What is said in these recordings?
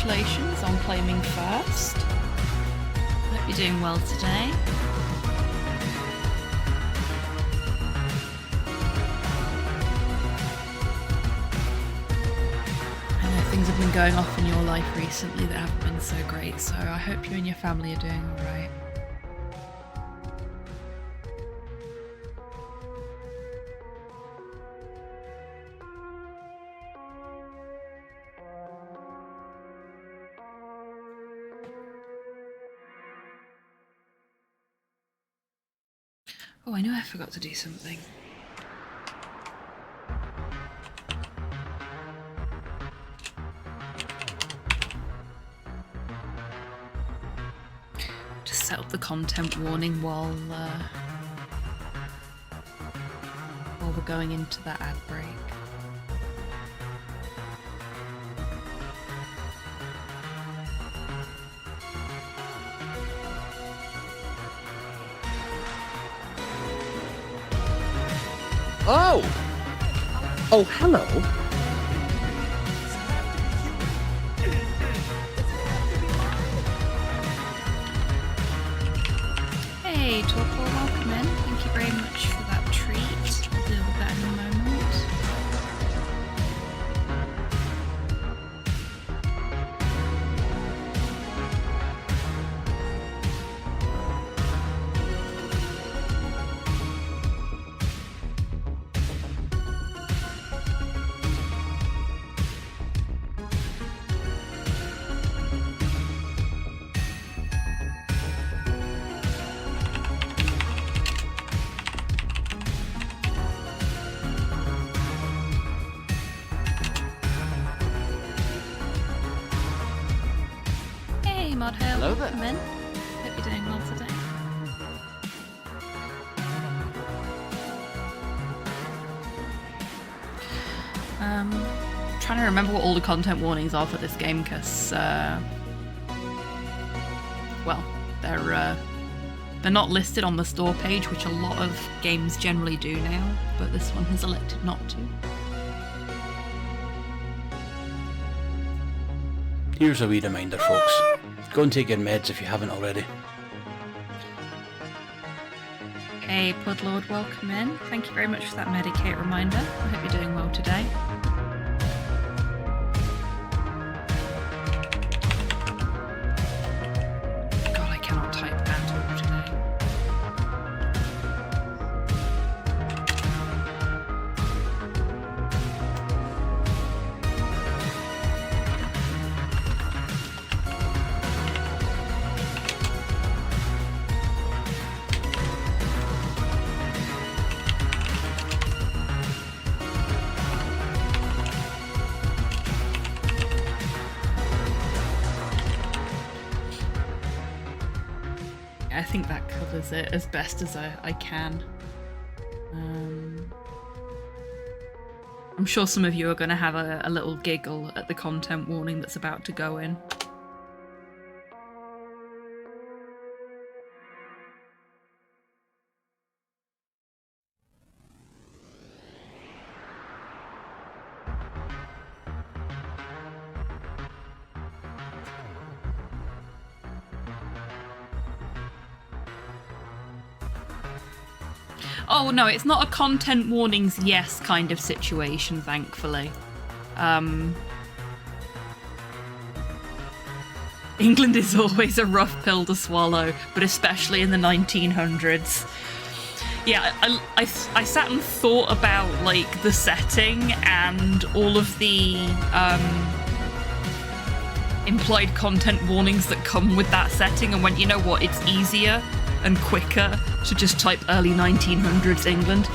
congratulations on claiming first. Hope you're doing well today. I know things have been going off in your life recently that haven't been so great, so I hope you and your family are doing alright. Oh, I know I forgot to do something. Just set up the content warning while we're going into that ad break. Oh! Oh, hello. Hey, Torpor, welcome in. Thank you very much for that treat. We'll deal with that in a moment. Hello there. Welcome in. Hope you're doing well today. Trying to remember what all the content warnings are for this game, because well, they're not listed on the store page, which a lot of games generally do now, but this one has elected not to. Here's a wee reminder, folks. Go and take your meds if you haven't already. Hey, Pudlord, welcome in. Thank you very much for that Medicate reminder. I hope you're doing well today. God, I cannot type at all today. I think that covers it as best as I can. I'm sure some of you are going to have a little giggle at the content warning that's about to go in. Oh no, it's not a content warnings yes kind of situation, thankfully. England is always a rough pill to swallow, but especially in the 1900s. Yeah, I sat and thought about like the setting and all of the implied content warnings that come with that setting, and went, you know what, it's easier and quicker to just type early 1900s England.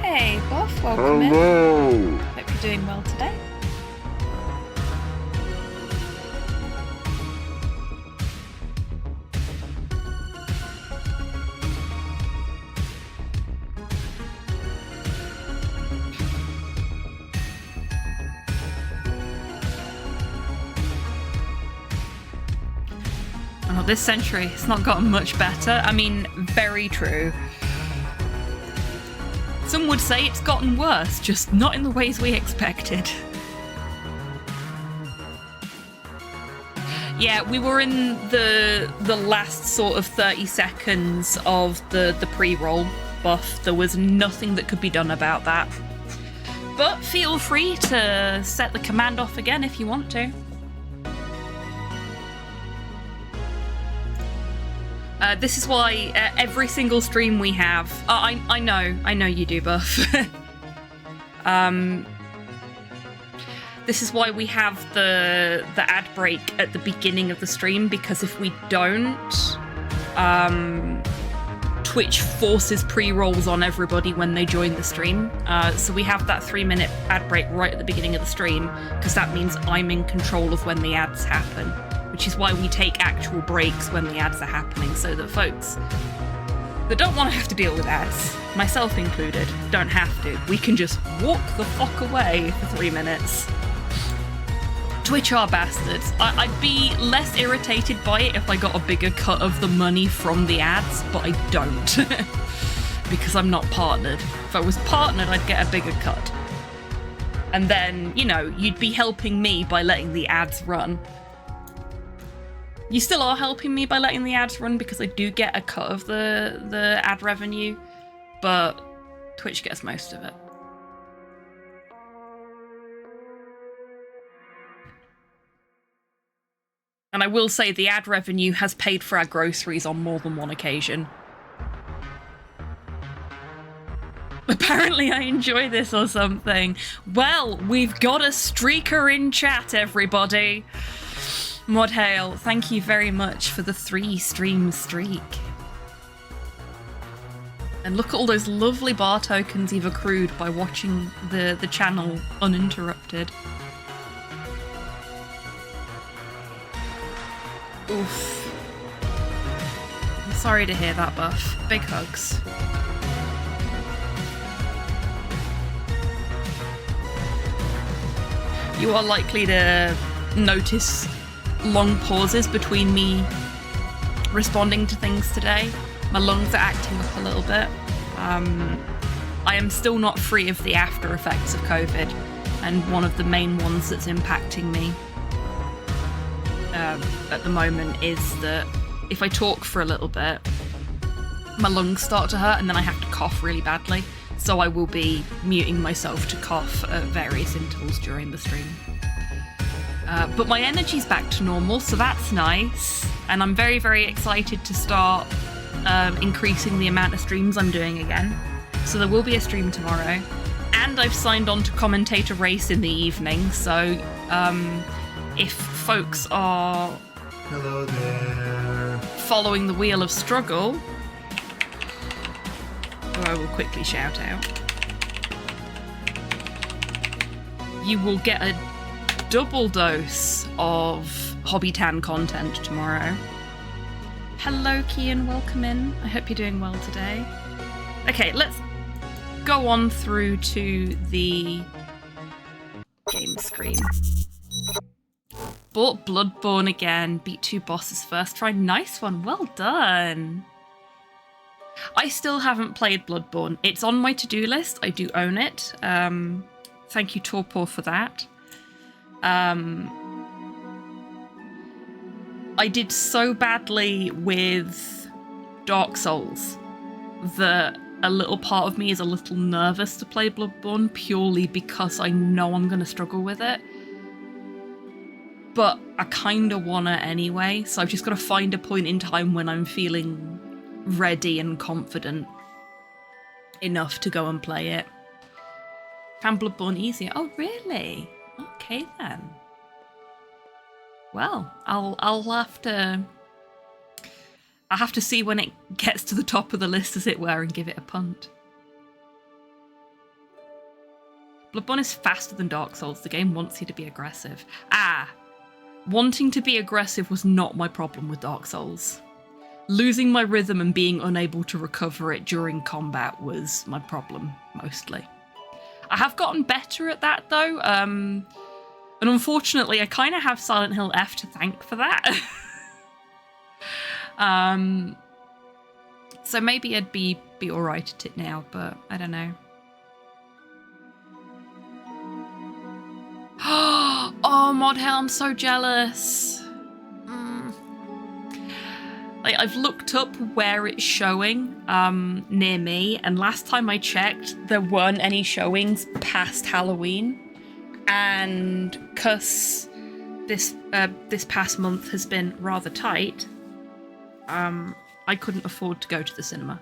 Hey, Buff, welcome in. Hope you're doing well today. Oh, this century, it's not gotten much better. I mean, very true. Some would say it's gotten worse, just not in the ways we expected. Yeah, we were in the last sort of 30 seconds of the pre-roll buff. There was nothing that could be done about that. But feel free to set the command off again if you want to. This is why every single stream we have... I know you do, Buff. This is why we have the ad break at the beginning of the stream, because if we don't, Twitch forces pre-rolls on everybody when they join the stream. So we have that 3-minute ad break right at the beginning of the stream, because that means I'm in control of when the ads happen. Which is why we take actual breaks when the ads are happening, so that folks that don't want to have to deal with ads, myself included, don't have to. We can just walk the fuck away for 3 minutes. Twitch are bastards. I'd be less irritated by it if I got a bigger cut of the money from the ads, but I don't. Because I'm not partnered. If I was partnered, I'd get a bigger cut. And then, you know, you'd be helping me by letting the ads run. You still are helping me by letting the ads run because I do get a cut of the ad revenue, but Twitch gets most of it. And I will say the ad revenue has paid for our groceries on more than one occasion. Apparently I enjoy this or something. Well, we've got a streaker in chat, everybody. Modhail, thank you very much for the 3-stream streak. And look at all those lovely bar tokens you've accrued by watching the channel uninterrupted. Oof. I'm sorry to hear that, Buff. Big hugs. You are likely to notice long pauses between me responding to things today. My lungs are acting up a little bit. I am still not free of the after effects of COVID, and one of the main ones that's impacting me at the moment is that if I talk for a little bit, my lungs start to hurt and then I have to cough really badly. So I will be muting myself to cough at various intervals during the stream. But my energy's back to normal, so that's nice. And I'm very, very excited to start increasing the amount of streams I'm doing again. So there will be a stream tomorrow. And I've signed on to commentate a race in the evening, so if folks are hello there following the Wheel of Struggle, who I will quickly shout out, you will get a double dose of HobbyTan content tomorrow. Hello, Kian, welcome in. I hope you're doing well today. Okay, let's go on through to the game screen. Bought Bloodborne again, beat 2 bosses first try. Nice one, well done. I still haven't played Bloodborne. It's on my to-do list. I do own it. Thank you, Torpor, for that. I did so badly with Dark Souls that a little part of me is a little nervous to play Bloodborne purely because I know I'm going to struggle with it. But I kind of want to anyway, so I've just got to find a point in time when I'm feeling ready and confident enough to go and play it. Found Bloodborne easier. Oh, really? Okay then. Well, I'll have to see when it gets to the top of the list, as it were, and give it a punt. Bloodborne is faster than Dark Souls. The game wants you to be aggressive. Wanting to be aggressive was not my problem with Dark Souls. Losing my rhythm and being unable to recover it during combat was my problem, mostly. I have gotten better at that, though, and unfortunately I kind of have Silent Hill F to thank for that. So maybe I'd be alright at it now, but I don't know. Oh, Modhell, I'm so jealous. I've looked up where it's showing near me, and last time I checked, there weren't any showings past Halloween. And because this past month has been rather tight, I couldn't afford to go to the cinema.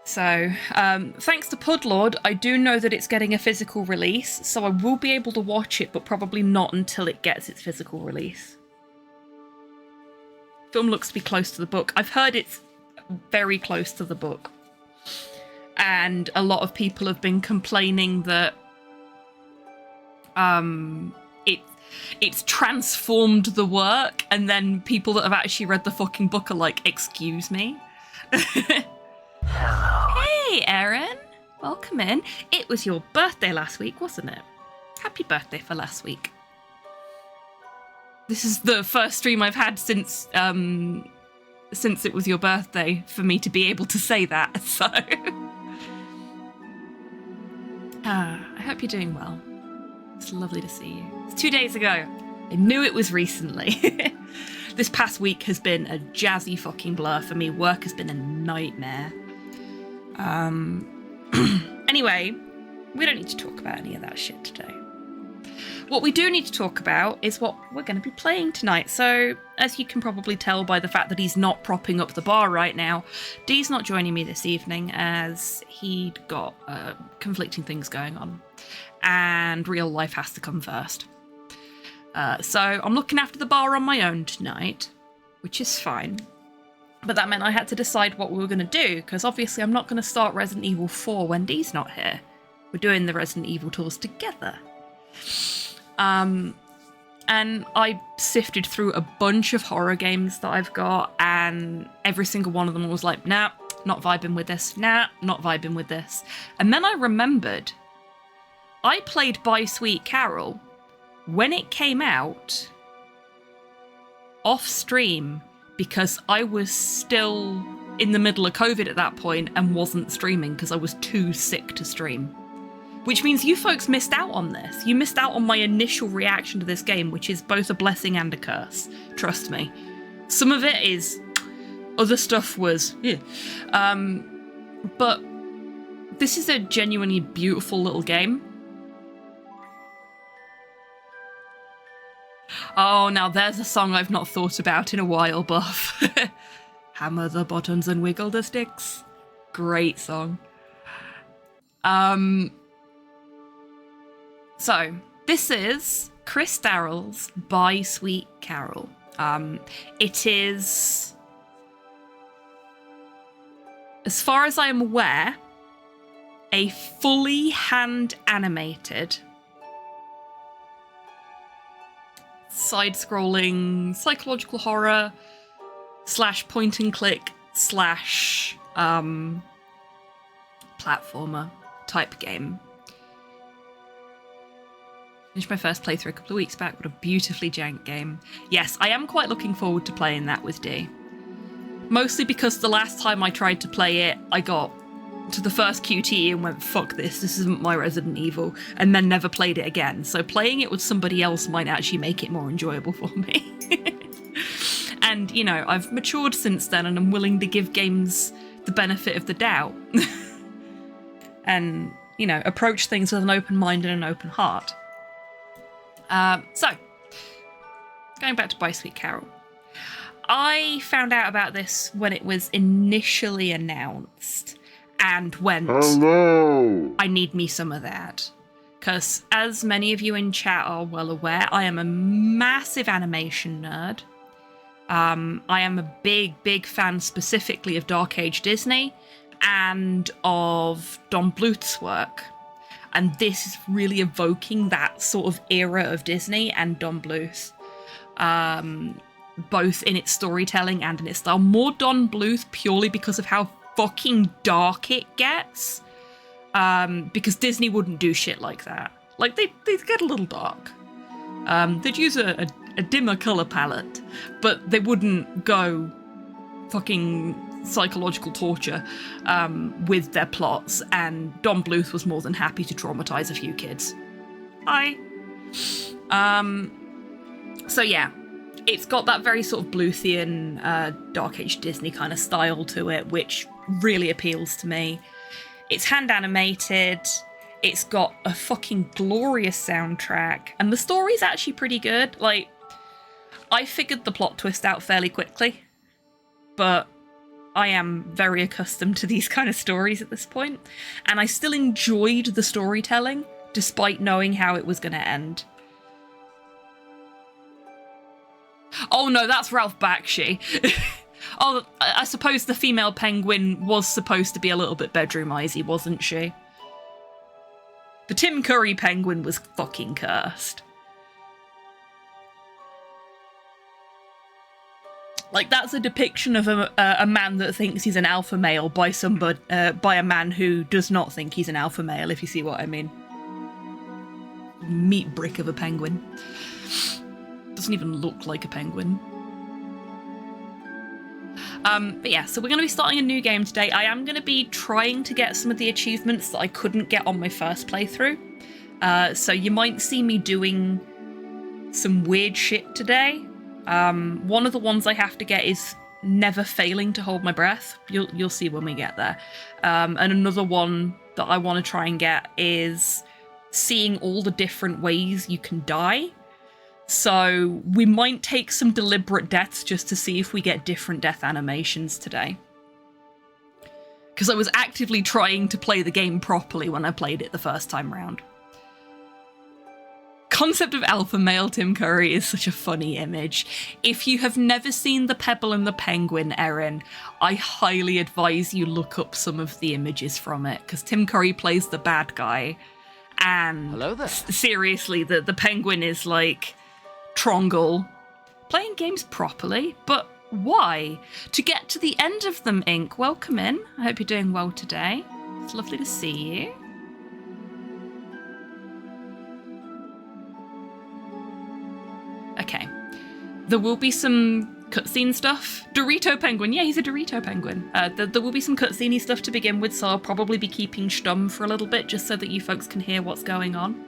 So, thanks to Pudlord, I do know that it's getting a physical release, so I will be able to watch it, but probably not until it gets its physical release. Film looks to be close to the book. I've heard it's very close to the book. And a lot of people have been complaining that it's transformed the work, and then people that have actually read the fucking book are like, excuse me? Hello. Hey, Erin. Welcome in. It was your birthday last week, wasn't it? Happy birthday for last week. This is the first stream I've had since it was your birthday for me to be able to say that, so... I hope you're doing well. It's lovely to see you. It's 2 days ago. I knew it was recently. This past week has been a jazzy fucking blur for me. Work has been a nightmare. Anyway, we don't need to talk about any of that shit today. What we do need to talk about is what we're going to be playing tonight. So, as you can probably tell by the fact that he's not propping up the bar right now, Dee's not joining me this evening as he'd got conflicting things going on. And real life has to come first. So I'm looking after the bar on my own tonight, which is fine. But that meant I had to decide what we were going to do, because obviously I'm not going to start Resident Evil 4 when Dee's not here. We're doing the Resident Evil tours together. And I sifted through a bunch of horror games that I've got, and every single one of them was like, nah, not vibing with this. Nah, not vibing with this. And then I remembered I played By Sweet Carole when it came out off stream because I was still in the middle of COVID at that point and wasn't streaming because I was too sick to stream. Which means you folks missed out on this. You missed out on my initial reaction to this game, which is both a blessing and a curse. Trust me. Some of it is... Other stuff was... Yeah. But this is a genuinely beautiful little game. Oh, now there's a song I've not thought about in a while, Buff. Hammer the buttons and wiggle the sticks. Great song. So, this is Chris Darrell's By Sweet Carole. It is, as far as I am aware, a fully hand-animated side-scrolling psychological horror / point-and-click / platformer type game. Finished my first playthrough a couple of weeks back. What a beautifully jank game. Yes, I am quite looking forward to playing that with Dee. Mostly because the last time I tried to play it, I got to the first QTE and went, fuck this isn't my Resident Evil, and then never played it again. So playing it with somebody else might actually make it more enjoyable for me. And, you know, I've matured since then and I'm willing to give games the benefit of the doubt. And, you know, approach things with an open mind and an open heart. So, going back to By Sweet Carole. I found out about this when it was initially announced and went, hello, I need me some of that. Because as many of you in chat are well aware, I am a massive animation nerd. I am a big fan specifically of Dark Age Disney and of Don Bluth's work. And this is really evoking that sort of era of Disney and Don Bluth, both in its storytelling and in its style. More Don Bluth purely because of how fucking dark it gets, because Disney wouldn't do shit like that. Like, they'd get a little dark. They'd use a dimmer colour palette, but they wouldn't go fucking psychological torture with their plots, and Don Bluth was more than happy to traumatise a few kids. So yeah, it's got that very sort of Bluethian, Dark Age Disney kind of style to it, which really appeals to me. It's hand animated. It's got a fucking glorious soundtrack, and the story's actually pretty good. Like, I figured the plot twist out fairly quickly, but I am very accustomed to these kind of stories at this point, and I still enjoyed the storytelling, despite knowing how it was going to end. Oh no, that's Ralph Bakshi. Oh, I suppose the female penguin was supposed to be a little bit bedroom-eyesy, wasn't she? The Tim Curry penguin was fucking cursed. Like, that's a depiction of a man that thinks he's an alpha male by by a man who does not think he's an alpha male, if you see what I mean. Meat brick of a penguin. Doesn't even look like a penguin. But yeah, so we're going to be starting a new game today. I am going to be trying to get some of the achievements that I couldn't get on my first playthrough. So you might see me doing some weird shit today. One of the ones I have to get is never failing to hold my breath. You'll see when we get there. And another one that I want to try and get is seeing all the different ways you can die. So we might take some deliberate deaths just to see if we get different death animations today. Because I was actively trying to play the game properly when I played it the first time round. Concept of alpha male Tim Curry is such a funny image. If you have never seen The Pebble and the Penguin, Erin, I highly advise you look up some of the images from it, because Tim Curry plays the bad guy. And Hello there. Seriously, the penguin is like Trongle, playing games properly, but why? To get to the end of them, Ink. Welcome in. I hope you're doing well today. It's lovely to see you. Okay. There will be some cutscene stuff. Dorito Penguin. Yeah, he's a Dorito Penguin. There will be some cutscene-y stuff to begin with, so I'll probably be keeping stum for a little bit just so that you folks can hear what's going on.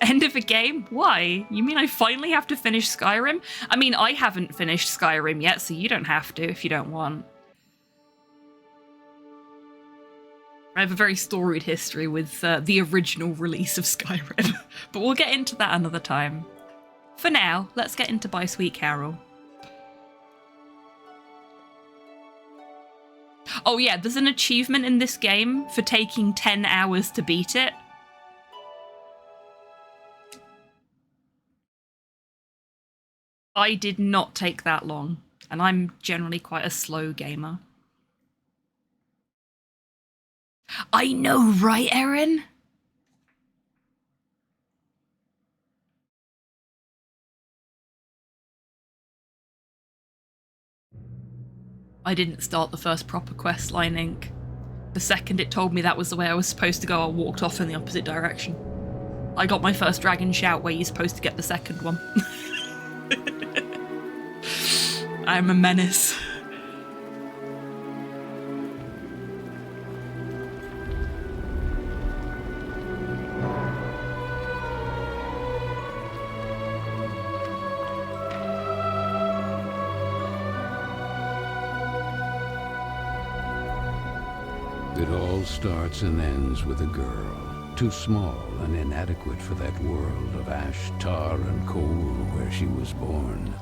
End of a game? Why? You mean I finally have to finish Skyrim? I mean, I haven't finished Skyrim yet, so you don't have to if you don't want. I have a very storied history with the original release of Skyrim, but we'll get into that another time. For now, let's get into Bye Sweet Carole. Oh yeah, there's an achievement in this game for taking 10 hours to beat it. I did not take that long, and I'm generally quite a slow gamer. I know, right, Erin? I didn't start the first proper quest line, Ink. The second it told me that was the way I was supposed to go, I walked off in the opposite direction. I got my first dragon shout where you're supposed to get the second one. I'm a menace. It all starts and ends with a girl, too small and inadequate for that world of ash, tar, and coal where she was born.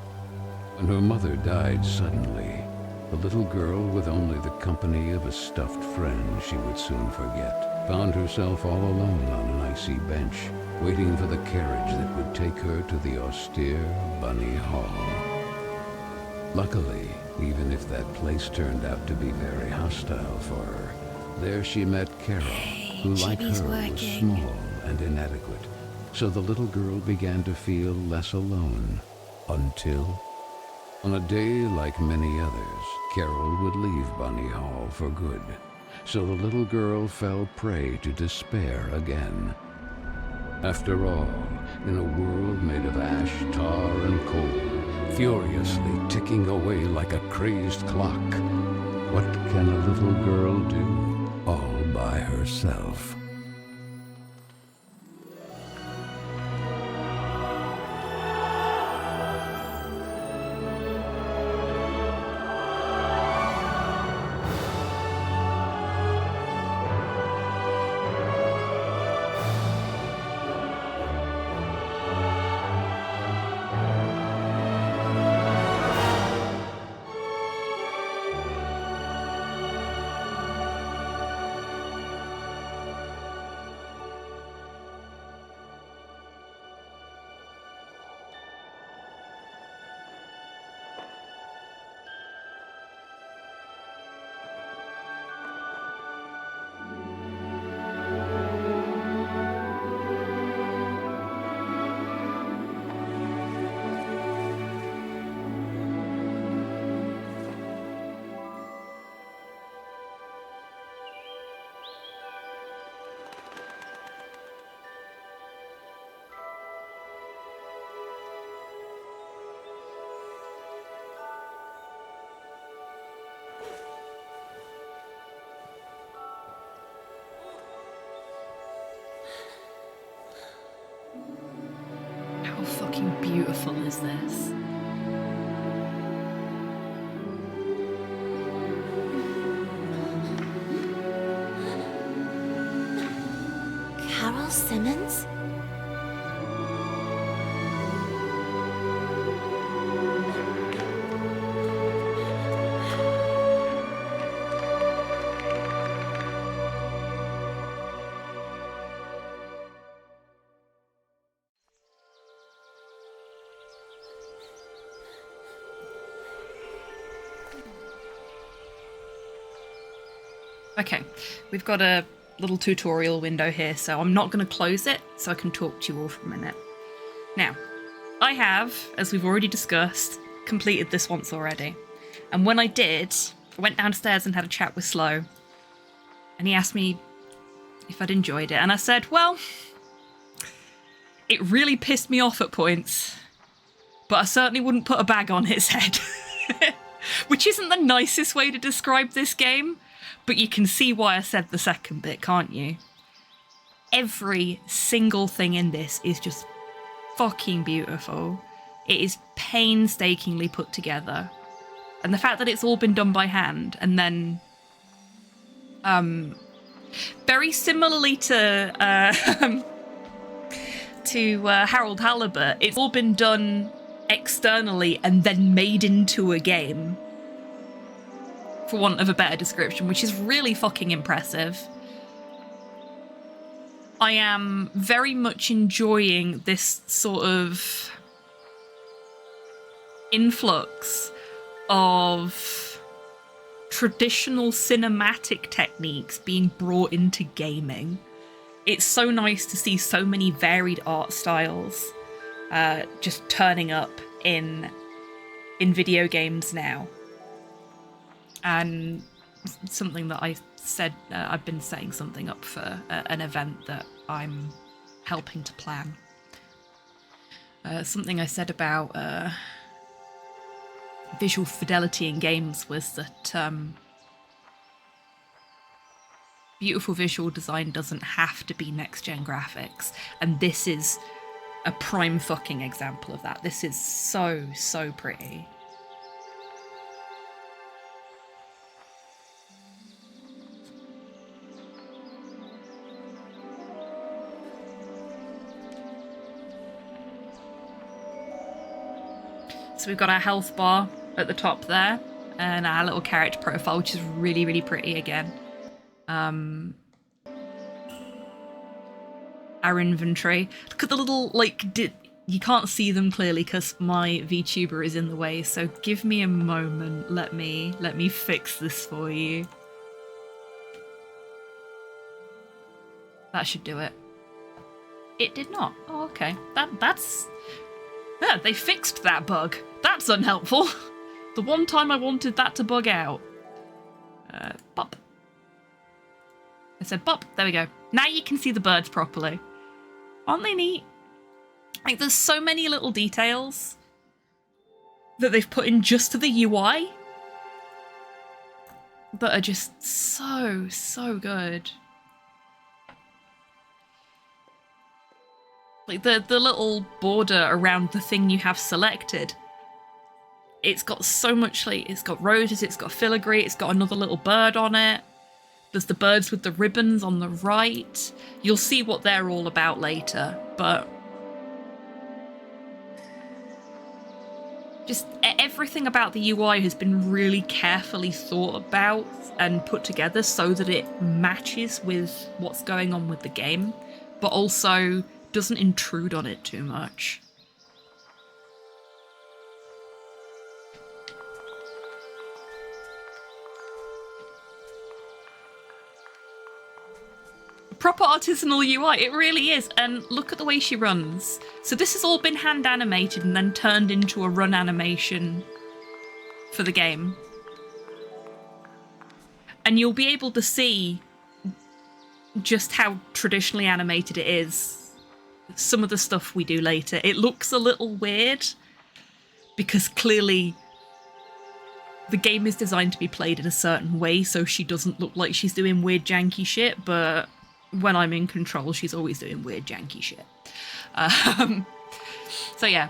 When her mother died suddenly, the little girl, with only the company of a stuffed friend she would soon forget, found herself all alone on an icy bench, waiting for the carriage that would take her to the austere Bunny Hall. Luckily, even if that place turned out to be very hostile for her, there she met Carole, who, like her, was small and inadequate. So the little girl began to feel less alone, until, on a day like many others, Carole would leave Bunny Hall for good. So the little girl fell prey to despair again. After all, in a world made of ash, tar, and coal, furiously ticking away like a crazed clock, What can a little girl do all by herself? How fucking beautiful is this? Carole Simmons? Okay, we've got a little tutorial window here, so I'm not going to close it so I can talk to you all for a minute. Now, I have, as we've already discussed, completed this once already. And when I did, I went downstairs and had a chat with Slow, and he asked me if I'd enjoyed it, and I said, well, it really pissed me off at points, but I certainly wouldn't put a bag on its head. Which isn't the nicest way to describe this game, but you can see why I said the second bit, can't you? Every single thing in this is just fucking beautiful. It is painstakingly put together. And the fact that it's all been done by hand, and then very similarly to Harold Halibut, it's all been done externally and then made into a game, for want of a better description, which is really fucking impressive. I am very much enjoying this sort of influx of traditional cinematic techniques being brought into gaming. It's so nice to see so many varied art styles just turning up in video games now. And something that I said, I've been setting something up for an event that I'm helping to plan. Something I said about visual fidelity in games was that beautiful visual design doesn't have to be next-gen graphics, and this is a prime fucking example of that. This is so, so pretty. So we've got our health bar at the top there, and our little character profile, which is really, really pretty again. Our inventory. Look at the little, like, you can't see them clearly because my VTuber is in the way, so give me a moment. Let me fix this for you. That should do it. It did not. Oh, okay. That's... Yeah, they fixed that bug. That's unhelpful. The one time I wanted that to bug out. Bop. I said bop. There we go. Now you can see the birds properly. Aren't they neat? Like, there's so many little details that they've put in just to the UI. that are just so, so good. Like the little border around the thing you have selected. It's got so much, like, it's got roses, it's got filigree, it's got another little bird on it. There's the birds with the ribbons on the right. You'll see what they're all about later, but just everything about the UI has been really carefully thought about and put together so that it matches with what's going on with the game, but also doesn't intrude on it too much. Proper artisanal UI, it really is, and look at the way she runs. So this has all been hand animated and then turned into a run animation for the game. And you'll be able to see just how traditionally animated it is. Some of the stuff we do later, it looks a little weird because clearly the game is designed to be played in a certain way so she doesn't look like she's doing weird janky shit, but when I'm in control, she's always doing weird, janky shit. So yeah,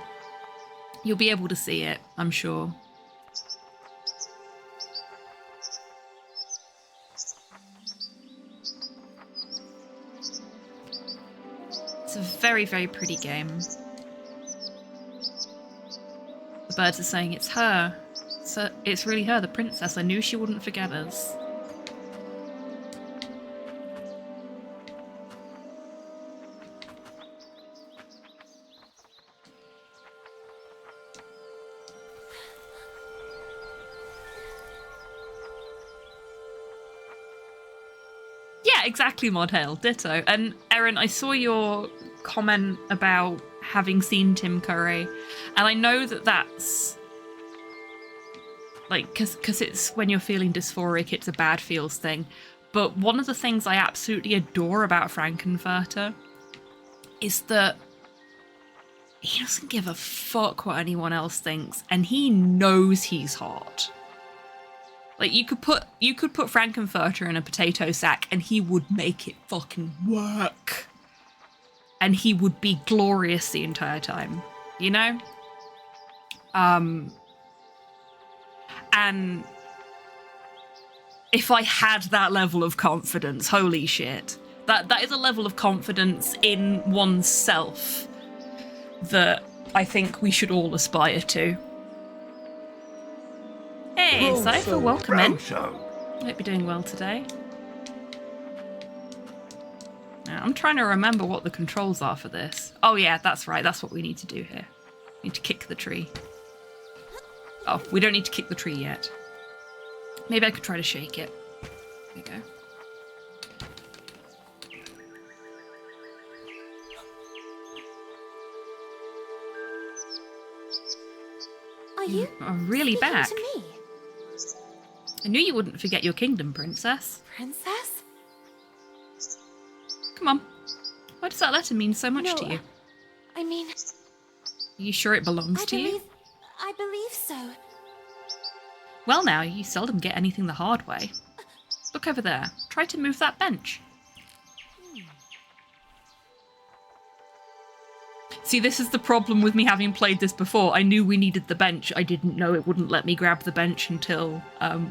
you'll be able to see it, I'm sure. It's a very, very pretty game. The birds are saying it's her. So it's really her, the princess. I knew she wouldn't forget us. Exactly, Modhail, ditto. And Erin, I saw your comment about having seen Tim Curry, and I know that that's like because it's when you're feeling dysphoric, it's a bad feels thing. But one of the things I absolutely adore about Frankenfurter is that he doesn't give a fuck what anyone else thinks, and he knows he's hot. Like, you could put Frankenfurter in a potato sack and he would make it fucking work. And he would be glorious the entire time, you know? And if I had that level of confidence, holy shit. That is a level of confidence in oneself that I think we should all aspire to. Hey, Cypher, welcome in. Hope you're doing well today. Now, I'm trying to remember what the controls are for this. Oh yeah, that's right, that's what we need to do here. We need to kick the tree. Oh, we don't need to kick the tree yet. Maybe I could try to shake it. There you go. Are you really back? to me? I knew you wouldn't forget your kingdom, princess. Princess? Come on. Why does that letter mean so much to you? I mean... Are you sure it belongs to you? I believe so. Well now, you seldom get anything the hard way. Look over there. Try to move that bench. See, this is the problem with me having played this before. I knew we needed the bench. I didn't know it wouldn't let me grab the bench until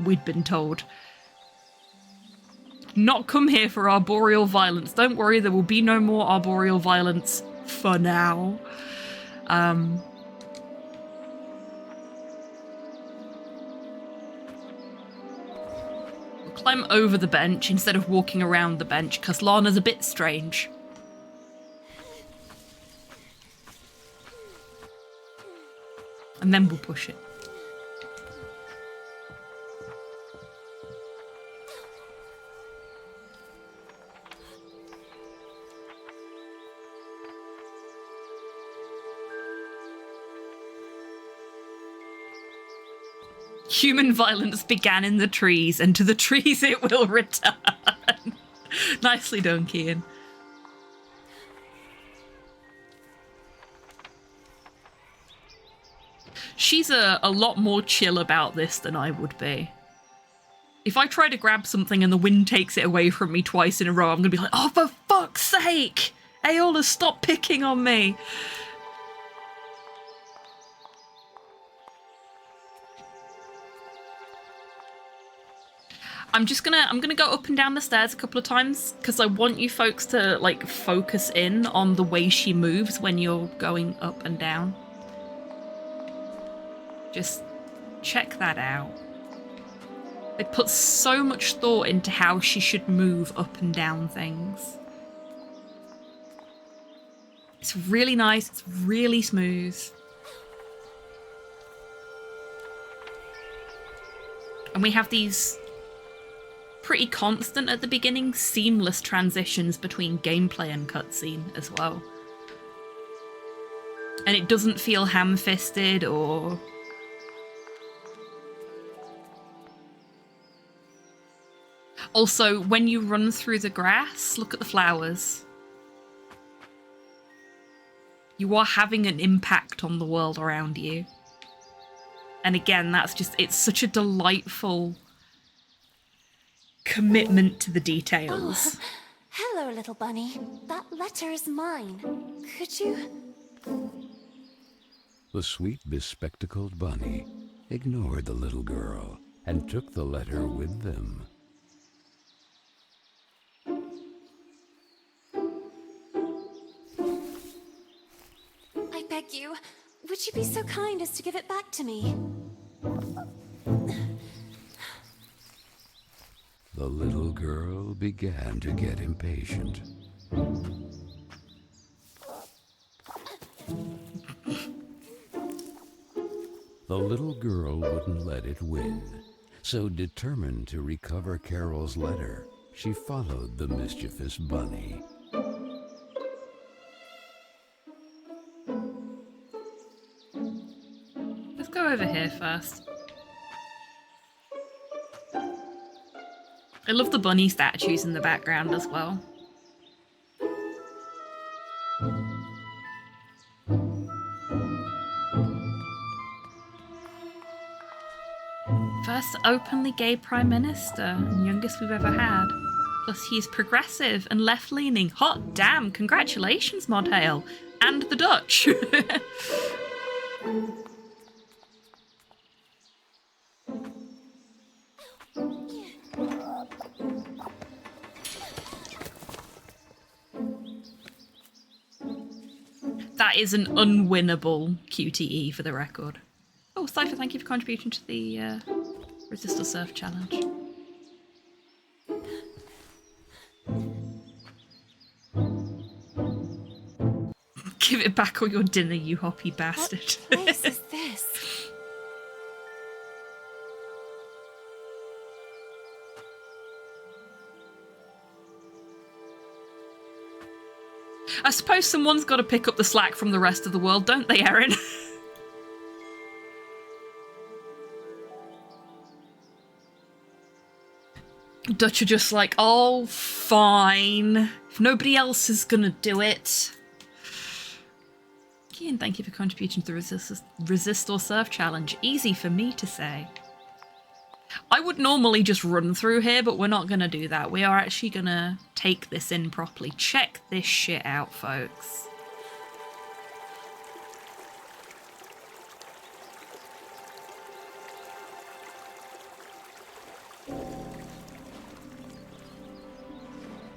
we'd been told. Not come here for arboreal violence. Don't worry, there will be no more arboreal violence for now. We'll climb over the bench instead of walking around the bench, because Lana's a bit strange. And then we'll push it. Human violence began in the trees, and to the trees it will return. Nicely done, Kian. She's a lot more chill about this than I would be. If I try to grab something and the wind takes it away from me twice in a row, I'm going to be like, oh, for fuck's sake! Aeola, stop picking on me! I'm gonna go up and down the stairs a couple of times because I want you folks to like focus in on the way she moves when you're going up and down. Just check that out. They put so much thought into how she should move up and down things. It's really nice, it's really smooth. And we have these pretty constant at the beginning, seamless transitions between gameplay and cutscene as well. And it doesn't feel ham-fisted or... Also, when you run through the grass, look at the flowers. You are having an impact on the world around you. And again, that's just, it's such a delightful commitment to the details. Oh, hello, little bunny. That letter is mine. Could you... The sweet, bespectacled bunny ignored the little girl and took the letter with them. I beg you, would you be so kind as to give it back to me? The little girl began to get impatient. The little girl wouldn't let it win, so determined to recover Carole's letter, she followed the mischievous bunny. Let's go over here first. I love the bunny statues in the background as well. First openly gay Prime Minister, and youngest we've ever had. Plus he's progressive and left-leaning. Hot damn, congratulations, Modhale. And the Dutch. That is an unwinnable QTE for the record. Oh, Cypher, thank you for contributing to the Resist or Surf challenge. Give it back or your dinner, you hoppy bastard. What place is this? I suppose someone's got to pick up the slack from the rest of the world, don't they, Erin? Dutch are just like, oh, fine. If nobody else is gonna do it. Ian, thank you for contributing to the Resist or Surf challenge. Easy for me to say. I would normally just run through here, but we're not gonna do that. We are actually gonna take this in properly. Check this shit out, folks.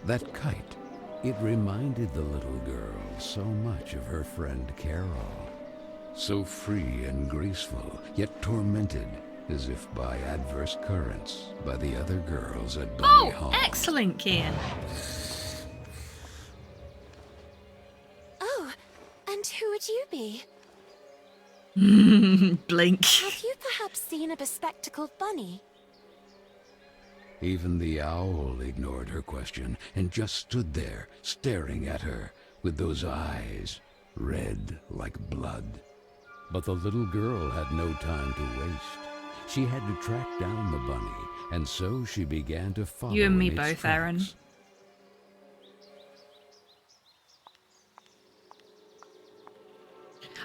That kite, it reminded the little girl so much of her friend Carole. So free and graceful, yet tormented, as if by adverse currents, by the other girls at Bunny Hall. Oh, excellent, Kian. Oh, and who would you be? Blink. Have you perhaps seen a bespectacled bunny? Even the owl ignored her question and just stood there, staring at her, with those eyes, red like blood. But the little girl had no time to waste. She had to track down the bunny, and so she began to follow You and me in its both, tracks. Aaron.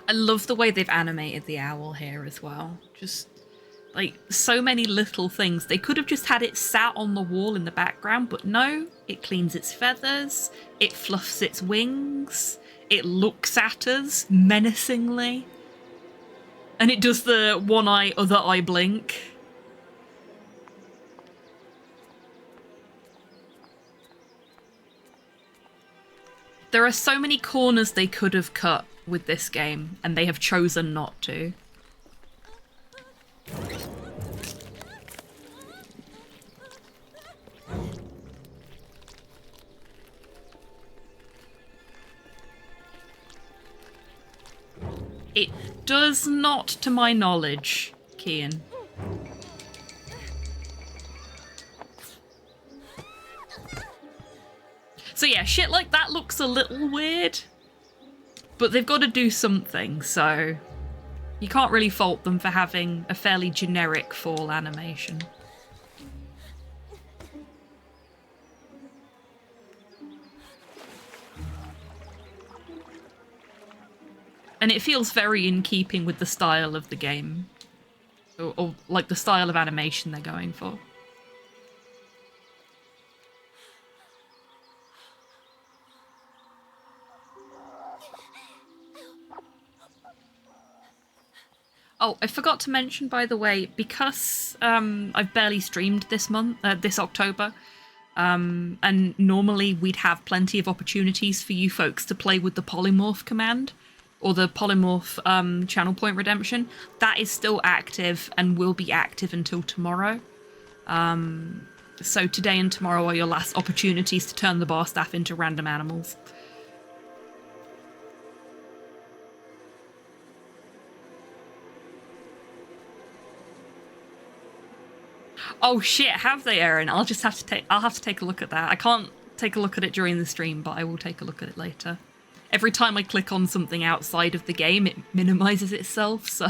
I love the way they've animated the owl here as well. Just Like, so many little things. They could have just had it sat on the wall in the background, but no, it cleans its feathers, it fluffs its wings, it looks at us menacingly, and it does the one eye, other eye blink. There are so many corners they could have cut with this game, and they have chosen not to. It does not, to my knowledge, Kian. So yeah, shit like that looks a little weird, but they've got to do something, so you can't really fault them for having a fairly generic fall animation. And it feels very in keeping with the style of the game, or like the style of animation they're going for. Oh, I forgot to mention, by the way, because I've barely streamed this month, this October, and normally we'd have plenty of opportunities for you folks to play with the polymorph command, or the polymorph channel point redemption. That is still active and will be active until tomorrow. So today and tomorrow are your last opportunities to turn the bar staff into random animals. Oh shit, have they, Erin? I'll have to take a look at that. I can't take a look at it during the stream, but I will take a look at it later. Every time I click on something outside of the game, it minimizes itself, so...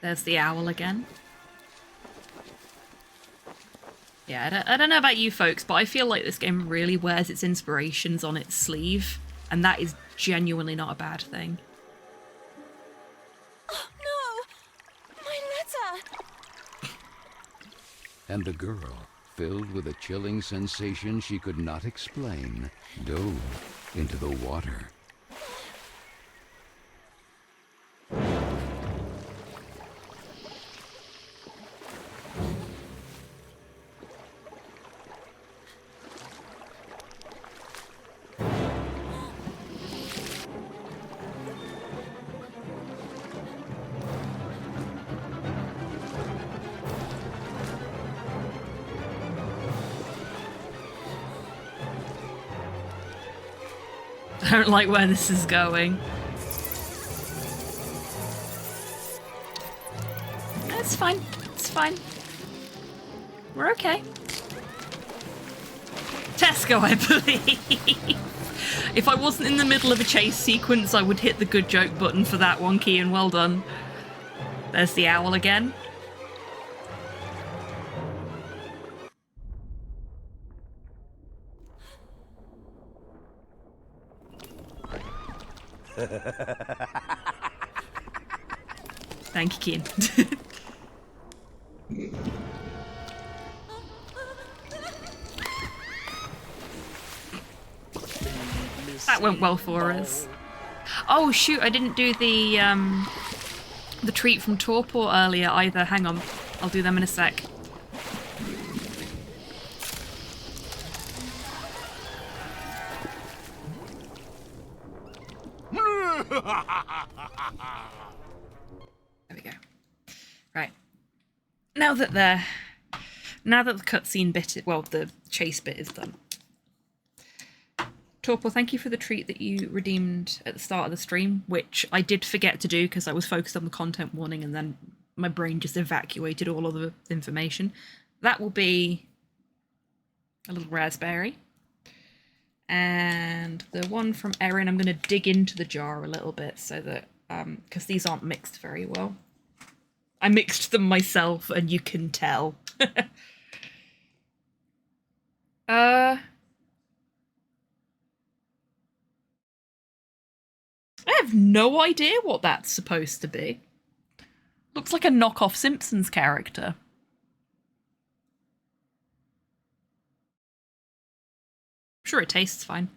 There's the owl again. Yeah, I don't know about you folks, but I feel like this game really wears its inspirations on its sleeve, and that is genuinely not a bad thing. Oh, no! My letter! And the girl, filled with a chilling sensation she could not explain, dove into the water. I don't like where this is going. It's fine. It's fine. We're okay. Tesco, I believe. If I wasn't in the middle of a chase sequence, I would hit the good joke button for that one, Kian. Well done. There's the owl again. Thank you, Kian. That went well for us. Oh shoot, I didn't do the treat from Torpor earlier either. Hang on, I'll do them in a sec. There we go. Right. Now that the cutscene bit, well, the chase bit is done. Torpor, thank you for the treat that you redeemed at the start of the stream, which I did forget to do because I was focused on the content warning and then my brain just evacuated all of the information. That will be a little raspberry. And the one from Erin, I'm going to dig into the jar a little bit so that, because these aren't mixed very well. I mixed them myself and you can tell. I have no idea what that's supposed to be. Looks like a knockoff Simpsons character. I'm sure it tastes fine.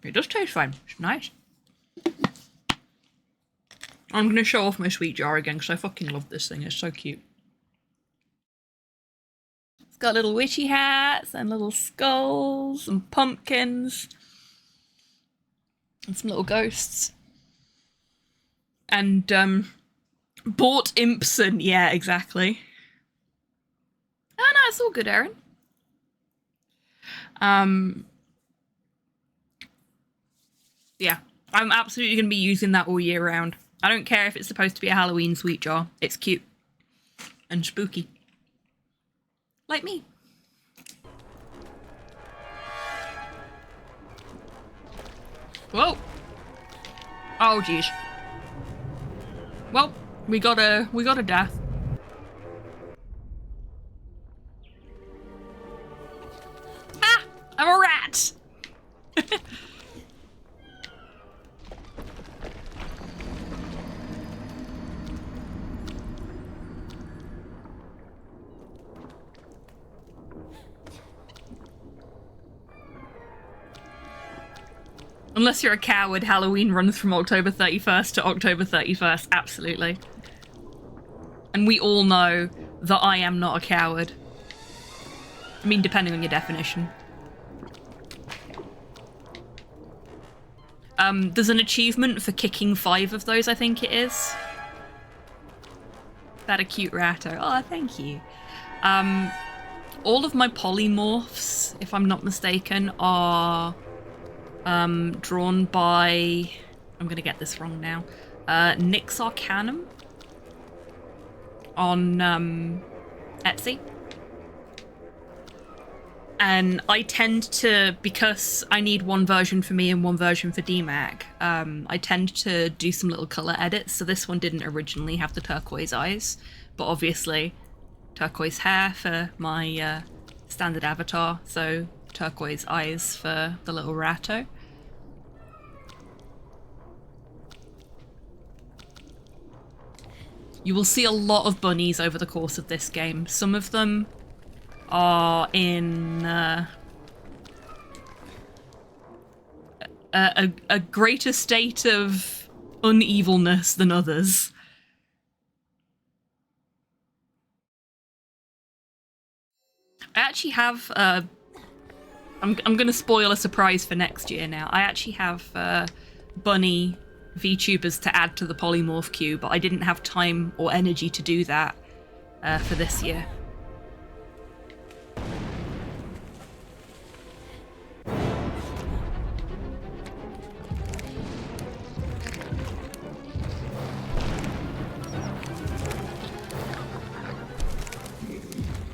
It does taste fine. It's nice. I'm going to show off my sweet jar again because I fucking love this thing. It's so cute. It's got little witchy hats and little skulls and pumpkins and some little ghosts. And, Bort Impson. Yeah, exactly. Oh, no, it's all good, Erin. Yeah, I'm absolutely going to be using that all year round. I don't care if it's supposed to be a Halloween sweet jar. It's cute. And spooky. Like me. Whoa. Oh, jeez. Well, we got a death. Ah! I'm a rat! Unless you're a coward, Halloween runs from October 31st to October 31st. Absolutely. And we all know that I am not a coward. I mean, depending on your definition. There's an achievement for kicking 5 of those, I think it is. That a cute ratter. Oh, thank you. All of my polymorphs, if I'm not mistaken, are drawn by... I'm gonna get this wrong now. Nyx Arcanum on Etsy. And I tend to, because I need one version for me and one version for DMAC, I tend to do some little colour edits. So this one didn't originally have the turquoise eyes, but obviously turquoise hair for my standard avatar, so turquoise eyes for the little ratto. You will see a lot of bunnies over the course of this game. Some of them are in a greater state of unevilness than others. I actually have I'm gonna spoil a surprise for next year now. I actually have bunny VTubers to add to the polymorph queue, but I didn't have time or energy to do that for this year.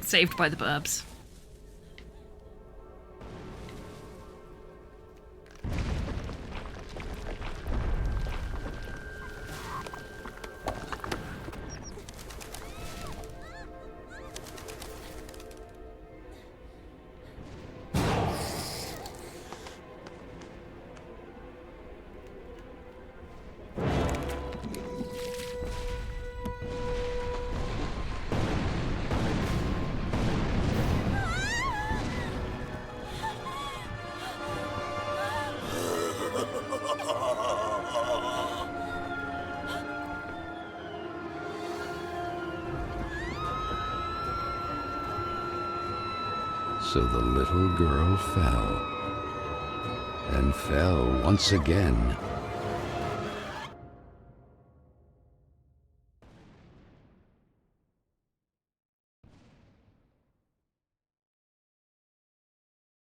Saved by the burbs. So the little girl fell, and fell once again.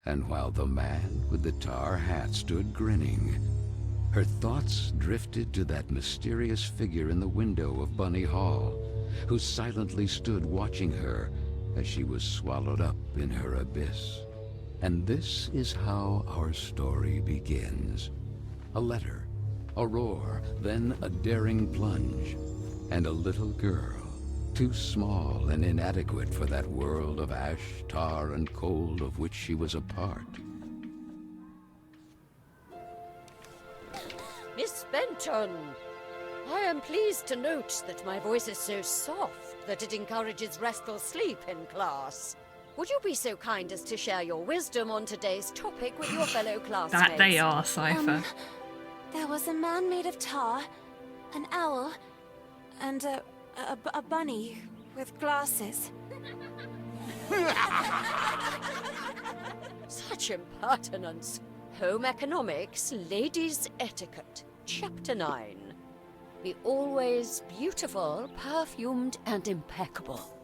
And while the man with the tar hat stood grinning, her thoughts drifted to that mysterious figure in the window of Bunny Hall, who silently stood watching her as she was swallowed up in her abyss. And this is how our story begins. A letter, a roar, then a daring plunge, and a little girl too small and inadequate for that world of ash, tar, and coal of which she was a part. Miss Benton, I am pleased to note that my voice is so soft that it encourages restful sleep in class. Would you be so kind as to share your wisdom on today's topic with your fellow classmates? That they are, Cypher. There was a man made of tar, an owl, and a bunny with glasses. Such impertinence. Home economics, ladies' etiquette. Chapter 9. Be always beautiful, perfumed, and impeccable.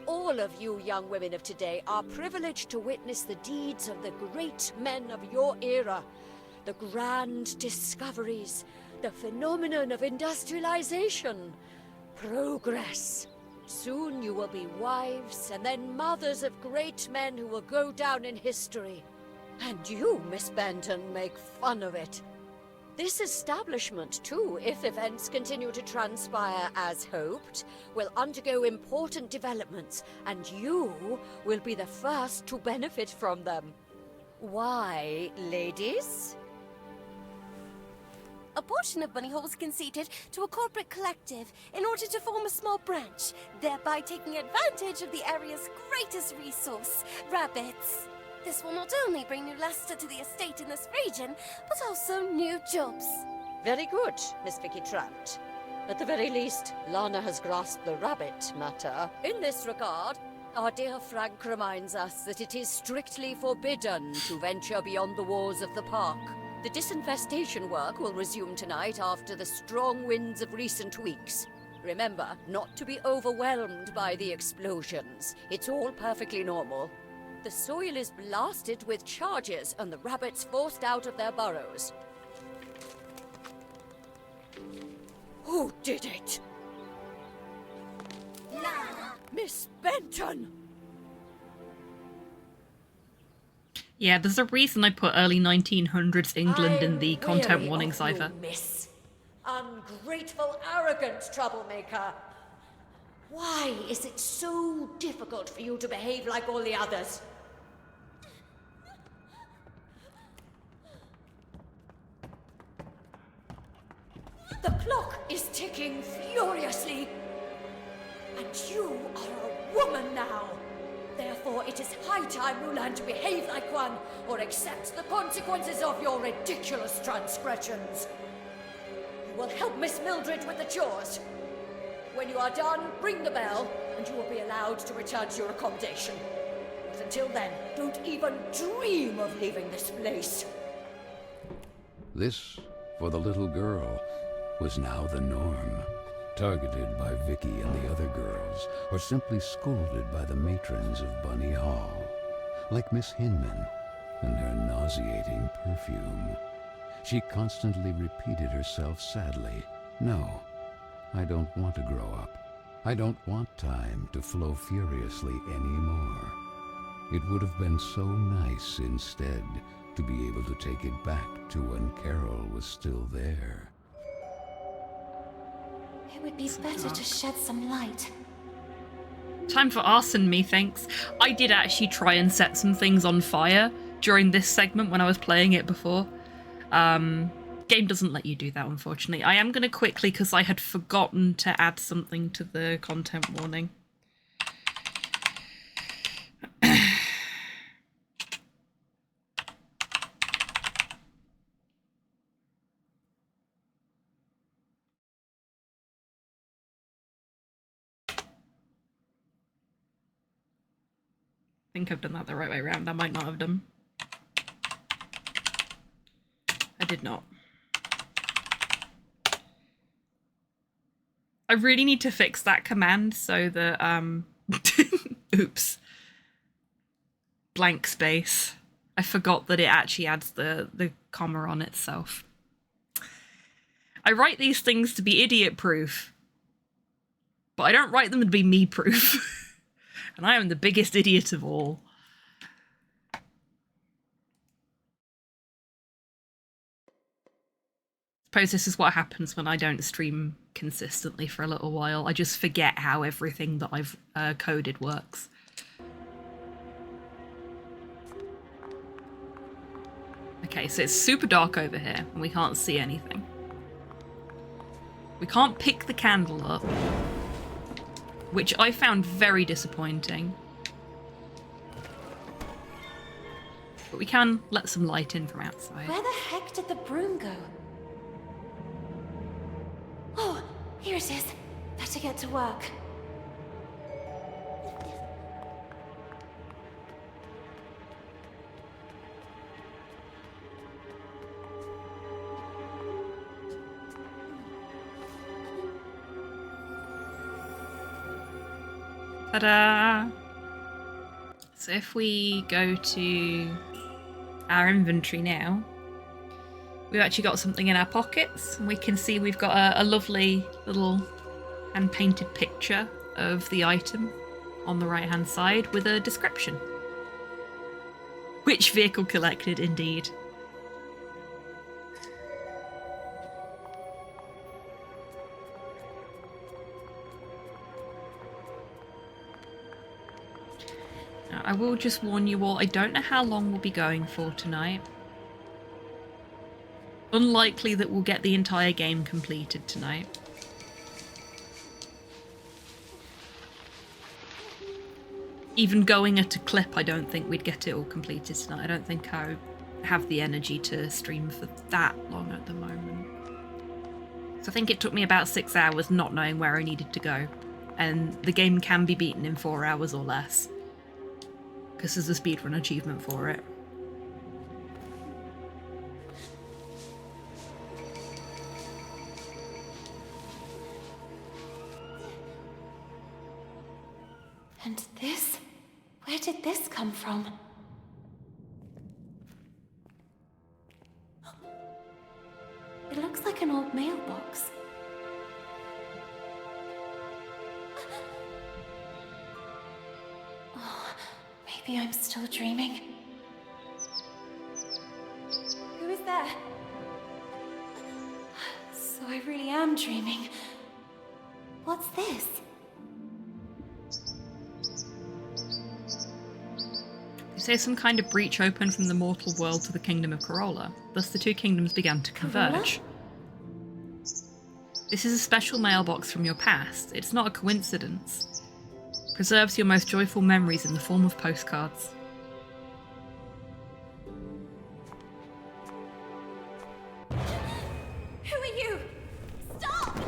All of you young women of today are privileged to witness the deeds of the great men of your era. The grand discoveries, the phenomenon of industrialization, progress. Soon you will be wives and then mothers of great men who will go down in history. And you, Miss Benton, make fun of it. This establishment, too, if events continue to transpire as hoped, will undergo important developments, and you will be the first to benefit from them. Why, ladies? A portion of Bunny Hall was conceded to a corporate collective in order to form a small branch, thereby taking advantage of the area's greatest resource, rabbits. This will not only bring new luster to the estate in this region, but also new jobs. Very good, Miss Vicky Trant. At the very least, Lana has grasped the rabbit matter. In this regard, our dear Frank reminds us that it is strictly forbidden to venture beyond the walls of the park. The disinfestation work will resume tonight after the strong winds of recent weeks. Remember, not to be overwhelmed by the explosions. It's all perfectly normal. The soil is blasted with charges and the rabbits forced out of their burrows. Who did it? Lana! Miss Benton! Yeah, there's a reason I put early 1900s England in the content warning, Cypher. Miss. Ungrateful, arrogant troublemaker. Why is it so difficult for you to behave like all the others? The clock is ticking furiously. And you are a woman now. Therefore, it is high time you learn to behave like one, or accept the consequences of your ridiculous transgressions. You will help Miss Mildred with the chores. When you are done, ring the bell, and you will be allowed to return to your accommodation. But until then, don't even dream of leaving this place. This, for the little girl, was now the norm. Targeted by Vicky and the other girls, or simply scolded by the matrons of Bunny Hall, like Miss Hinman and her nauseating perfume. She constantly repeated herself sadly, "No, I don't want to grow up. I don't want time to flow furiously anymore." It would have been so nice instead to be able to take it back to when Carole was still there. It would be better to shed some light. Time for arson, methinks. I did actually try and set some things on fire during this segment when I was playing it before. Game doesn't let you do that, unfortunately. I am going to quickly, because I had forgotten to add something to the content warning. I think I've done that the right way around. I might not have done. I did not. I really need to fix that command so that, oops. Blank space. I forgot that it actually adds the comma on itself. I write these things to be idiot-proof, but I don't write them to be me-proof. And I am the biggest idiot of all. Suppose this is what happens when I don't stream consistently for a little while. I just forget how everything that I've coded works. Okay, so it's super dark over here, and we can't see anything. We can't pick the candle up, which I found very disappointing. But we can let some light in from outside. Where the heck did the broom go? Oh, here it is. Better get to work. Ta-da! So if we go to our inventory now, we've actually got something in our pockets, and we can see we've got a lovely little hand-painted picture of the item on the right-hand side with a description. Which vehicle collected, indeed. Now, I will just warn you all, I don't know how long we'll be going for tonight. Unlikely that we'll get the entire game completed tonight. Even going at a clip, I don't think we'd get it all completed tonight. I don't think I have the energy to stream for that long at the moment. So I think it took me about 6 hours not knowing where I needed to go. And the game can be beaten in 4 hours or less, because there's a speedrun achievement for it. And this? Where did this come from? It looks like an old mailbox. Oh, maybe I'm still dreaming. Who is there? So I really am dreaming. What's this? Say some kind of breach opened from the mortal world to the kingdom of Carole. Thus the two kingdoms began to converge. This is a special mailbox from your past. It's not a coincidence. Preserves your most joyful memories in the form of postcards. Who are you? Stop!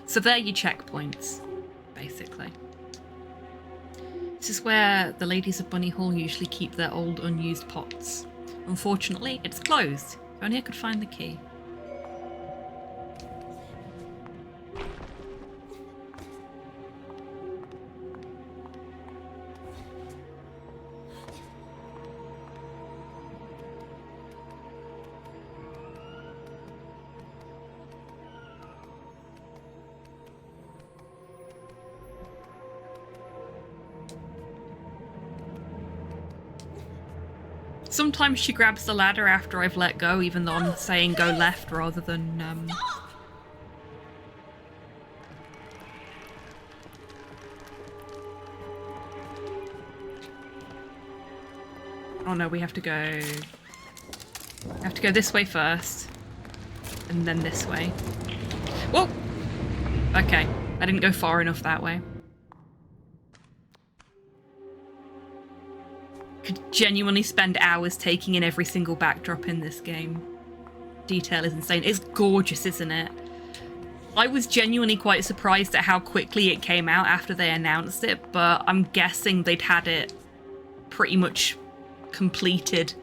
So they're your checkpoints, basically. This is where the ladies of Bunny Hall usually keep their old unused pots. Unfortunately, it's closed. If only I could find the key. Sometimes she grabs the ladder after I've let go, even though I'm saying go left rather than, Oh no, we have to go... We have to go this way first. And then this way. Whoa! Okay, I didn't go far enough that way. Could genuinely spend hours taking in every single backdrop in this game. Detail is insane. It's gorgeous, isn't it? I was genuinely quite surprised at how quickly it came out after they announced it, but I'm guessing they'd had it pretty much completed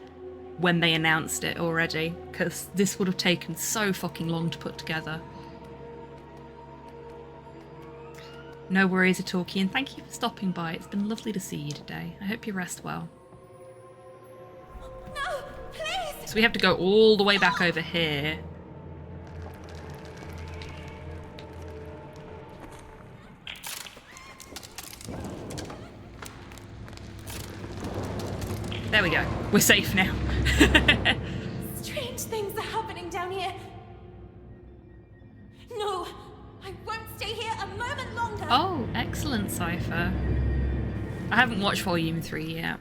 when they announced it already, because this would have taken so fucking long to put together. No worries at all, Kian. Thank you for stopping by. It's been lovely to see you today. I hope you rest well. No, please! So we have to go all the way back over here. There we go. We're safe now. Strange things are happening down here. No, I won't stay here a moment longer. Oh, excellent, Cypher. I haven't watched Volume 3 yet.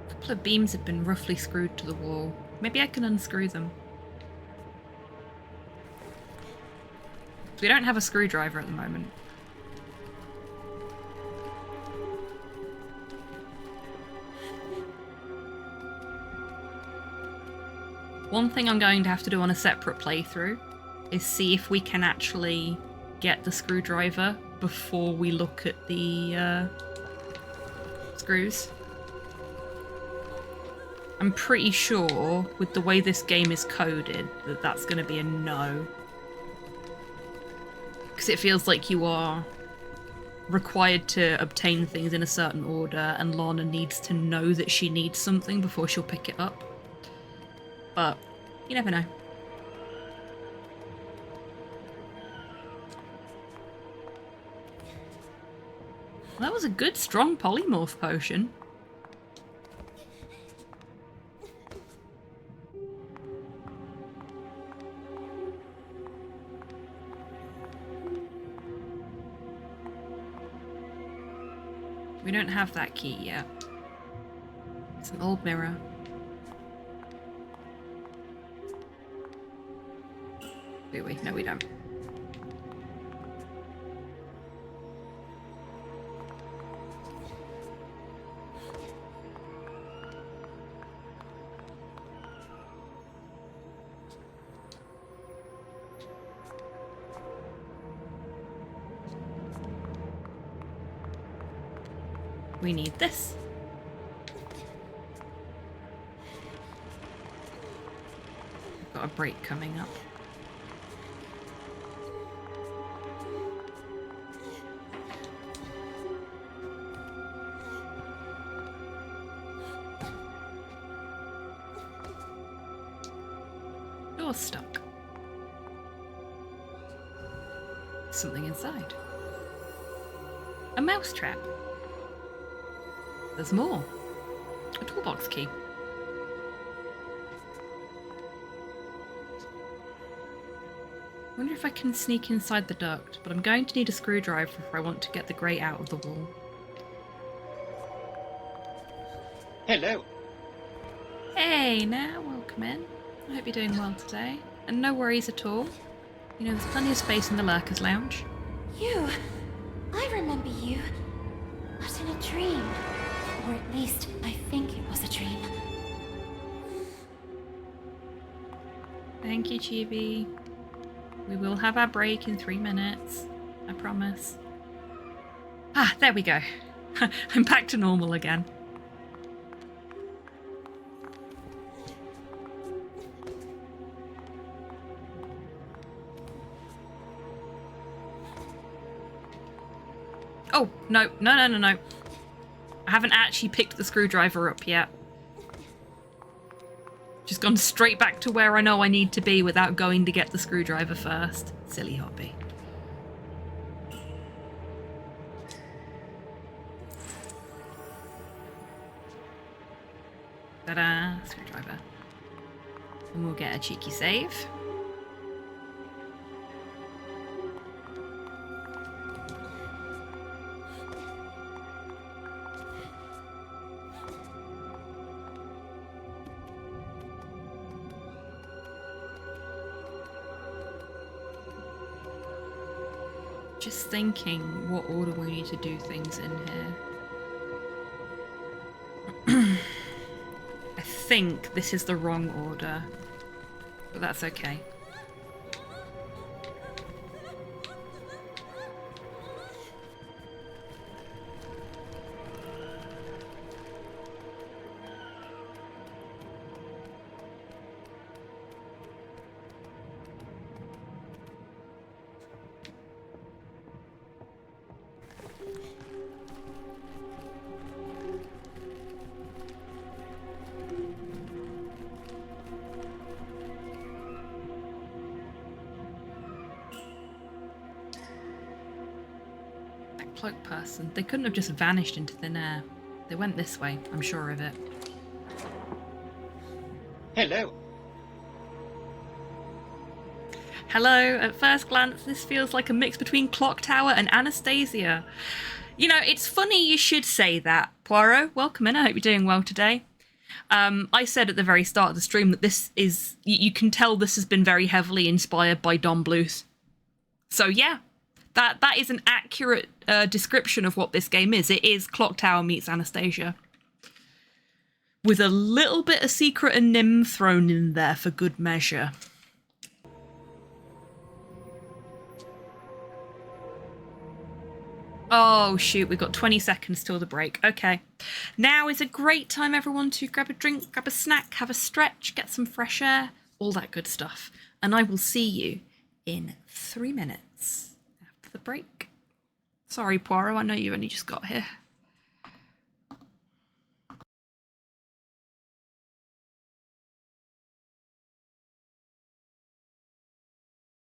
A couple of beams have been roughly screwed to the wall. Maybe I can unscrew them. We don't have a screwdriver at the moment. One thing I'm going to have to do on a separate playthrough is see if we can actually get the screwdriver before we look at the screws. I'm pretty sure, with the way this game is coded, that that's going to be a no. Because it feels like you are required to obtain things in a certain order, and Lana needs to know that she needs something before she'll pick it up. But you never know. Well, that was a good, strong polymorph potion. We don't have that key yet. It's an old mirror. Do we? No, we don't. We need this. We've got a break coming up. Door's stuck. Something inside. A mousetrap. There's more. A toolbox key. Wonder if I can sneak inside the duct, but I'm going to need a screwdriver if I want to get the grate out of the wall. Hello. Hey, now, welcome in. I hope you're doing well today. And no worries at all. You know, there's plenty of space in the Lurkers Lounge. You. I remember you. But in a dream. Or at least, I think it was a dream. Thank you, Chibi. We will have our break in 3 minutes. I promise. Ah, there we go. I'm back to normal again. Oh, no. I haven't actually picked the screwdriver up yet. Just gone straight back to where I know I need to be without going to get the screwdriver first. Silly hobby. Ta-da! Screwdriver. And we'll get a cheeky save. Just thinking what order we need to do things in here. I think this is the wrong order, but that's okay. cloak person. They couldn't have just vanished into thin air. They went this way, I'm sure of it. Hello. Hello, at first glance, this feels like a mix between Clock Tower and Anastasia. You know, it's funny you should say that, Poirot. Welcome in, I hope you're doing well today. I said at the very start of the stream that this is, you can tell this has been very heavily inspired by Don Bluth. So yeah, that is an accurate description of what this game is. It is Clock Tower meets Anastasia. With a little bit of Secret and Nim thrown in there for good measure. Oh shoot, we've got 20 seconds till the break. Okay. Now is a great time, everyone, to grab a drink, grab a snack, have a stretch, get some fresh air, all that good stuff. And I will see you in 3 minutes after the break. Sorry, Poirot, I know you only just got here.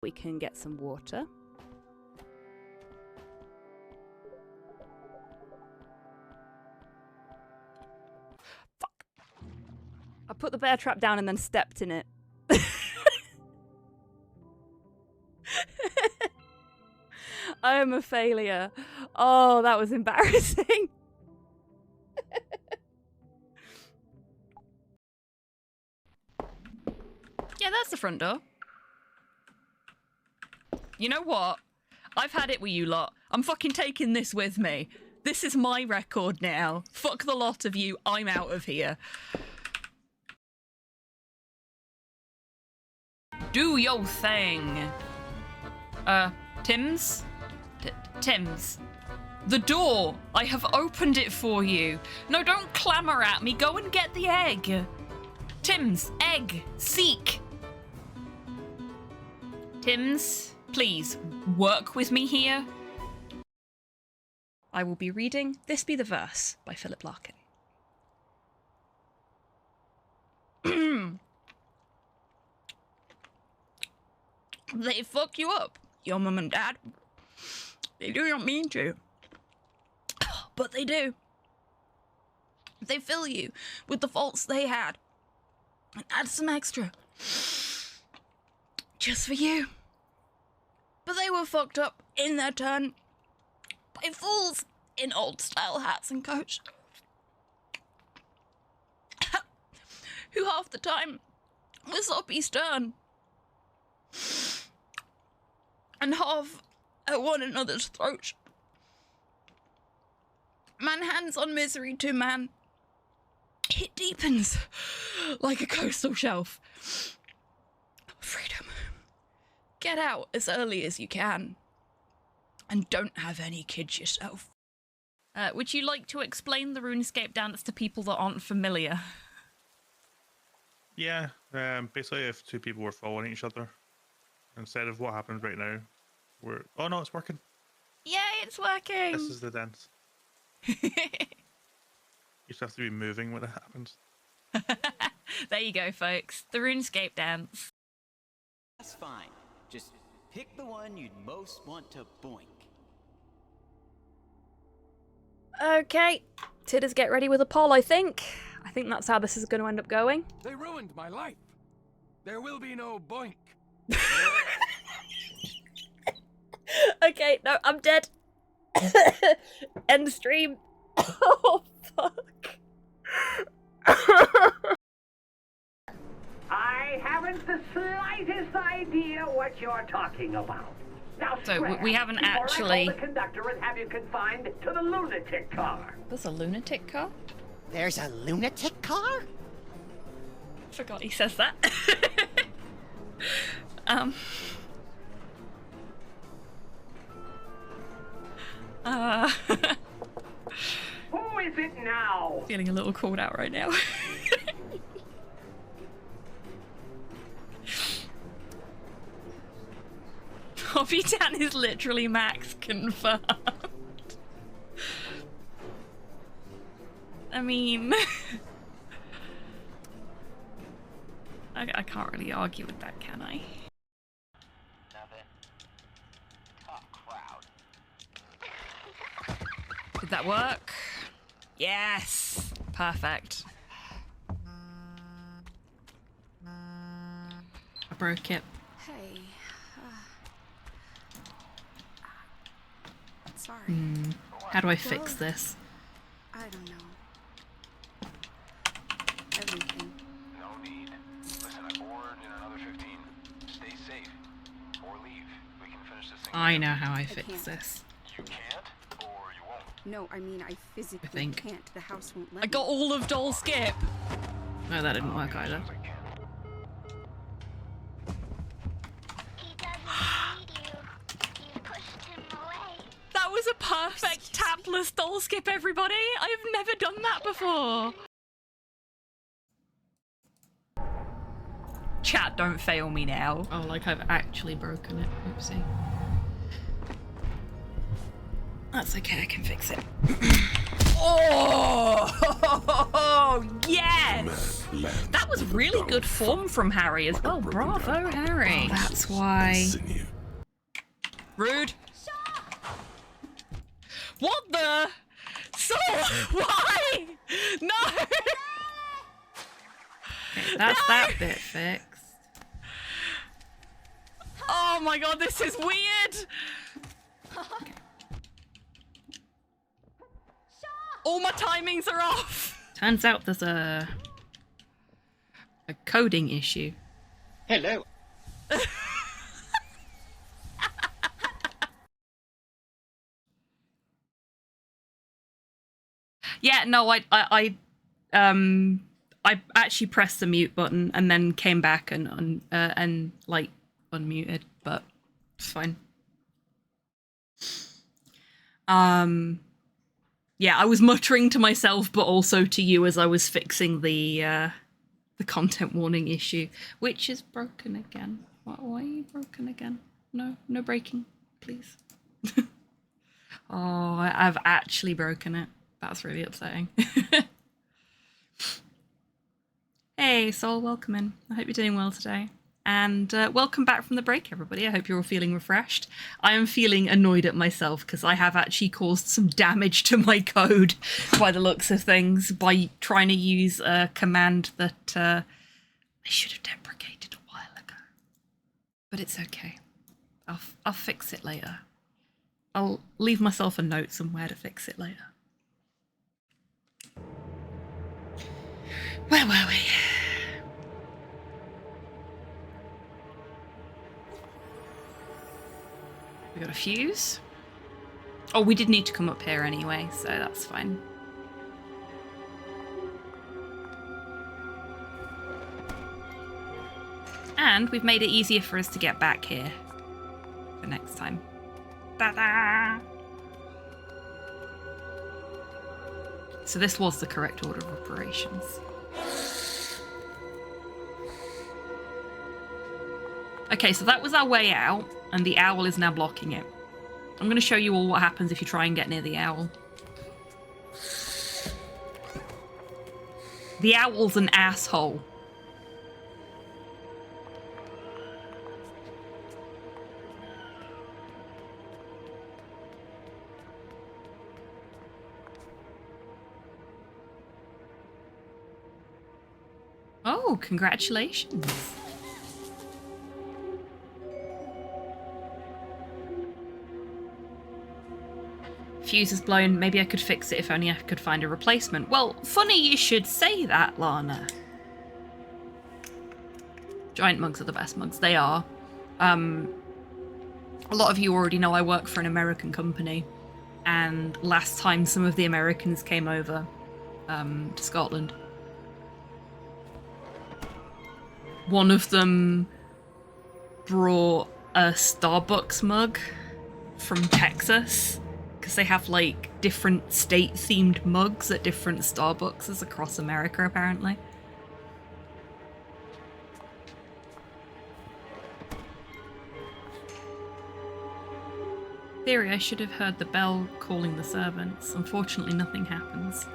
We can get some water. I put the bear trap down and then stepped in it. I am a failure. Oh, that was embarrassing. Yeah, that's the front door. You know what? I've had it with you lot. I'm fucking taking this with me. This is my record now. Fuck the lot of you. I'm out of here. Do your thing. Tim's? Tim's. The door. I have opened it for you. No, don't clamour at me. Go and get the egg. Tim's. Egg. Seek. Tim's, please, work with me here. I will be reading This Be the Verse by Philip Larkin. They fuck you up, your mum and dad. They do not mean to. But they do. They fill you with the faults they had. And add some extra. Just for you. But they were fucked up in their turn. By fools in old-style hats and coats. Who half the time were soppy stern. And half at one another's throats. Man hands on misery to man. It deepens like a coastal shelf. Freedom. Get out as early as you can. And don't have any kids yourself. Would you like to explain the RuneScape dance to people that aren't familiar? Yeah, basically if two people were following each other, instead of what happens right now, oh no, it's working. Yay, it's working! This is the dance. You just have to be moving when it happens. There you go, folks. The RuneScape dance. That's fine. Just pick the one you'd most want to boink. Okay, Tidders, get ready with a poll, I think. I think that's how this is going to end up going. They ruined my life. There will be no boink. Okay, no, I'm dead. End the stream. Oh, fuck. I haven't the slightest idea what you're talking about. Now, so we haven't actually. I call the conductor and have you confined to the lunatic car. There's a lunatic car? There's a lunatic car? Forgot he says that. Who is it now? Feeling a little called out right now. HobbyTan is literally max confirmed. I mean, I can't really argue with that, can I? Nothing. Tough crowd. Did that work? Yes! Perfect. I broke it. Hey. Sorry. How do I fix this? I don't know. Everything. No need. Listen, I board in another 15. Stay safe. Or leave. We can finish this thing. I know how I fix this. You can't, or you won't. No, I mean, I physically think. can't. The house won't let I got all of Doll Skip! No, that didn't work either. That was a perfect tapless Doll Skip, everybody! I've never done that before! Chat, don't fail me now. Oh, like I've actually broken it. Oopsie. That's okay, I can fix it. Oh! Yes! That was really good form from Harry as well. Bravo, Harry. That's why. Rude. What the? So, why? No! Okay, that's that bit fixed. Oh my god, this is weird! Okay. All my timings are off! Turns out there's a coding issue. Hello. Yeah, no, I actually pressed the mute button and then came back and like unmuted, but it's fine. Yeah, I was muttering to myself, but also to you as I was fixing the content warning issue, which is broken again. Why are you broken again? No breaking, please. Oh, I've actually broken it. That's really upsetting. Hey, Soul, welcome in. I hope you're doing well today. And welcome back from the break, everybody. I hope you're all feeling refreshed. I am feeling annoyed at myself because I have actually caused some damage to my code by the looks of things by trying to use a command that I should have deprecated a while ago. But it's okay. I'll fix it later. I'll leave myself a note somewhere to fix it later. Where were we? We got a fuse. Oh, we did need to come up here anyway, so that's fine. And we've made it easier for us to get back here for next time. Ta-da! So this was the correct order of operations. Okay, so that was our way out, and the owl is now blocking it. I'm going to show you all what happens if you try and get near the owl. The owl's an asshole. Oh, congratulations. Fuse is blown. Maybe I could fix it if only I could find a replacement. Well, funny you should say that, Lana. Giant mugs are the best mugs. They are. A lot of you already know I work for an American company. And last time some of the Americans came over to Scotland, one of them brought a Starbucks mug from Texas. Because they have, like, different state-themed mugs at different Starbucks across America, apparently. Theory, I should have heard the bell calling the servants. Unfortunately, nothing happens.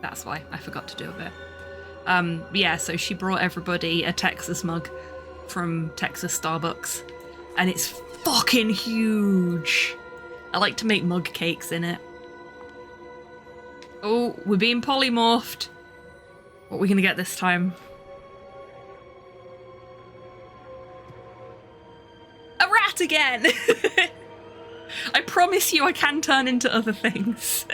That's why I forgot to do a bit. Yeah, so she brought everybody a Texas mug from Texas Starbucks. And it's fucking huge. I like to make mug cakes in it. Oh, we're being polymorphed. What are we gonna get this time? A rat again! I promise you I can turn into other things.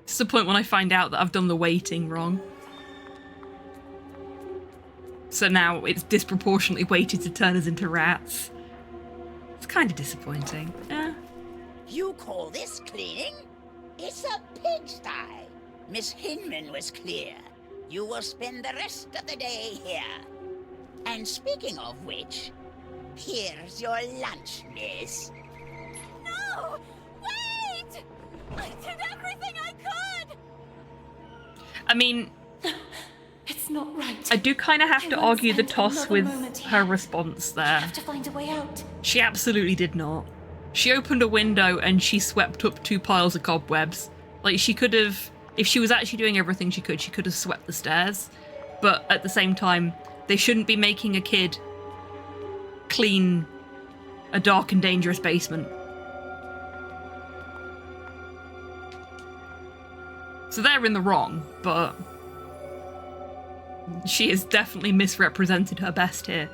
It's the point when I find out that I've done the weighting wrong. So now it's disproportionately weighted to turn us into rats. It's kind of disappointing. You call this cleaning? It's a pigsty. Miss Hinman was clear. You will spend the rest of the day here. And speaking of which, here's your lunch, miss. No! Wait! I did everything I could! I mean... It's not right. I do kind of have to argue the spend toss another with moment here. her response there. I have to find a way out. She absolutely did not. She opened a window and she swept up 2 piles of cobwebs. Like, she could have... If she was actually doing everything she could have swept the stairs. But at the same time, they shouldn't be making a kid clean a dark and dangerous basement. So they're in the wrong, but she has definitely misrepresented her best here.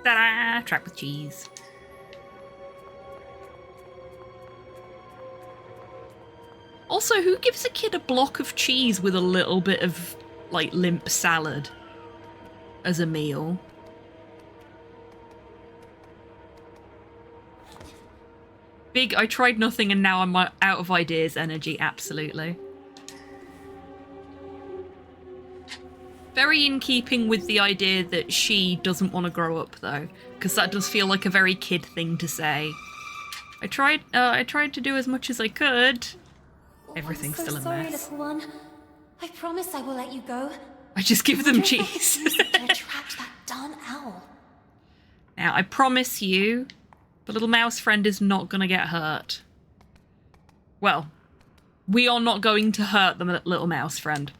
Ta-da! Track with cheese. Also, who gives a kid a block of cheese with a little bit of, like, limp salad as a meal? Big, I tried nothing and now I'm out of ideas energy, absolutely. Very in keeping with the idea that she doesn't want to grow up, though, because that does feel like a very kid thing to say. I tried to do as much as I could. Everything's I'm so still a sorry, mess. little one. I promise I will let you go. I just give them cheese. To attract that darn owl. Now, I promise you, the little mouse friend is not going to get hurt. Well, we are not going to hurt the little mouse friend.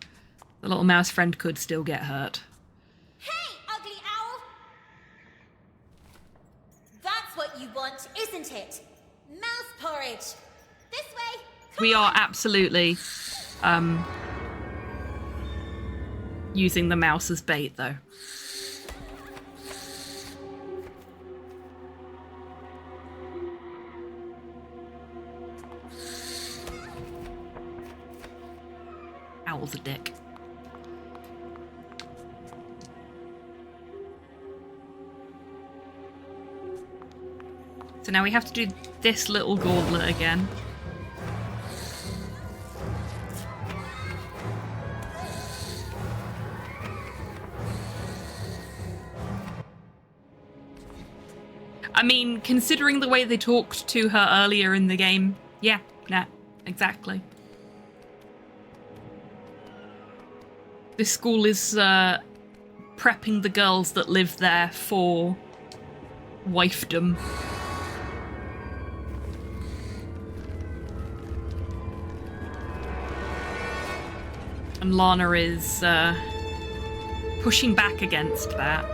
The little mouse friend could still get hurt. Hey, ugly owl! That's what you want, isn't it? Mouse porridge. This way. We are absolutely using the mouse as bait, though. Owl's a dick. So now we have to do this little gauntlet again. I mean, considering the way they talked to her earlier in the game, yeah, exactly. This school is prepping the girls that live there for wifedom. And Lana is pushing back against that.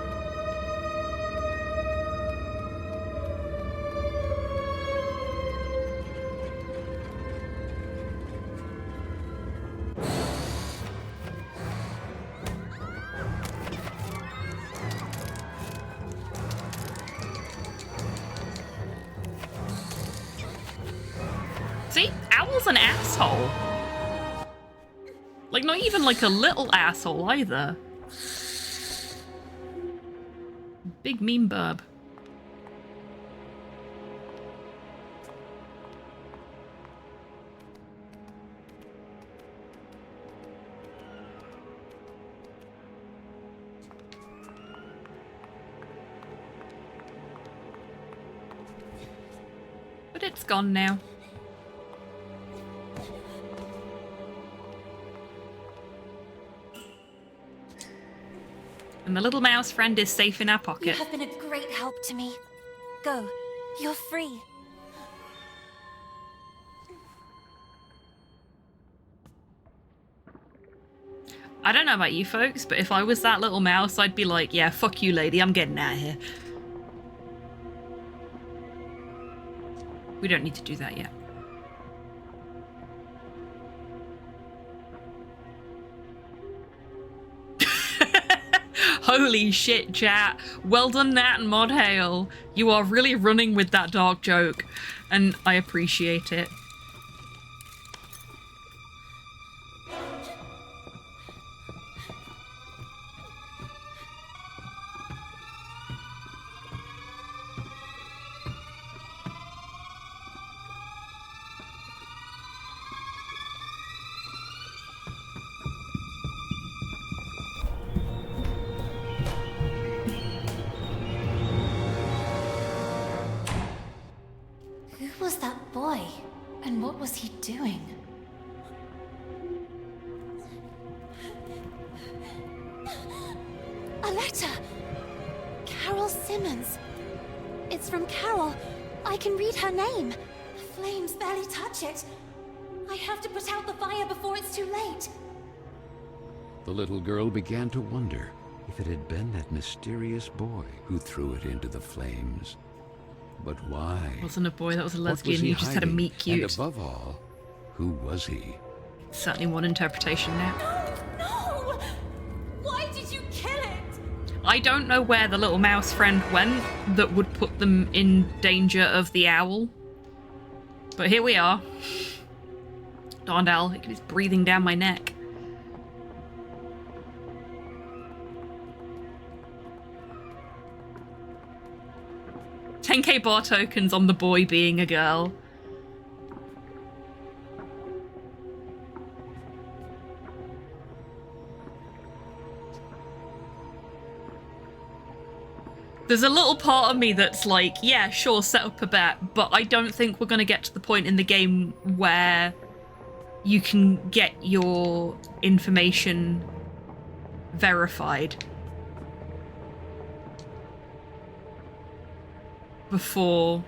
See? Owl's an asshole. Like, not even like a little asshole either. Big mean burb. But it's gone now. And the little mouse friend is safe in our You pocket. have been a great help to me. Go. You're free. I don't know about you folks, but if I was that little mouse, I'd be like, yeah, fuck you, lady, I'm getting out of here. We don't need to do that yet. Holy shit, chat. Well done, Nat and Mod Hale. You are really running with that dark joke, and I appreciate it. Who was that boy? And what was he doing? A letter! Carole Simmons. It's from Carole. I can read her name. The flames barely touch it. I have to put out the fire before it's too late. The little girl began to wonder if it had been that mysterious boy who threw it into the flames. But why? It wasn't a boy, that was a What lesbian. was he You just had a hiding? meet cute. And above all, who was he? Certainly one interpretation now. No! Why did you kill it? I don't know where the little mouse friend went that would put them in danger of the owl. But here we are. Darned owl, it keeps breathing down my neck. $10k bar tokens on the boy being a girl. There's a little part of me that's like, yeah, sure, set up a bet, but I don't think we're going to get to the point in the game where you can get your information verified before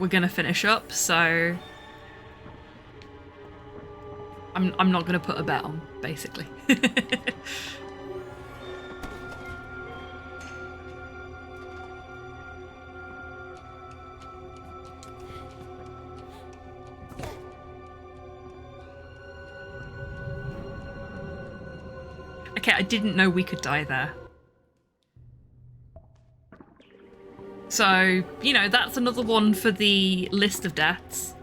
we're going to finish up, so I'm not going to put a bet on, basically. Okay, I didn't know we could die there. So, you know, that's another one for the list of deaths.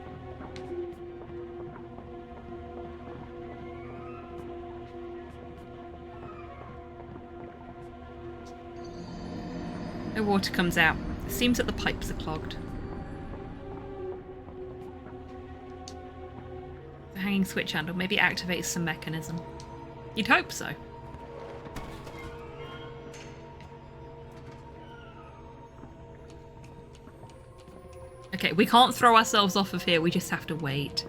No water comes out. It seems that the pipes are clogged. The hanging switch handle maybe activates some mechanism. You'd hope so. Okay, we can't throw ourselves off of here, we just have to wait.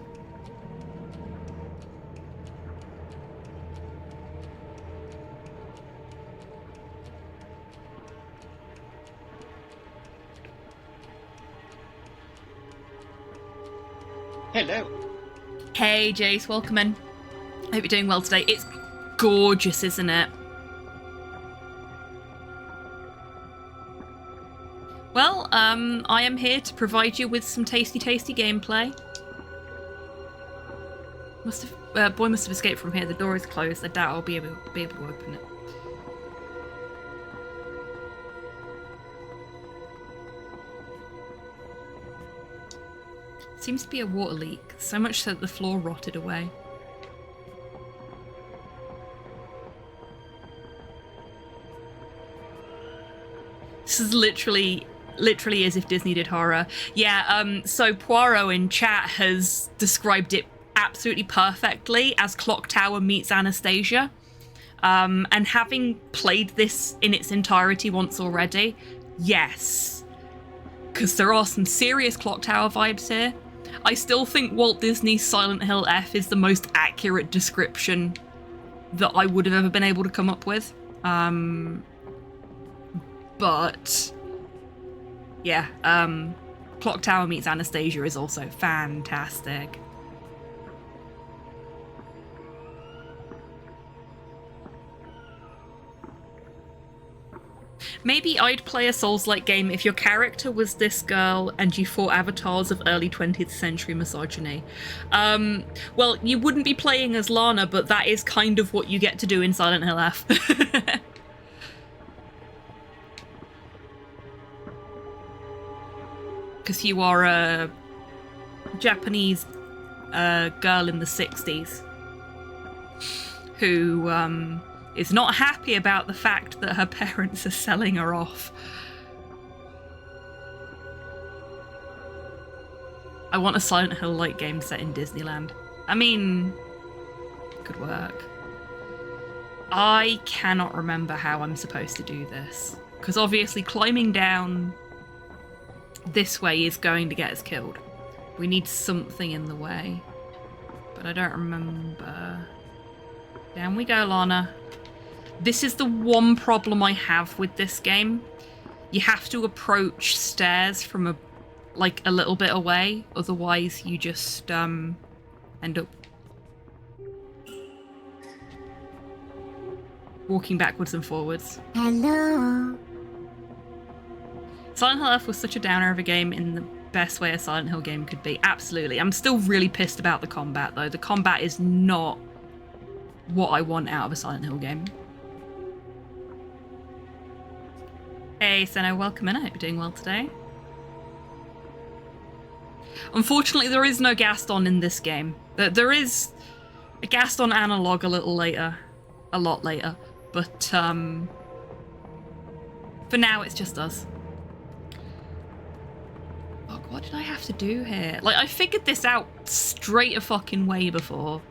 Hello. Hey Jace, welcome in. Hope you're doing well today. It's gorgeous, isn't it? Well, I am here to provide you with some tasty gameplay. Boy must have escaped from here. The door is closed. I doubt I'll be able to open it. Seems to be a water leak, so much so that the floor rotted away. This is literally as if Disney did horror. Yeah, so Poirot in chat has described it absolutely perfectly as Clock Tower meets Anastasia. And having played this in its entirety once already, yes. Because there are some serious Clock Tower vibes here. I still think Walt Disney's Silent Hill F is the most accurate description that I would have ever been able to come up with. but yeah, Clock Tower meets Anastasia is also fantastic. Maybe I'd play a Souls-like game if your character was this girl and you fought avatars of early 20th century misogyny. Well, you wouldn't be playing as Lana, but that is kind of what you get to do in Silent Hill F. Because you are a Japanese girl in the 60s who is not happy about the fact that her parents are selling her off. I want a Silent Hill-like game set in Disneyland. I mean, could work. I cannot remember how I'm supposed to do this, because obviously climbing down this way is going to get us killed. We need something in the way, but I don't remember. Down we go, Lana. This is the one problem I have with this game. You have to approach stairs from a little bit away, otherwise you just end up walking backwards and forwards. Hello. Silent Hill F was such a downer of a game in the best way a Silent Hill game could be. Absolutely. I'm still really pissed about the combat, though. The combat is not what I want out of a Silent Hill game. Hey, Senna, welcome in. I hope you're doing well today. Unfortunately, there is no Gaston in this game. There is a Gaston analog a little later. A lot later. But, for now, it's just us. Fuck, what did I have to do here? Like, I figured this out straight a fucking way before.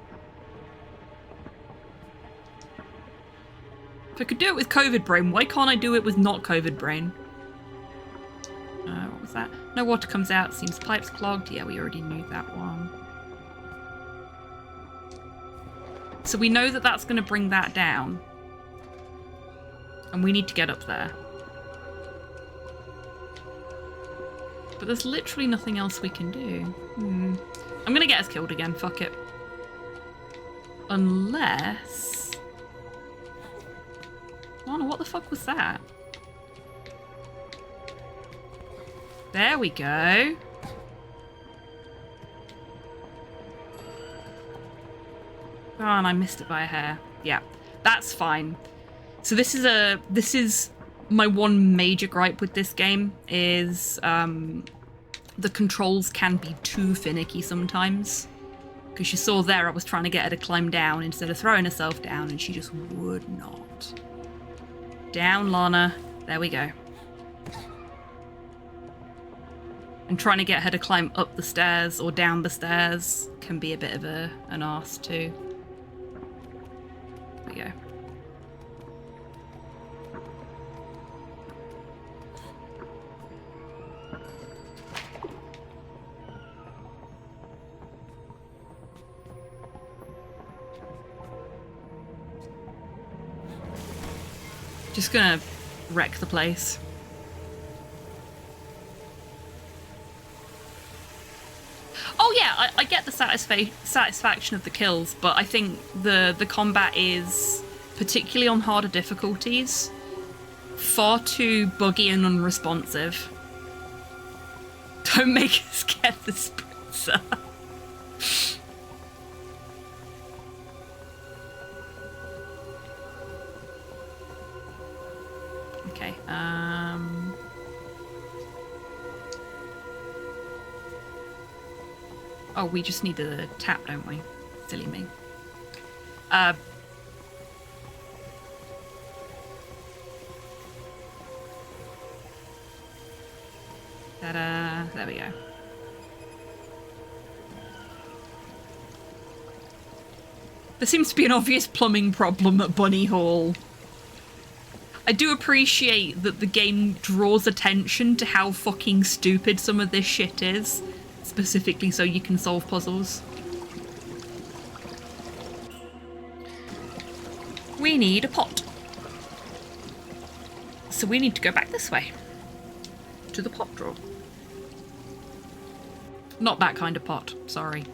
If I could do it with COVID brain, why can't I do it with not COVID brain? What was that? No water comes out, seems pipes clogged. Yeah, we already knew that one. So we know that that's going to bring that down. And we need to get up there. But there's literally nothing else we can do. I'm going to get us killed again, fuck it. Unless... Oh no, what the fuck was that? There we go. Oh, and I missed it by a hair. Yeah, that's fine. So this is my one major gripe with this game is the controls can be too finicky sometimes. Because you saw there I was trying to get her to climb down instead of throwing herself down and she just would not. Down, Lana. There we go. And trying to get her to climb up the stairs or down the stairs can be a bit of an arse too. There we go. Just gonna wreck the place. Oh yeah, I get the satisfaction of the kills, but I think the combat is, particularly on harder difficulties, far too buggy and unresponsive. Don't make us get the spritzer. Okay, oh, we just need a tap, don't we? Silly me. Ta-da! There we go. There seems to be an obvious plumbing problem at Bunny Hall. I do appreciate that the game draws attention to how fucking stupid some of this shit is, specifically so you can solve puzzles. We need a pot. So we need to go back this way. To the pot drawer. Not that kind of pot, sorry.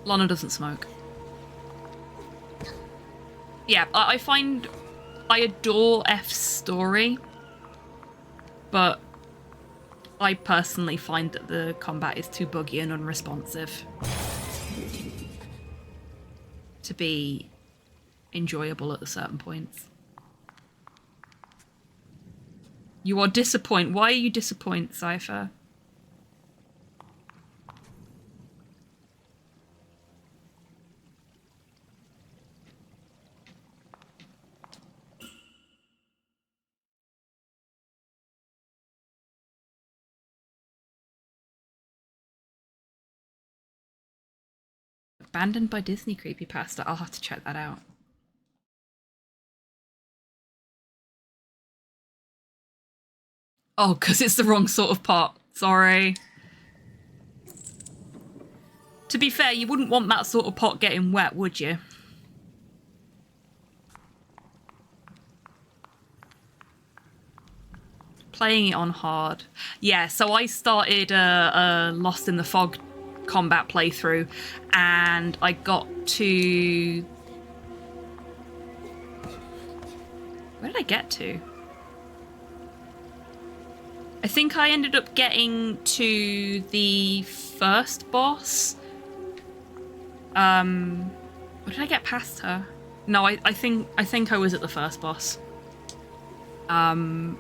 Lana doesn't smoke. Yeah, I find I adore F's story, but I personally find that the combat is too buggy and unresponsive to be enjoyable at certain points. You are disappointed. Why are you disappointed, Cypher? Abandoned by Disney creepypasta. I'll have to check that out. Oh, because it's the wrong sort of pot. Sorry. To be fair, you wouldn't want that sort of pot getting wet, would you? Playing it on hard. Yeah, so I started Lost in the Fog combat playthrough, and I got to... Where did I get to? I think I ended up getting to the first boss. Or did I get past her? No, I think I was at the first boss. And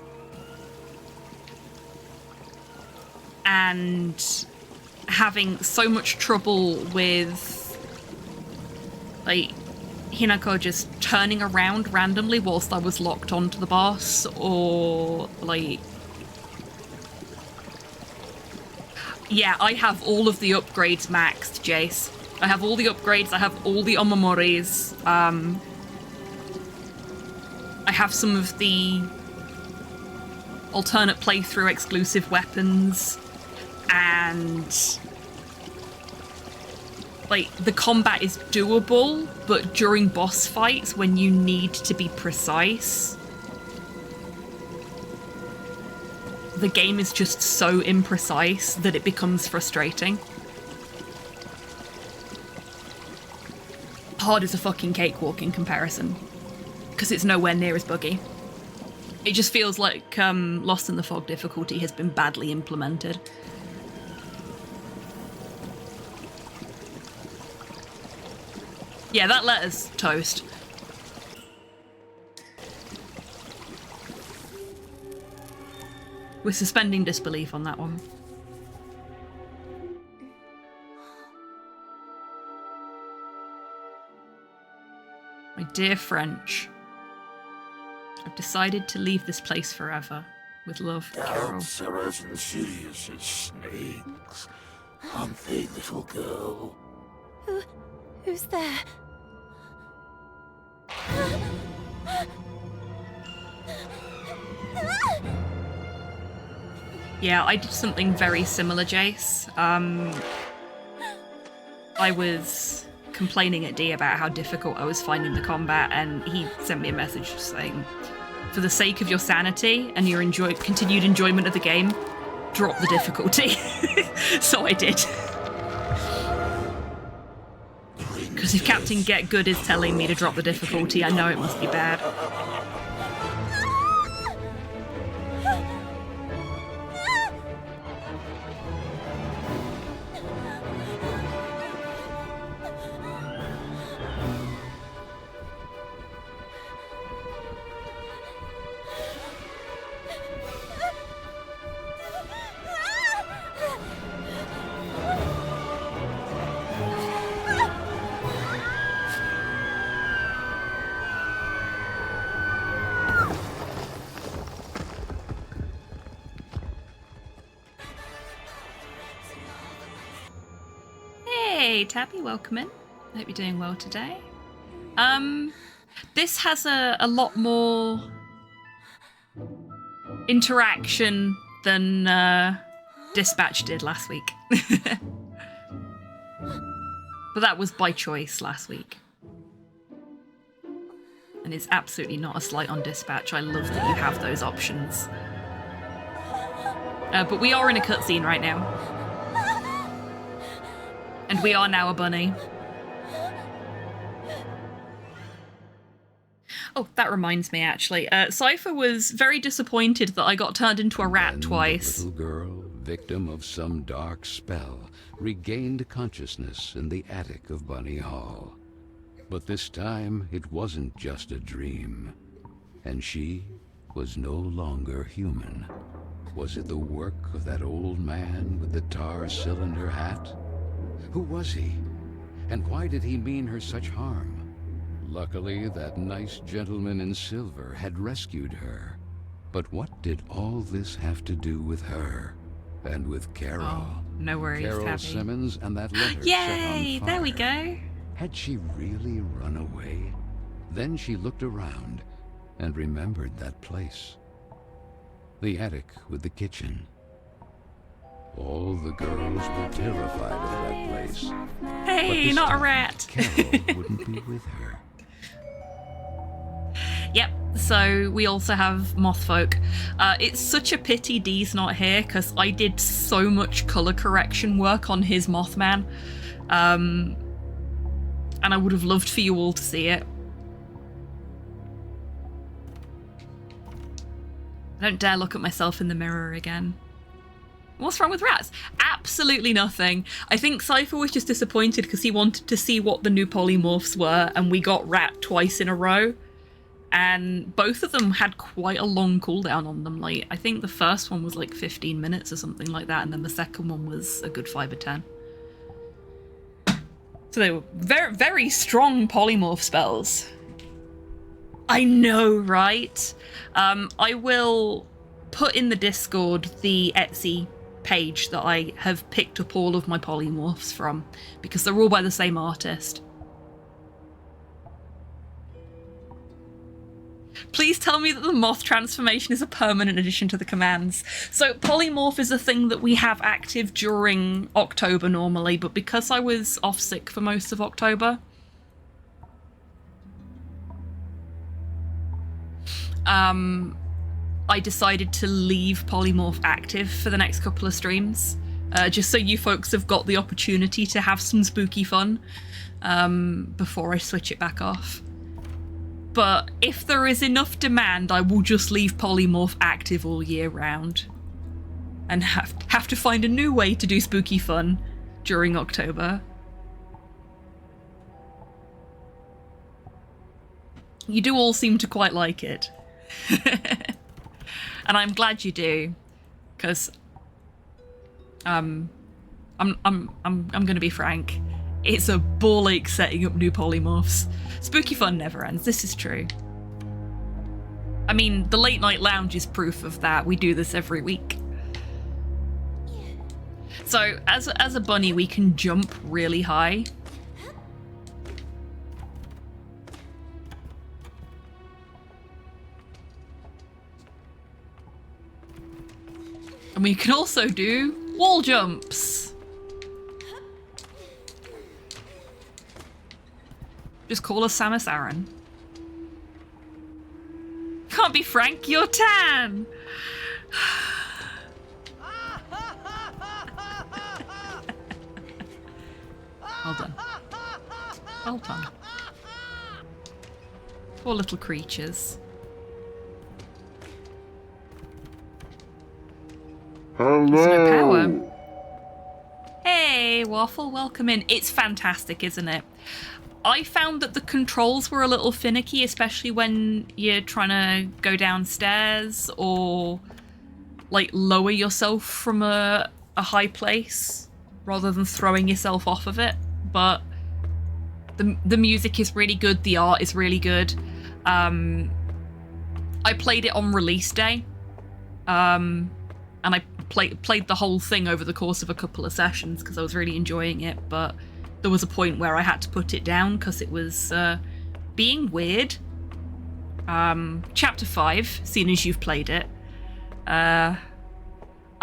having so much trouble with, like, Hinako just turning around randomly whilst I was locked onto the boss, or, like... Yeah, I have all of the upgrades maxed, Jace. I have all the upgrades, I have all the omomoris. I have some of the alternate playthrough exclusive weapons, and like the combat is doable, but during boss fights when you need to be precise, the game is just so imprecise that it becomes frustrating. Hard is a fucking cakewalk in comparison, because it's nowhere near as buggy. It just feels like Lost in the Fog difficulty has been badly implemented. Yeah, that letter's toast. We're suspending disbelief on that one. My dear French, I've decided to leave this place forever. With love, Carole. Doubts are as insidious as snakes, aren't they, little girl? Who's there? Yeah, I did something very similar, Jace. I was complaining at D about how difficult I was finding the combat, and he sent me a message saying, for the sake of your sanity and your continued enjoyment of the game, drop the difficulty. So I did. Because if Captain Get Good is telling me to drop the difficulty, I know it must be bad. Hey, Tabby, welcome in. I hope you're doing well today. This has a lot more interaction than Dispatch did last week. But that was by choice last week. And it's absolutely not a slight on Dispatch. I love that you have those options. But we are in a cutscene right now. And we are now a bunny. Oh, that reminds me, actually. Cypher was very disappointed that I got turned into a rat twice. The little girl, victim of some dark spell, regained consciousness in the attic of Bunny Hall. But this time, it wasn't just a dream. And she was no longer human. Was it the work of that old man with the tar cylinder hat? Who was he? And why did he mean her such harm? Luckily, that nice gentleman in silver had rescued her. But what did all this have to do with her? And with Carole? Oh, no worries, Carole Tabby. Simmons and that letter Yay! set on fire. There we go. Had she really run away? Then she looked around and remembered that place. The attic with the kitchen. All the girls were terrified of that place. Hey, But this not a time, rat. Carole wouldn't be with her. Yep, so we also have Mothfolk. It's such a pity Dee's not here, because I did so much colour correction work on his Mothman. And I would have loved for you all to see it. I don't dare look at myself in the mirror again. What's wrong with rats? Absolutely nothing. I think Cypher was just disappointed because he wanted to see what the new polymorphs were, and we got rat twice in a row. And both of them had quite a long cooldown on them. Like, I think the first one was like 15 minutes or something like that, and then the second one was a good 5 or 10. So they were very, very strong polymorph spells. I know, right? I will put in the Discord the Etsy page that I have picked up all of my polymorphs from, because they're all by the same artist. Please tell me that the moth transformation is a permanent addition to the commands. So polymorph is a thing that we have active during October normally, but because I was off sick for most of October, I decided to leave polymorph active for the next couple of streams, just so you folks have got the opportunity to have some spooky fun before I switch it back off. But if there is enough demand, I will just leave polymorph active all year round and have to find a new way to do spooky fun during October. You do all seem to quite like it. And I'm glad you do, because I'm gonna be frank. It's a ball ache setting up new polymorphs. Spooky fun never ends, this is true. I mean, the late night lounge is proof of that. We do this every week. So, as a bunny, we can jump really high. And we can also do wall jumps. Just call us Samus Aran. Can't be frank, you're tan! Well done. Well done. Poor little creatures. Hello. There's no power. Hey, Waffle, welcome in. It's fantastic, isn't it? I found that the controls were a little finicky, especially when you're trying to go downstairs or like lower yourself from a high place rather than throwing yourself off of it. But the music is really good, the art is really good. I played it on release day, and I played the whole thing over the course of a couple of sessions because I was really enjoying it, but there was a point where I had to put it down because it was being weird. Chapter 5, seeing as you've played it. I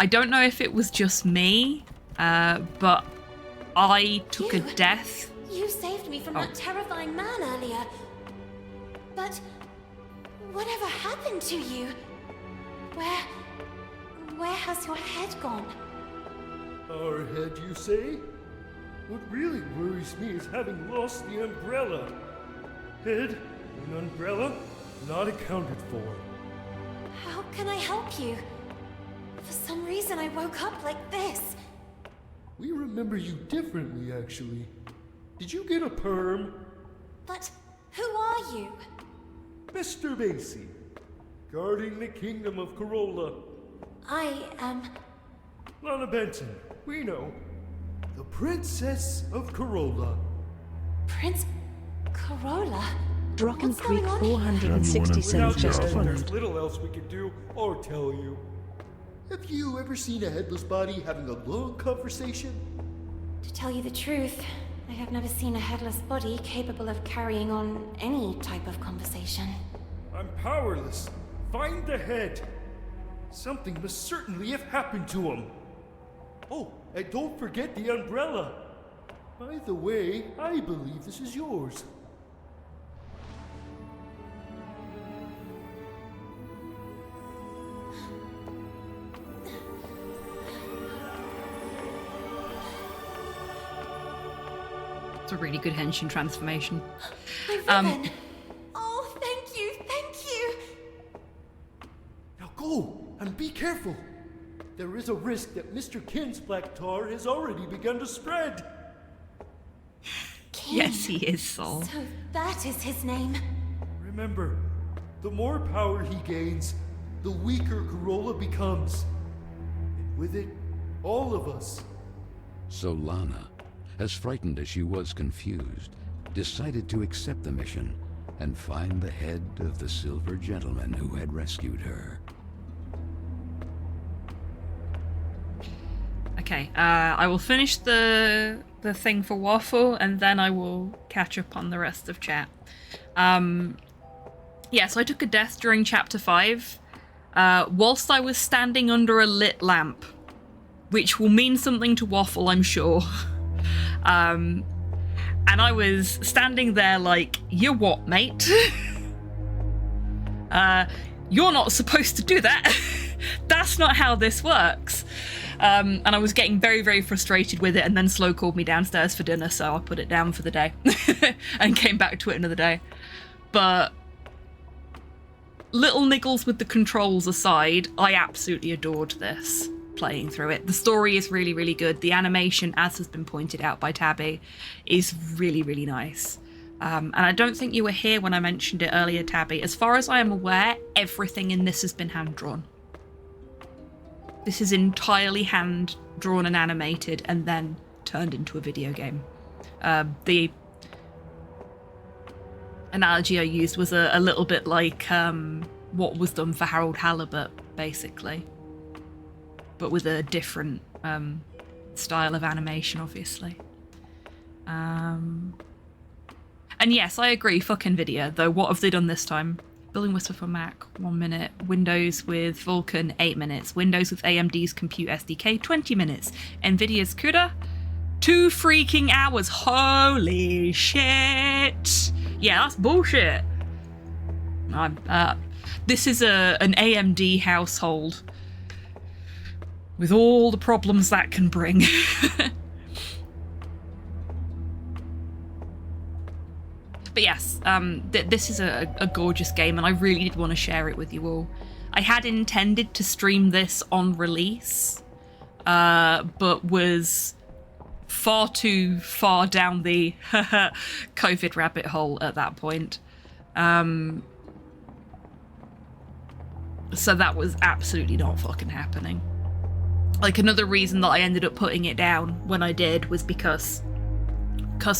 don't know if it was just me, but I took a death. You saved me from that terrifying man earlier. But whatever happened to you? Where has your head gone? Our head, you say? What really worries me is having lost the umbrella. Head and umbrella not accounted for. How can I help you? For some reason I woke up like this. We remember you differently, actually. Did you get a perm? But who are you? Mr. Macy, guarding the kingdom of Carole. I am... Lana Benson, we know. The Princess of Carole. Prince Carole? Drocken What's Creek going on 467 just There's followed. little else we can do or tell you. Have you ever seen a headless body having a long conversation? To tell you the truth, I have never seen a headless body capable of carrying on any type of conversation. I'm powerless. Find the head. Something must certainly have happened to him. Oh, and don't forget the umbrella. By the way, I believe this is yours. It's a really good henshin transformation. My ribbon. Oh, thank you, thank you. Now go, and be careful. There is a risk that Mr. Kin's black tar has already begun to spread. Yes, he is, Sol. So that is his name. Remember, the more power he gains, the weaker Carole becomes. And with it, all of us. So Lana, as frightened as she was confused, decided to accept the mission and find the head of the silver gentleman who had rescued her. Okay, I will finish the thing for Waffle, and then I will catch up on the rest of chat. Yeah, so I took a death during Chapter 5, whilst I was standing under a lit lamp, which will mean something to Waffle, I'm sure. And I was standing there like, you what, mate? You're not supposed to do that. That's not how this works. And I was getting very, very frustrated with it, and then Slow called me downstairs for dinner, so I put it down for the day and came back to it another day. But little niggles with the controls aside, I absolutely adored this, playing through it. The story is really, really good. The animation, as has been pointed out by Tabby, is really, really nice. And I don't think you were here when I mentioned it earlier, Tabby. As far as I am aware, everything in this has been hand-drawn. This is entirely hand-drawn and animated and then turned into a video game. The analogy I used was a little bit like what was done for Harold Halibut, basically. But with a different style of animation, obviously. And yes, I agree, fuck NVIDIA, though what have they done this time? Building Whisper for Mac, 1 minute. Windows with Vulkan, 8 minutes. Windows with AMD's Compute SDK, 20 minutes. NVIDIA's CUDA, 2 freaking hours. Holy shit. Yeah, that's bullshit. This is an AMD household with all the problems that can bring. But yes, this is a gorgeous game, and I really did want to share it with you all. I had intended to stream this on release, but was far too far down the COVID rabbit hole at that point. So that was absolutely not fucking happening. Like, another reason that I ended up putting it down when I did was because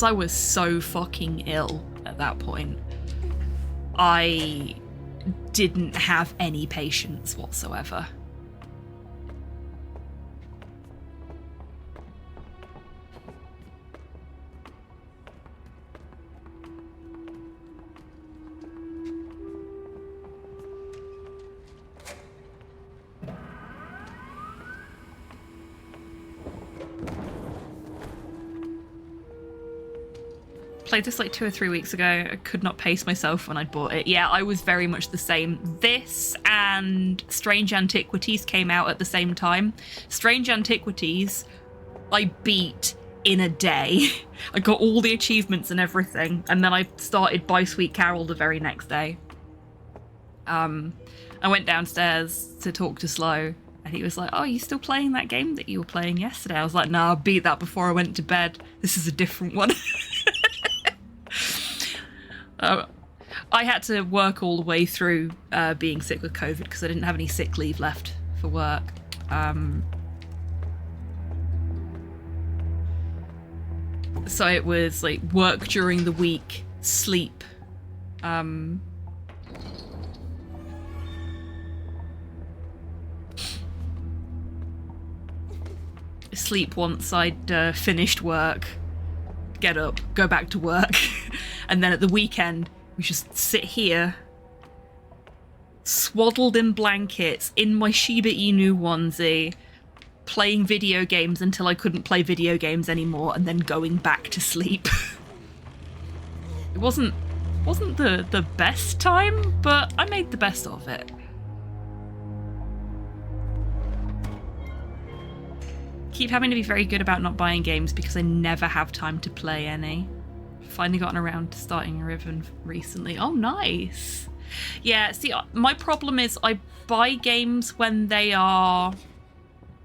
I was so fucking ill at that point. I didn't have any patience whatsoever. played this like 2 or 3 weeks ago. I could not pace myself when I bought it. Yeah, I was very much the same. This and Strange Antiquities came out at the same time. Strange Antiquities, I beat in a day. I got all the achievements and everything, and then I started By Sweet Carole the very next day. I went downstairs to talk to Slow, and he was like, "Oh, you still playing that game that you were playing yesterday?" I was like, "No, I beat that before I went to bed. This is a different one." I had to work all the way through being sick with COVID because I didn't have any sick leave left for work. So it was like work during the week, sleep. Sleep once I'd finished work, get up, go back to work, and then at the weekend we just sit here, swaddled in blankets, in my Shiba Inu onesie, playing video games until I couldn't play video games anymore, and then going back to sleep. It wasn't the best time, but I made the best of it. Keep having to be very good about not buying games because I never have time to play any. Finally gotten around to starting Riven recently. Oh, nice. Yeah, see, my problem is I buy games when they are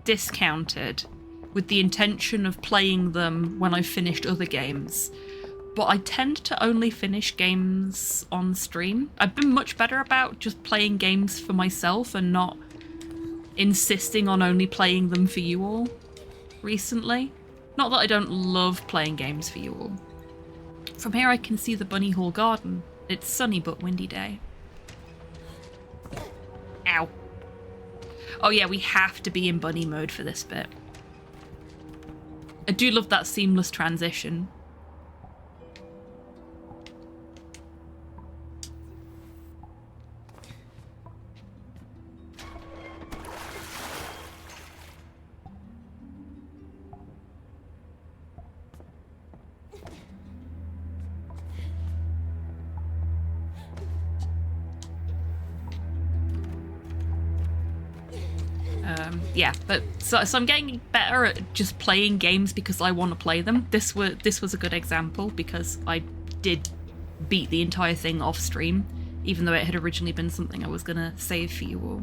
discounted with the intention of playing them when I've finished other games. But I tend to only finish games on stream. I've been much better about just playing games for myself and not insisting on only playing them for you all recently. Not that I don't love playing games for you all. From here I can see the Bunny Hall garden. It's sunny but windy day. Ow. Oh yeah, we have to be in bunny mode for this bit. I do love that seamless transition. Yeah, but so I'm getting better at just playing games because I want to play them. This was a good example because I did beat the entire thing off stream, even though it had originally been something I was gonna save for you all.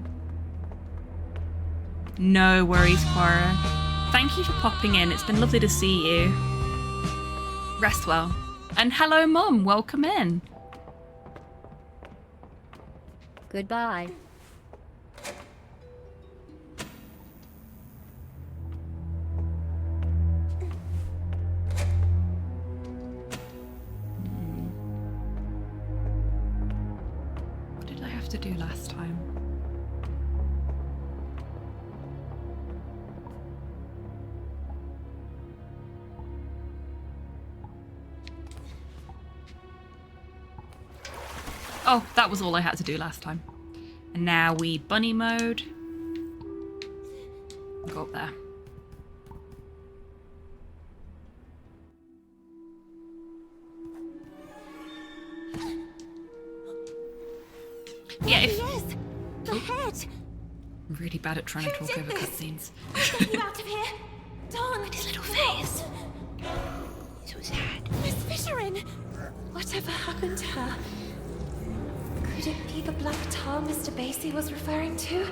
No worries, Quara. Thank you for popping in. It's been lovely to see you. Rest well. And hello, Mum. Welcome in. Goodbye. To do last time. Oh, that was all I had to do last time. And now we bunny mode. Go up there. Yeah, Yes, the head. I'm really bad at trying to talk over cutscenes. Get you out of here, Dawn. His little face. So sad. Miss Fisherin. Whatever happened to her? Could it be the black tar Mr. Basie was referring to?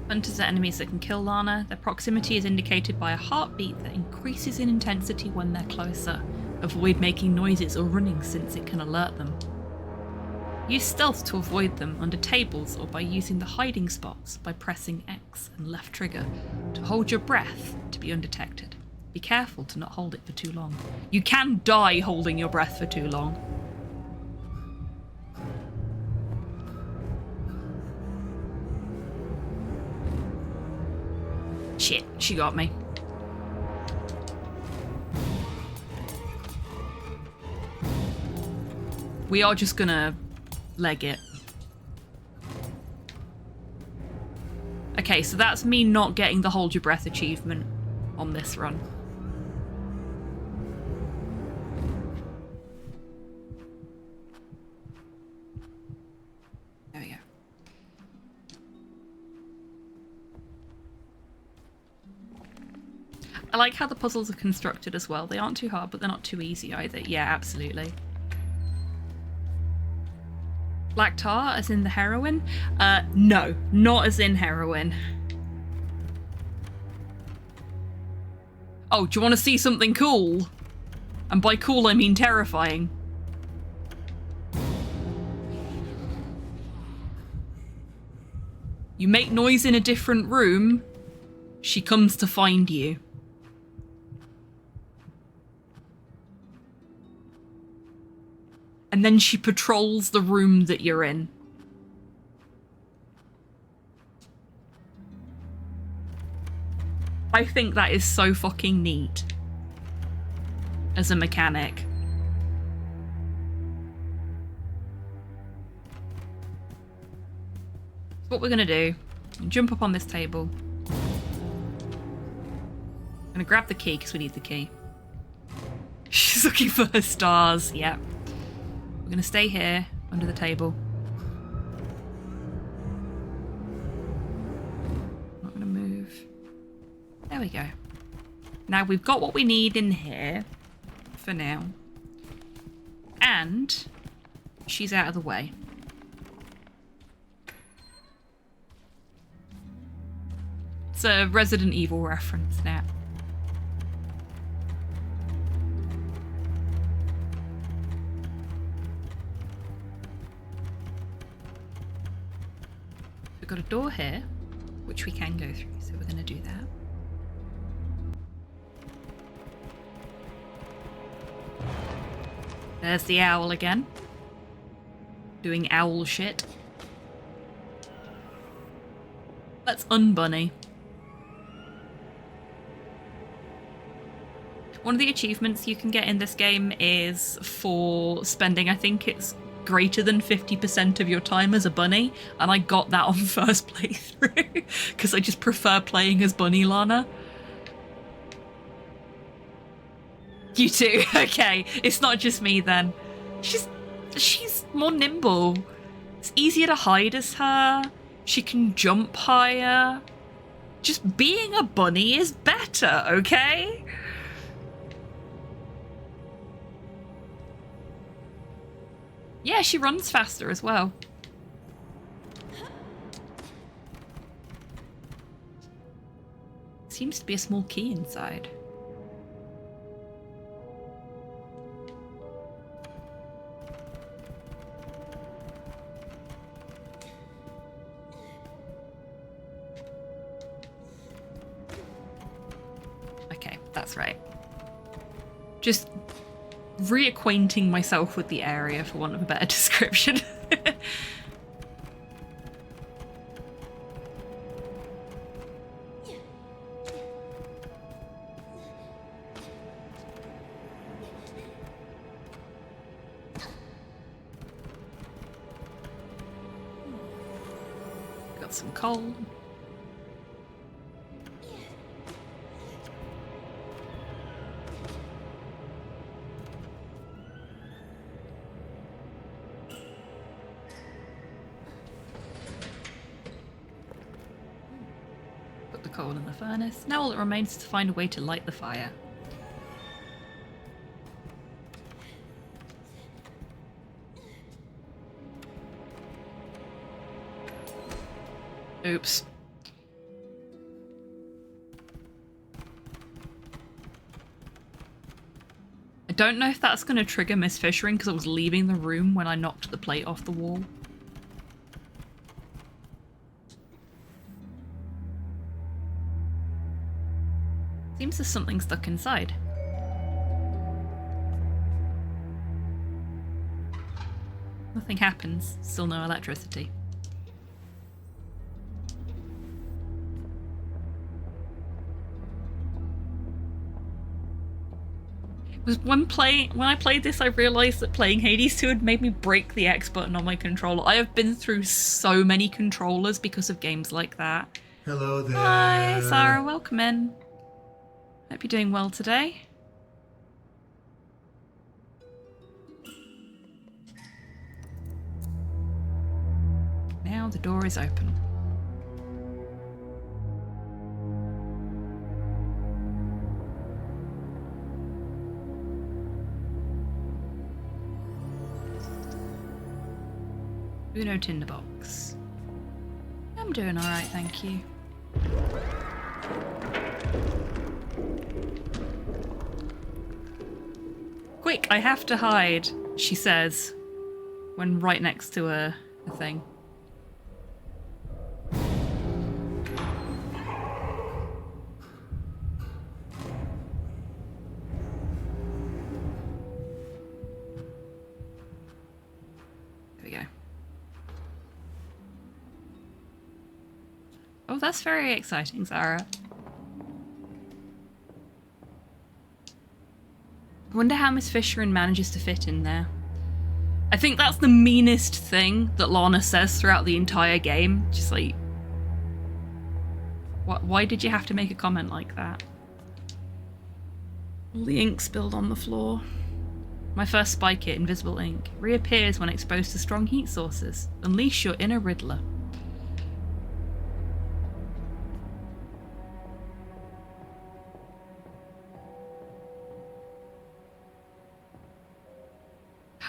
Hunters are enemies that can kill Lana. Their proximity is indicated by a heartbeat that increases in intensity when they're closer. Avoid making noises or running since it can alert them. Use stealth to avoid them under tables or by using the hiding spots by pressing X and left trigger to hold your breath to be undetected. Be careful to not hold it for too long. You can die holding your breath for too long. Shit, she got me. We are just gonna leg it. Okay, so that's me not getting the hold your breath achievement on this run. There we go. I like how the puzzles are constructed as well. They aren't too hard, but they're not too easy either. Yeah, absolutely. Black tar, as in the heroin? No, not as in heroin. Oh, do you want to see something cool? And by cool, I mean terrifying. You make noise in a different room, she comes to find you. And then she patrols the room that you're in. I think that is so fucking neat as a mechanic. So what we're gonna do, jump up on this table. I'm gonna grab the key because we need the key. She's looking for her stars, yep. We're gonna stay here under the table. Not gonna move. There we go. Now we've got what we need in here for now. And she's out of the way. It's a Resident Evil reference now. We've got a door here, which we can go through, so we're going to do that. There's the owl again. Doing owl shit. Let's unbunny. One of the achievements you can get in this game is for spending, I think it's greater than 50% of your time as a bunny, and I got that on first playthrough because I just prefer playing as Bunny Lana. You too? Okay, it's not just me then. She's more nimble. It's easier to hide as her. She can jump higher. Just being a bunny is better, okay? Yeah, she runs faster as well. Seems to be a small key inside. Okay, that's right. Just reacquainting myself with the area, for want of a better description. Got some coal. Coal in the furnace. Now all that remains is to find a way to light the fire. Oops. I don't know if that's going to trigger misfissuring because I was leaving the room when I knocked the plate off the wall. Seems there's something stuck inside. Nothing happens. Still no electricity. Was when I played this, I realised that playing Hades 2 had made me break the X button on my controller. I have been through so many controllers because of games like that. Hello there. Hi, Sarah. Welcome in. Hope you're doing well today. Now the door is open. Uno tinderbox. I'm doing alright, thank you. Quick, I have to hide, she says, when right next to a thing. There we go. Oh, that's very exciting, Zara. I wonder how Miss Fisherin manages to fit in there. I think that's the meanest thing that Lana says throughout the entire game. Just like, why did you have to make a comment like that? All the ink spilled on the floor. My first spy kit, invisible ink, reappears when exposed to strong heat sources. Unleash your inner Riddler.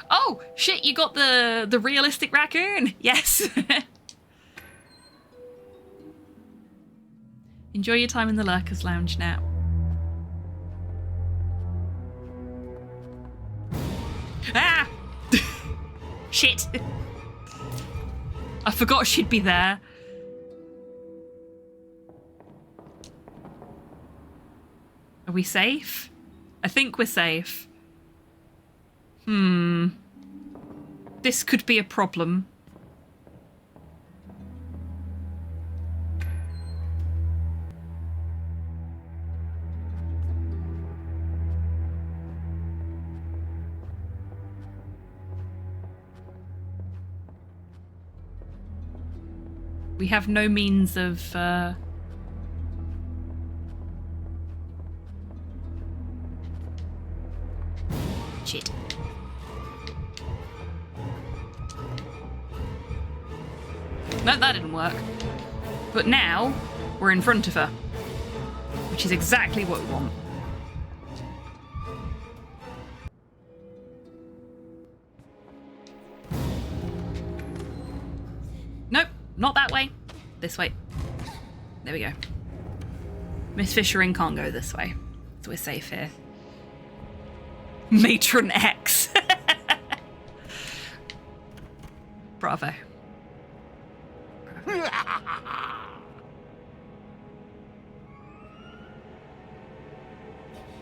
Oh, shit, you got the realistic raccoon. Yes. Enjoy your time in the Lurkers Lounge now. Ah! Shit. I forgot she'd be there. Are we safe? I think we're safe. This could be a problem. We have no means of shit. No, that didn't work. But now, we're in front of her. Which is exactly what we want. Nope, not that way. This way. There we go. Miss Fisherin can't go this way. So we're safe here. Matron X. Bravo.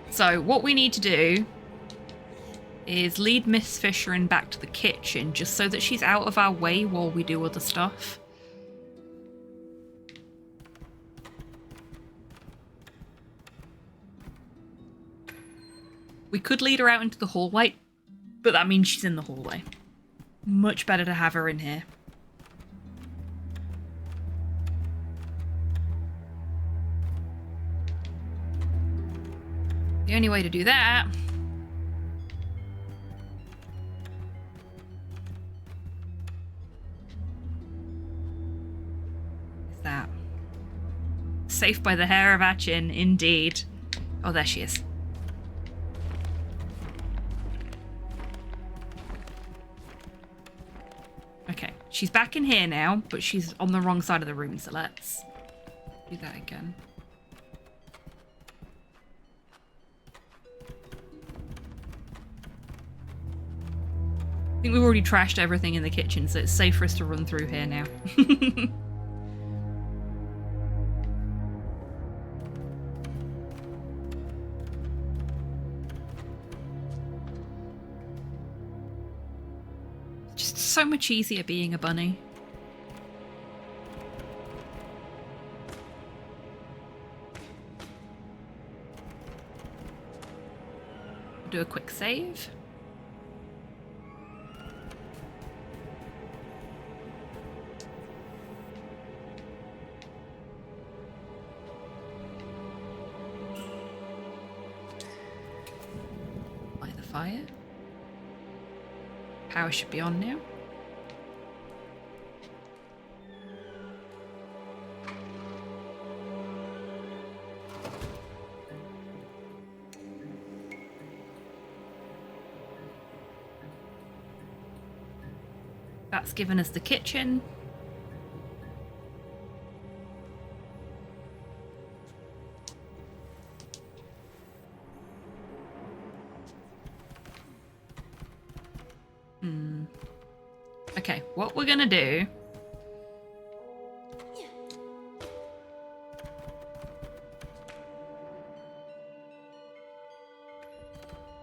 So what we need to do is lead Miss Fisherin back to the kitchen just so that she's out of our way while we do other stuff. We could lead her out into the hallway, but that means she's in the hallway. Much better to have her in here. The only way to do that is that. Safe by the hair of our chin, indeed. Oh, there she is. Okay, she's back in here now, but she's on the wrong side of the room, so let's do that again. I think we've already trashed everything in the kitchen, so it's safe for us to run through here now. Just so much easier being a bunny. Do a quick save. Light the fire. Power should be on now. That's given us the kitchen. Okay, what we're gonna do...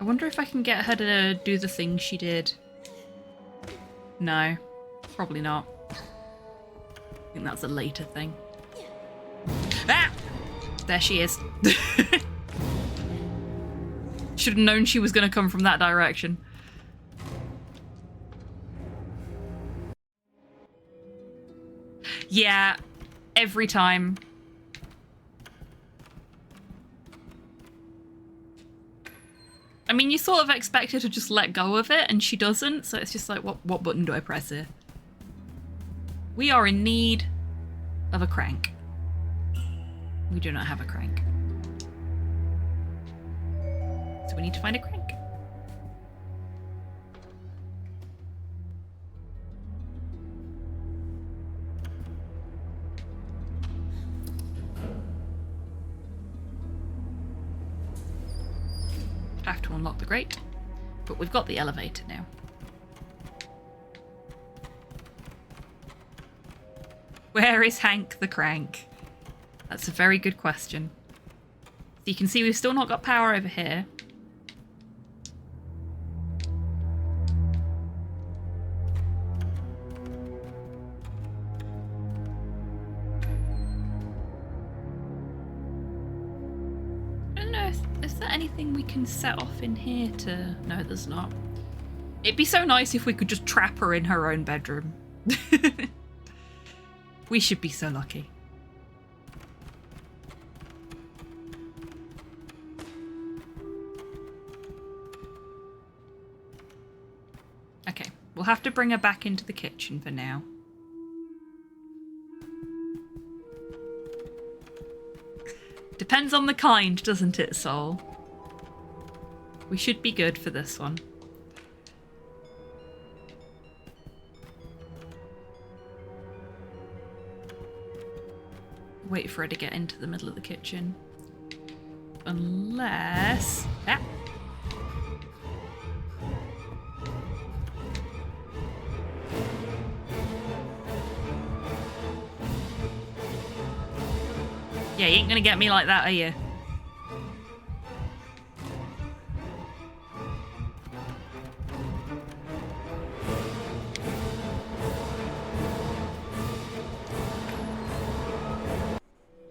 I wonder if I can get her to do the thing she did. No, probably not. I think that's a later thing. Ah! There she is. Should have known she was going to come from that direction. Yeah, every time. I mean, you sort of expect her to just let go of it, and she doesn't, so it's just like, what button do I press here? We are in need of a crank. We do not have a crank. So we need to find a crank. Have to unlock the grate, but we've got the elevator now. Where is Hank the crank? That's a very good question. So you can see we've still not got power over here. Is there anything we can set off in here to... No, there's not. It'd be so nice if we could just trap her in her own bedroom. We should be so lucky. Okay, we'll have to bring her back into the kitchen for now. Depends on the kind, doesn't it, Soul? We should be good for this one. Wait for her to get into the middle of the kitchen. Unless... Ah! Yeah, you ain't gonna get me like that, are you?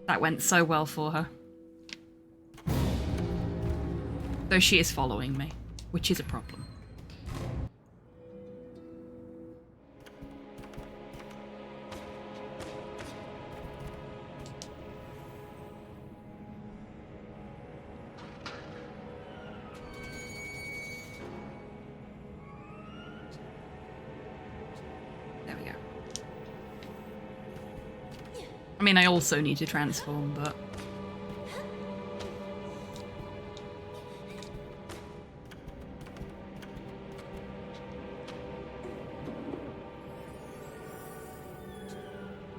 That went so well for her. Though she is following me, which is a problem. I mean, I also need to transform, but...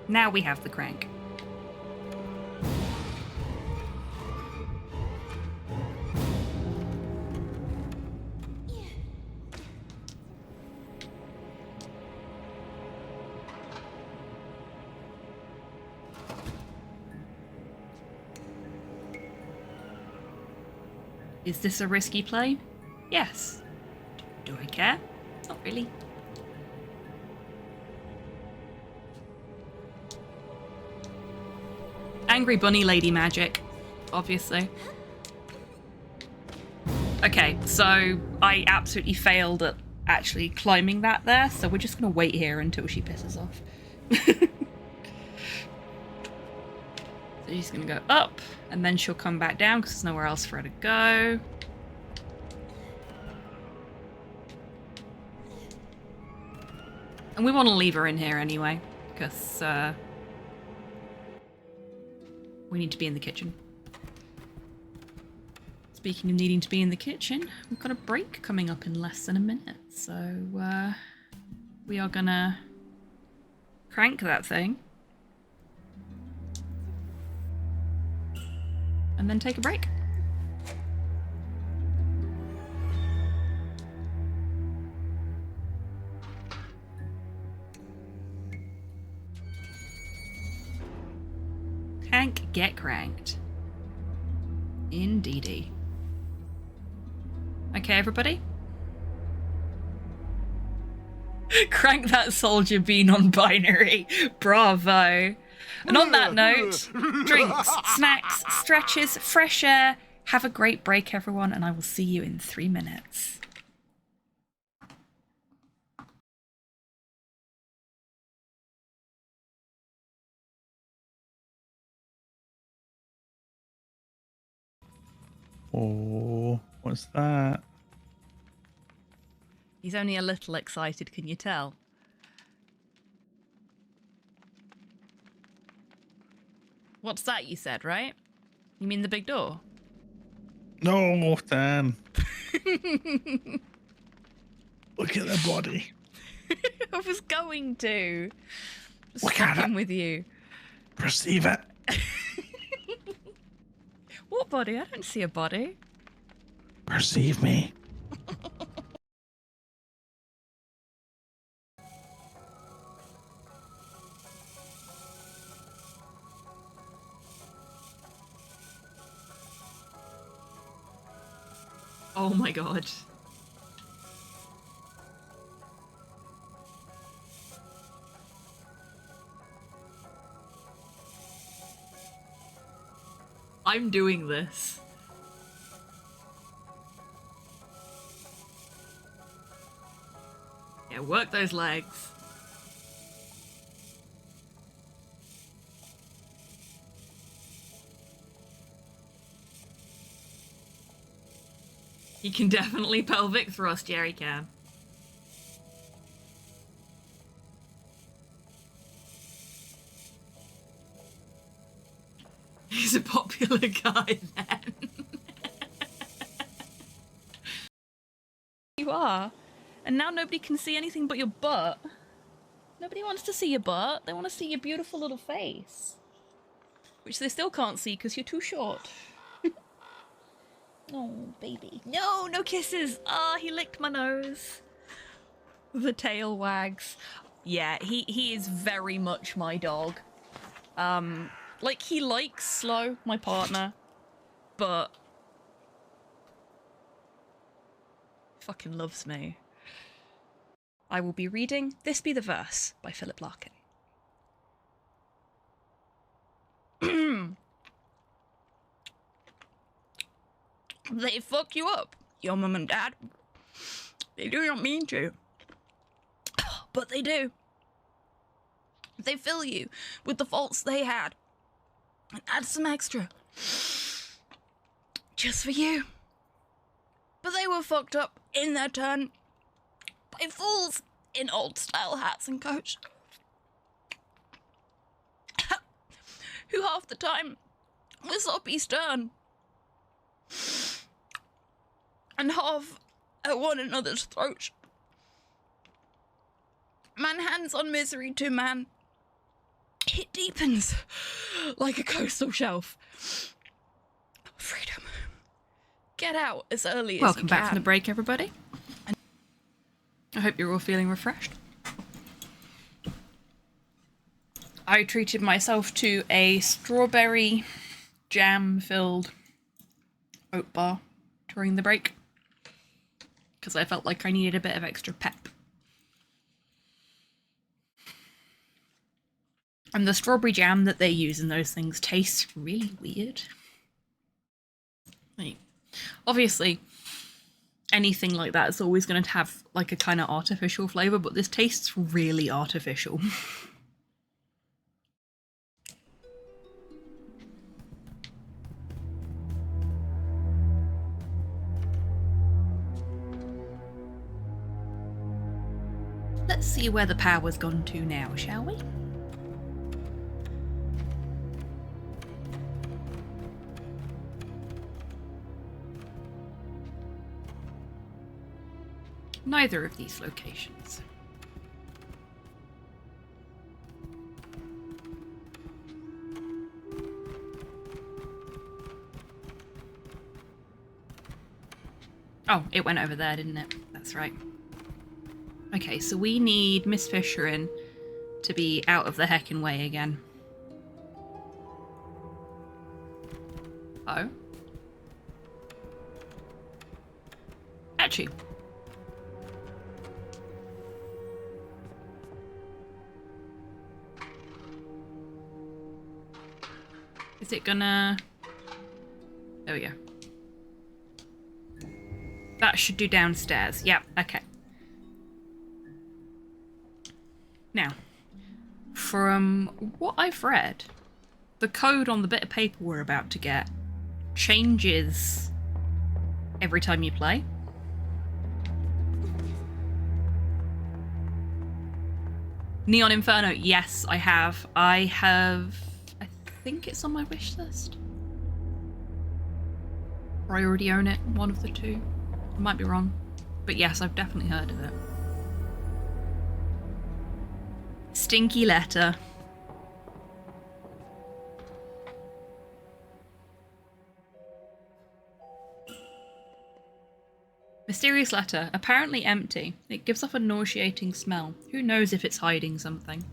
Now we have the crank. Is this a risky play? Yes. Do I care? Not really. Angry bunny lady magic, obviously. Okay, so I absolutely failed at actually climbing that there, so we're just going to wait here until she pisses off. So she's going to go up, and then she'll come back down because there's nowhere else for her to go. And we want to leave her in here anyway, because we need to be in the kitchen. Speaking of needing to be in the kitchen, we've got a break coming up in less than a minute, so we are gonna crank that thing and then take a break. Crank, get cranked. Indeedy. Okay, everybody? Crank that soldier bean on binary. Bravo. And on that note, drinks, snacks, stretches, fresh air. Have a great break, everyone, and I will see you in 3 minutes. Oh, what's that? He's only a little excited, can you tell? What's that you said, right? You mean the big door? No, Dan. Look at the body. I was going to. Look at it. With you. Perceive it. What body? I don't see a body. Perceive me. Oh my god. I'm doing this. Yeah, work those legs. You can definitely pelvic thrust, Jerry can. He's a popular guy then. You are. And now nobody can see anything but your butt. Nobody wants to see your butt. They want to see your beautiful little face. Which they still can't see because you're too short. Oh, baby. No, no kisses. Ah, he licked my nose. The tail wags. Yeah, he is very much my dog. Like, he likes Slow, my partner, but fucking loves me. I will be reading This Be the Verse by Philip Larkin. They fuck you up, your mum and dad. They do not mean to, but they do. They fill you with the faults they had and add some extra just for you. But they were fucked up in their turn by fools in old-style hats and coats who half the time were soppy stern and half at one another's throats. Man hands on misery to man. It deepens like a coastal shelf. Freedom. Get out as early as you can. Welcome back from the break, everybody. I hope you're all feeling refreshed. I treated myself to a strawberry jam-filled oat bar during the break because I felt like I needed a bit of extra pep. And the strawberry jam that they use in those things tastes really weird. Like, obviously, anything like that is always going to have like a kind of artificial flavour, but this tastes really artificial. Let's see where the power's gone to now, shall we? Neither of these locations. Oh, it went over there, didn't it? That's right. Okay, so we need Miss Fisherin to be out of the heckin' way again. Oh. Actually. Is it gonna... There we go. That should do downstairs. Yep, okay. Now, from what I've read, the code on the bit of paper we're about to get changes every time you play. Neon Inferno, yes, I have. I think it's on my wish list. Or I already own it, one of the two. I might be wrong. But yes, I've definitely heard of it. Stinky letter. Mysterious letter. Apparently empty. It gives off a nauseating smell. Who knows if it's hiding something?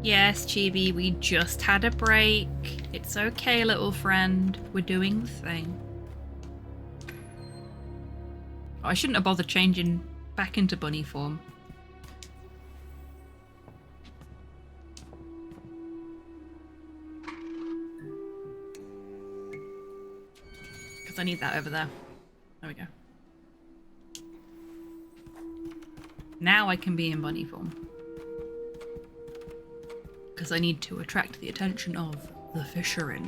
Yes, Chibi, we just had a break. It's okay, little friend. We're doing the thing. Oh, I shouldn't have bothered changing back into bunny form. Because I need that over there. There we go. Now I can be in bunny form. Because I need to attract the attention of the Fisherin.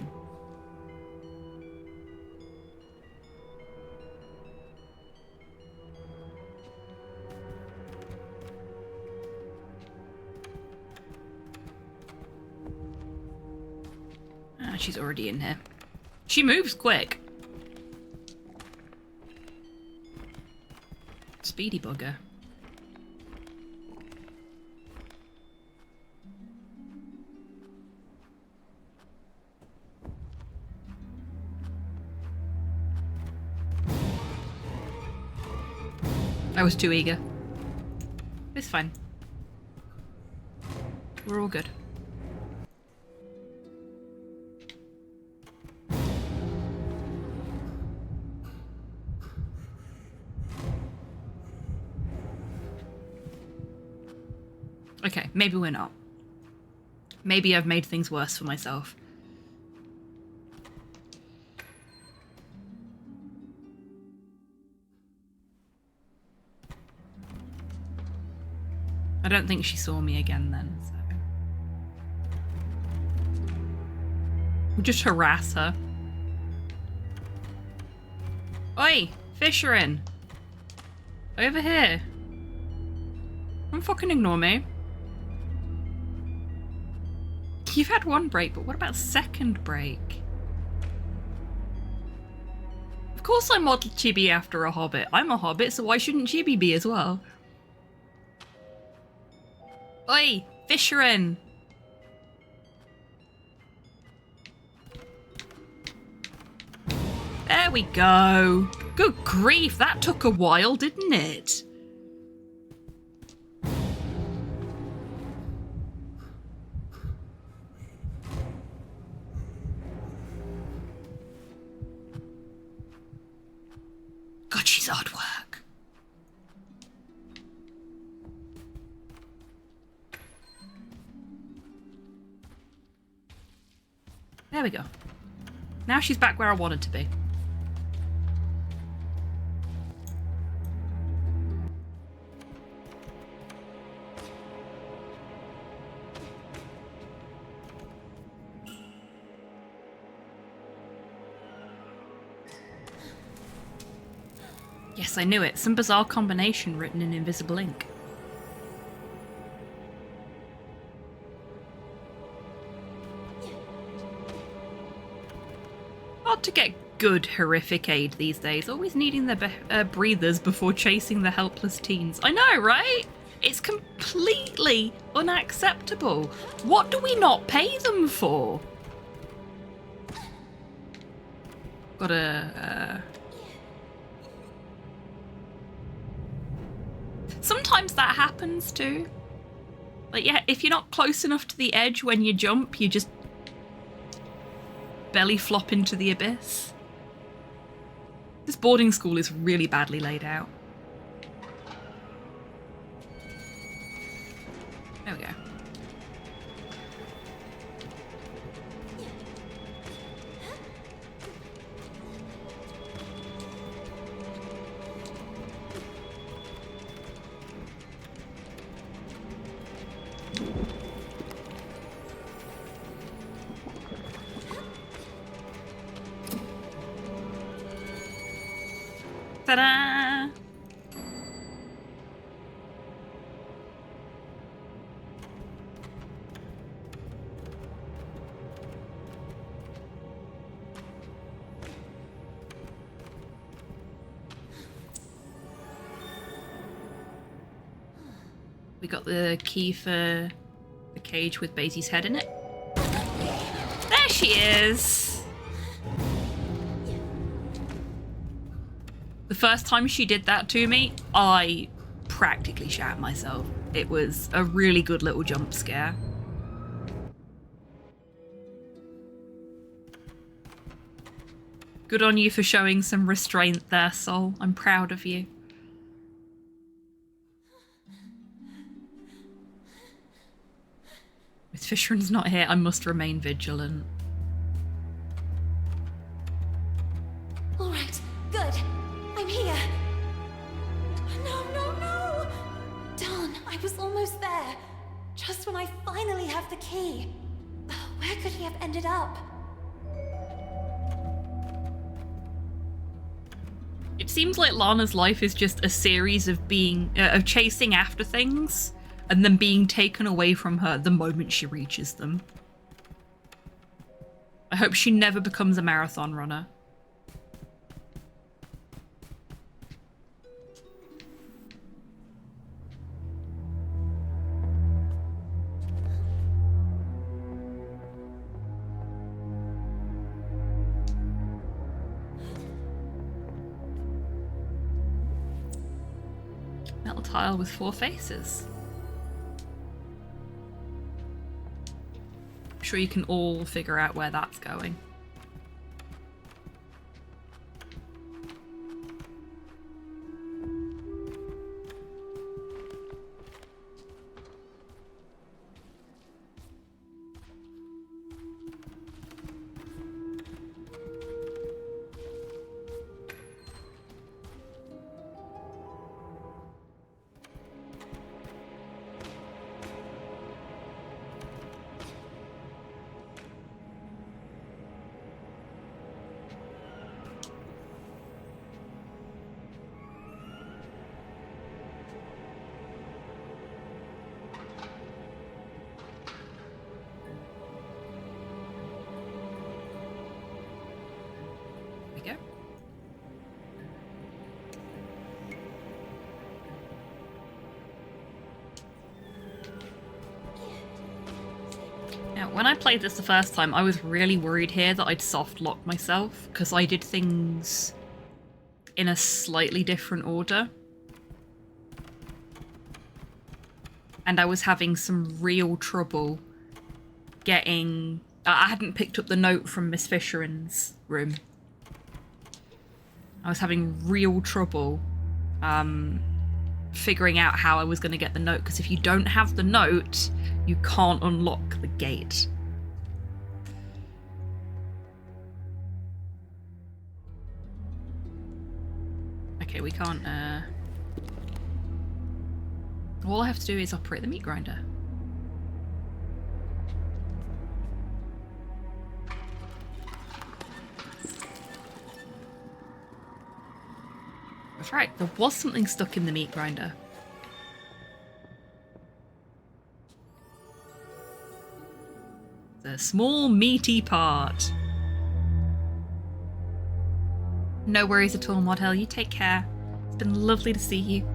Ah, she's already in here. She moves quick. Speedy bugger. I was too eager. It's fine. We're all good. Okay, maybe we're not. Maybe I've made things worse for myself. I don't think she saw me again then, so... We'll just harass her. Oi! Fisherin! Over here! Don't fucking ignore me. You've had one break, but what about second break? Of course I modeled Chibi after a hobbit. I'm a hobbit, so why shouldn't Chibi be as well? Oi, Fisherin! There we go. Good grief, that took a while, didn't it? God, she's hard work. There we go. Now she's back where I wanted to be. Yes, I knew it. Some bizarre combination written in invisible ink. Hard to get good horrific aid these days, always needing their breathers before chasing the helpless teens. I know, right? It's completely unacceptable. What do we not pay them for? Gotta... Sometimes that happens too. Like, yeah, if you're not close enough to the edge when you jump, you just belly flop into the abyss. This boarding school is really badly laid out. There we go. Ta-da! We got the key for the cage with Baisie's head in it. There she is! The first time she did that to me, I practically shat myself. It was a really good little jump scare. Good on you for showing some restraint there, Sol. I'm proud of you. Miss Fisheran's not here. I must remain vigilant. All right, good. I'm here. No, no, no! Darn, I was almost there. Just when I finally have the key. Where could he have ended up? It seems like Lana's life is just a series of of chasing after things and then being taken away from her the moment she reaches them. I hope she never becomes a marathon runner. Metal tile with 4 faces. I'm sure you can all figure out where that's going. When I played this the first time, I was really worried here that I'd soft lock myself because I did things in a slightly different order. And I was having some real trouble getting... I hadn't picked up the note from Miss Fisheran's room. I was having real trouble figuring out how I was going to get the note, because if you don't have the note, you can't unlock the gate. Okay, we can't, all I have to do is operate the meat grinder. That's right, there was something stuck in the meat grinder. The small meaty part. No worries at all, Model. You take care. It's been lovely to see you.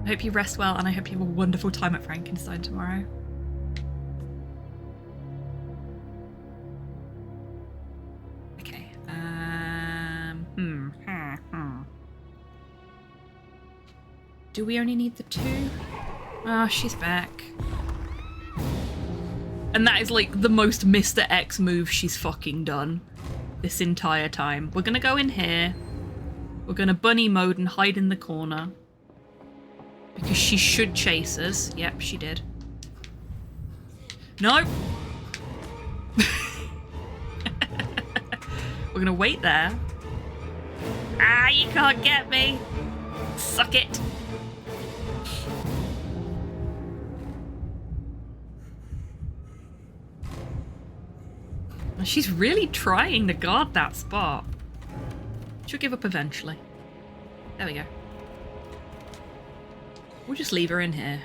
I hope you rest well, and I hope you have a wonderful time at Frankenstein tomorrow. Okay. Do we only need the 2? Oh, she's back. And that is like the most Mr. X move she's fucking done this entire time. We're gonna go in here. We're gonna bunny mode and hide in the corner. Because she should chase us. Yep, she did. No! We're gonna wait there. Ah, you can't get me! Suck it! She's really trying to guard that spot. She'll give up eventually. There we go. We'll just leave her in here.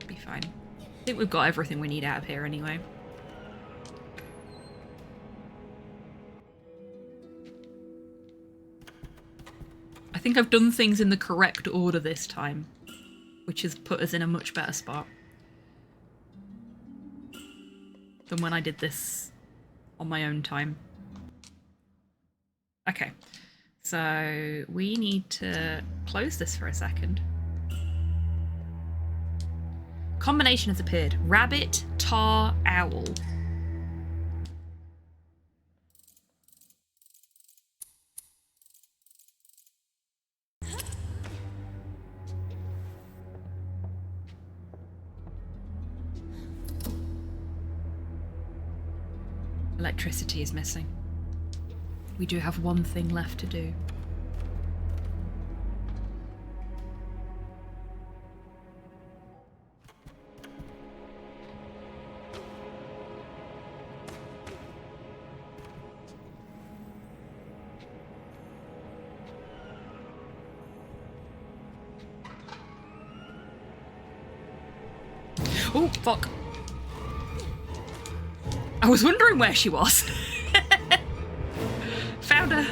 Be fine. I think we've got everything we need out of here anyway. I think I've done things in the correct order this time, which has put us in a much better spot than when I did this on my own time. Okay, so we need to close this for a second. Combination has appeared. Rabbit, tar, owl. Electricity is missing. We do have one thing left to do. Oh, fuck. I was wondering where she was. Found her.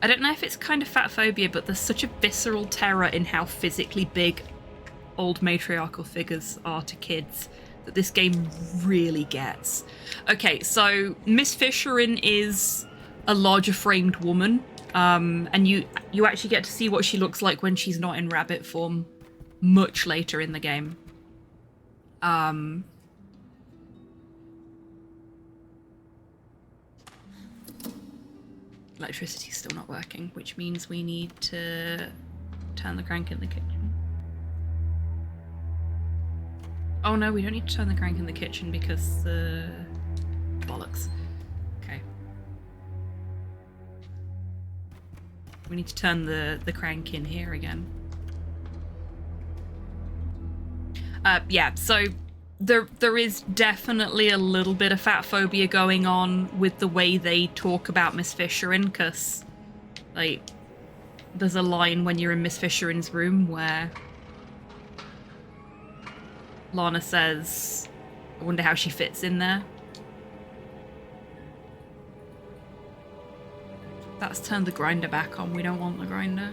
I don't know if it's kind of fat phobia, but there's such a visceral terror in how physically big old matriarchal figures are to kids that this game really gets. Okay, so Miss Fisherin is a larger framed woman. And you actually get to see what she looks like when she's not in rabbit form much later in the game. Electricity's still not working, which means we need to turn the crank in the kitchen. Oh no, we don't need to turn the crank in the kitchen because bollocks. Okay. We need to turn the crank in here again. Yeah, so there is definitely a little bit of fat phobia going on with the way they talk about Miss Fisherin, because, like, there's a line when you're in Miss Fisherin's room where Lana says, I wonder how she fits in there. That's turned the grinder back on. We don't want the grinder.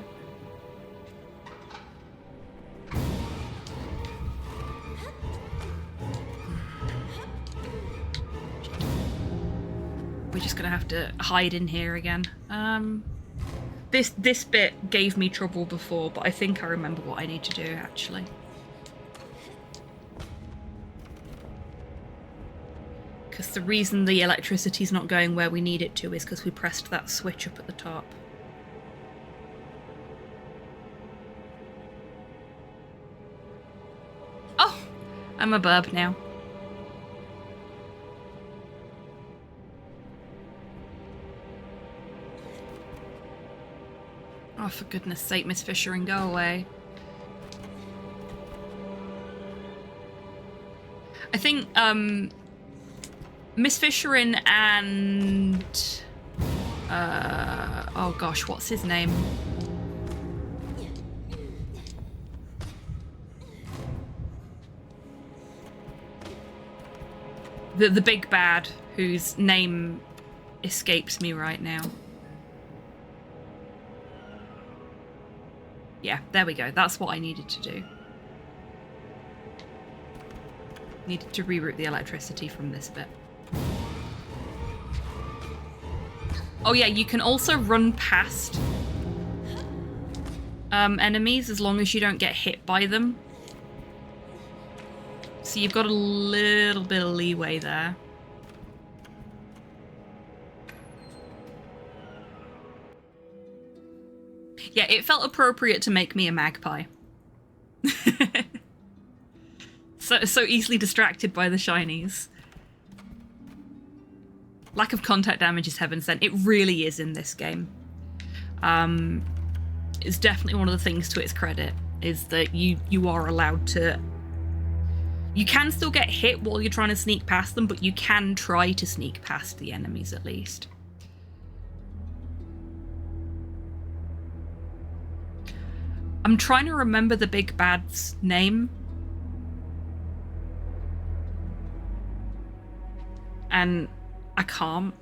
We're just gonna have to hide in here again. This bit gave me trouble before, but I think I remember what I need to do, actually. Because the reason the electricity's not going where we need it to is because we pressed that switch up at the top. Oh! I'm a burb now. Oh, for goodness sake, Miss Fisher, and go away. I think, Miss Fisherin and... oh gosh, what's his name? The big bad, whose name escapes me right now. Yeah, there we go. That's what I needed to do. Needed to reroute the electricity from this bit. Oh yeah, you can also run past enemies as long as you don't get hit by them. So you've got a little bit of leeway there. Yeah, it felt appropriate to make me a magpie. So easily distracted by the shinies. Lack of contact damage is heaven sent. It really is in this game. It's definitely one of the things to its credit, is that you are allowed to... You can still get hit while you're trying to sneak past them, but you can try to sneak past the enemies at least. I'm trying to remember the big bad's name. And I can't.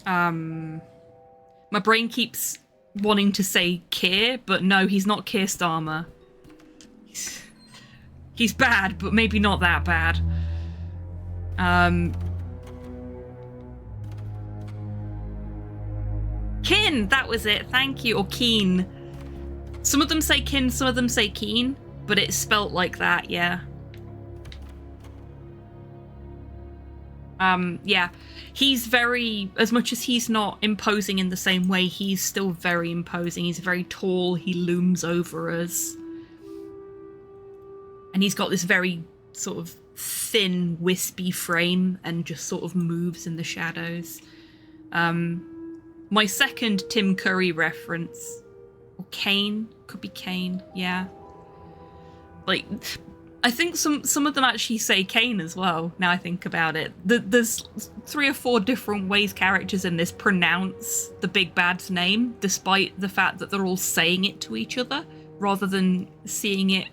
My brain keeps wanting to say Keir, but no, he's not Keir Starmer. He's bad, but maybe not that bad. Kin, that was it. Thank you. Or Keen. Some of them say Kin, some of them say Keen, but it's spelt like that, yeah. Yeah, he's very, as much as he's not imposing in the same way, he's still very imposing. He's very tall, he looms over us. And he's got this very sort of thin, wispy frame and just sort of moves in the shadows. My second Tim Curry reference, or Kane, could be Kane, yeah. Like... I think some of them actually say Kane as well, now I think about it. There's 3 or 4 different ways characters in this pronounce the big bad's name, despite the fact that they're all saying it to each other, rather than seeing it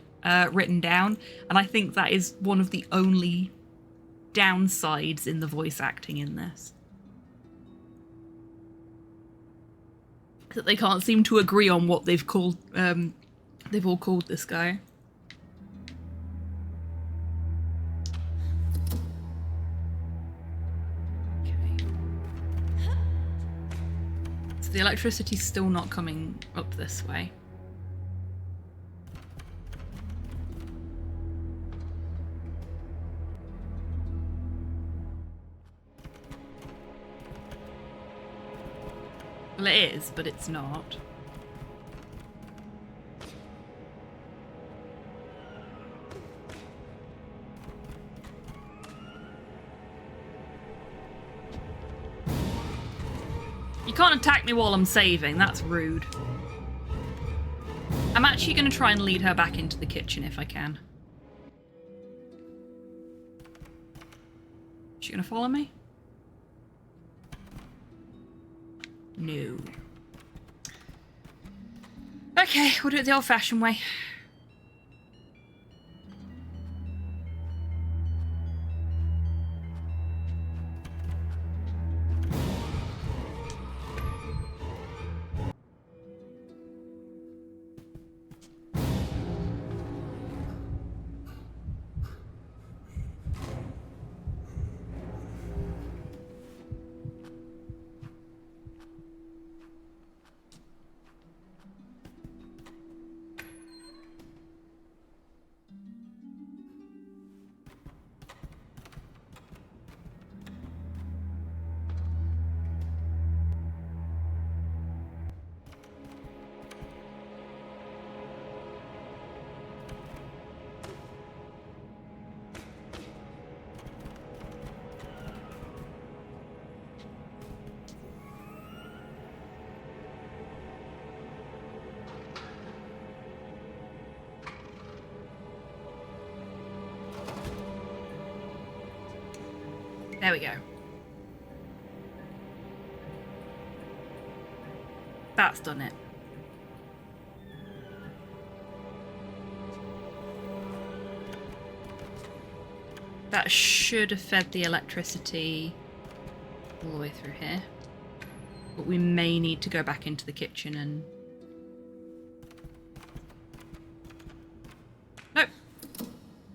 written down. And I think that is one of the only downsides in the voice acting in this. That they can't seem to agree on what they've called, they've all called this guy. The electricity's still not coming up this way. Well, it is, but it's not. You can't attack me while I'm saving, that's rude. I'm actually going to try and lead her back into the kitchen if I can. Is she going to follow me? No. Okay, we'll do it the old-fashioned way. There we go. That's done it. That should have fed the electricity all the way through here. But we may need to go back into the kitchen and... Nope.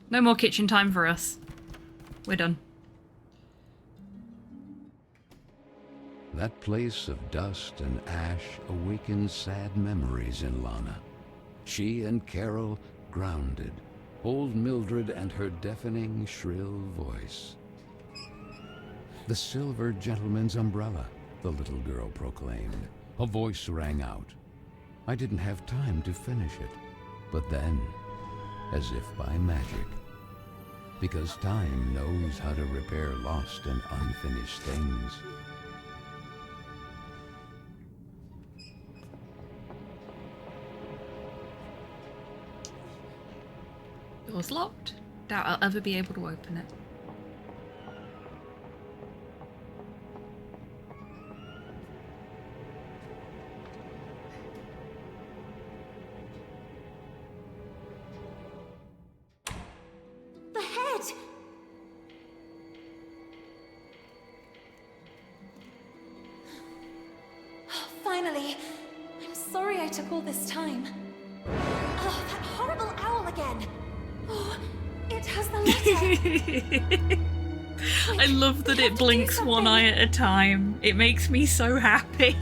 No more kitchen time for us. We're done. That place of dust and ash awakens sad memories in Lana. She and Carole grounded. Old Mildred and her deafening, shrill voice. The silver gentleman's umbrella, the little girl proclaimed. A voice rang out. I didn't have time to finish it. But then, as if by magic, because time knows how to repair lost and unfinished things. Door's locked. Doubt I'll ever be able to open it. The head! Finally! I'm sorry I took all this time. Oh, that horrible owl again! Oh, it has the letter! I love that it blinks one eye at a time. It makes me so happy.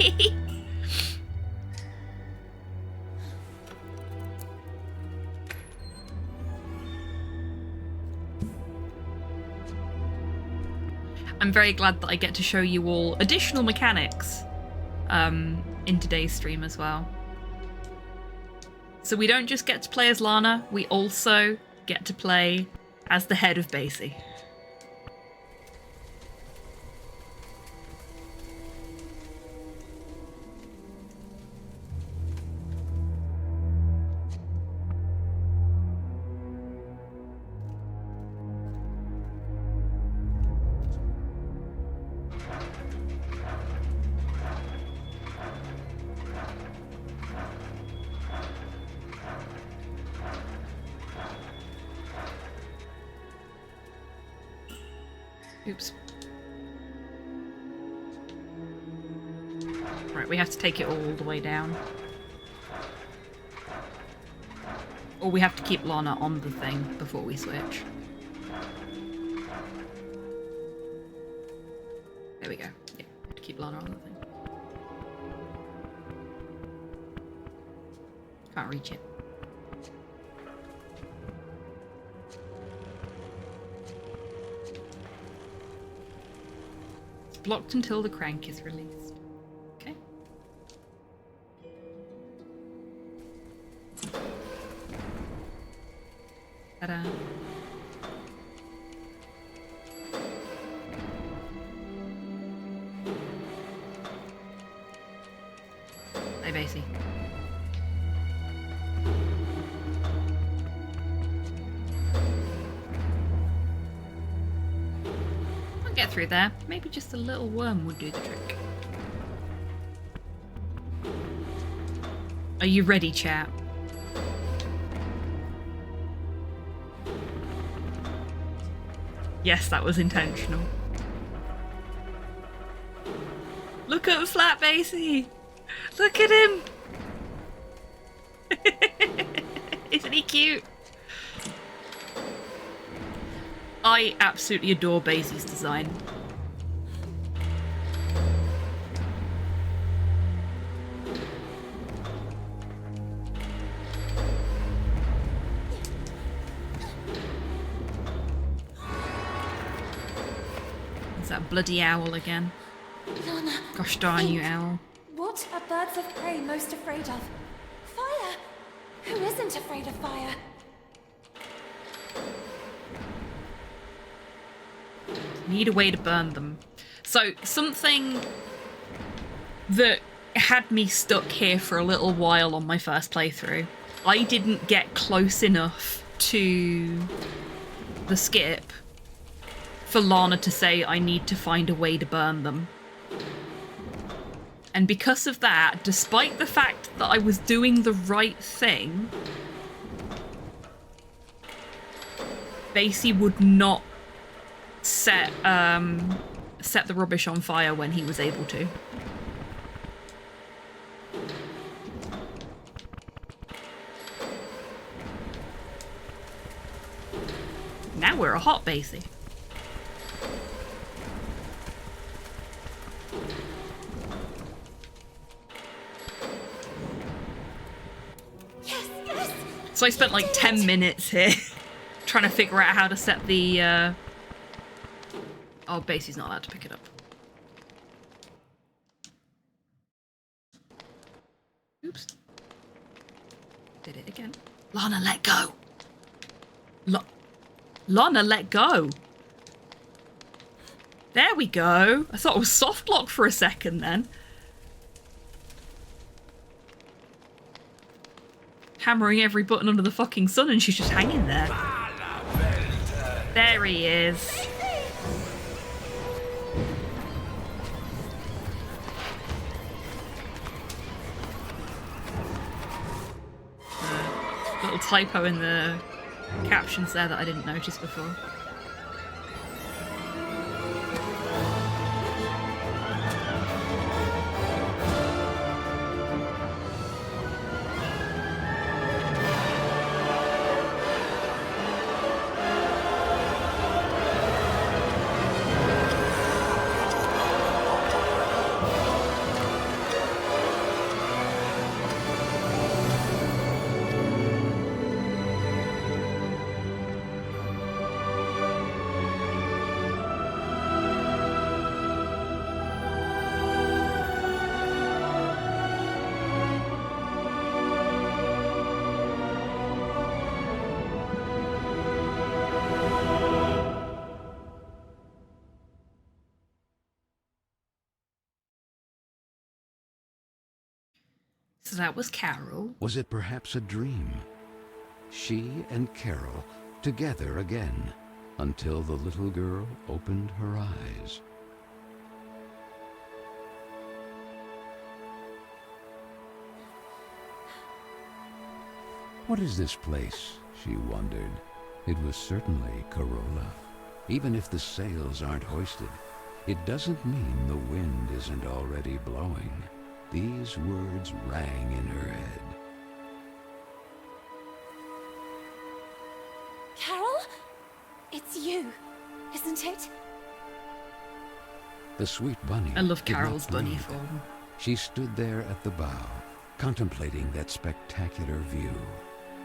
I'm very glad that I get to show you all additional mechanics in today's stream as well. So we don't just get to play as Lana, we also get to play as the head of Basie. Oops. Right, we have to take it all the way down. Or we have to keep Lana on the thing before we switch. There we go. Yeah, we have to keep Lana on the thing. Can't reach it. Blocked until the crank is released. Okay. Ta-da. Hey, Basie. Get through there. Maybe just a little worm would do the trick. Are you ready, chat? Yes, that was intentional. Look at Flat Basie! Look at him! Isn't he cute? I absolutely adore Basie's design. It's that bloody owl again. Lana, Gosh darn you, owl. what are birds of prey most afraid of? Fire! Who isn't afraid of fire? Need a way to burn them. So something that had me stuck here for a little while on my first playthrough. I didn't get close enough to the skip for Lana to say, I need to find a way to burn them. And because of that, despite the fact that I was doing the right thing, Basie would not set the rubbish on fire when he was able to. Now we're a hot Basie. Yes, yes. So I spent like 10 minutes here trying to figure out how to set the Oh, Basie's not allowed to pick it up. Oops. Did it again. Lana, let go. Lana, let go. There we go. I thought it was soft lock for a second then. Hammering every button under the fucking sun and she's just hanging there. There he is. Little typo in the captions there that I didn't notice before. So that was Carole. Was it perhaps a dream? She and Carole together again, until the little girl opened her eyes. What is this place? She wondered. It was certainly Carola. Even if the sails aren't hoisted, it doesn't mean the wind isn't already blowing. These words rang in her head. Carole? It's you, isn't it? The sweet bunny. I love did not Carole's bunny breathe. form. She stood there at the bow, contemplating that spectacular view.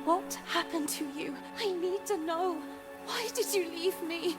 What happened to you? I need to know. Why did you leave me?